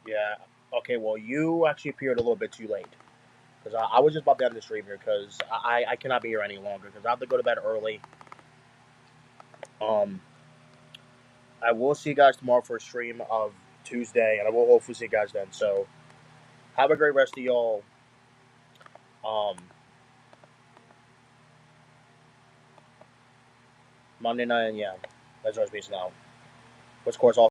Yeah. Okay. Well, you actually appeared a little bit too late because I was just about to end the stream here because I cannot be here any longer because I have to go to bed early. Um, I will see you guys tomorrow for a stream of Tuesday, and I will hopefully see you guys then. So have a great rest of y'all. Um, Monday night, and yeah, that's always peace now. What's course all.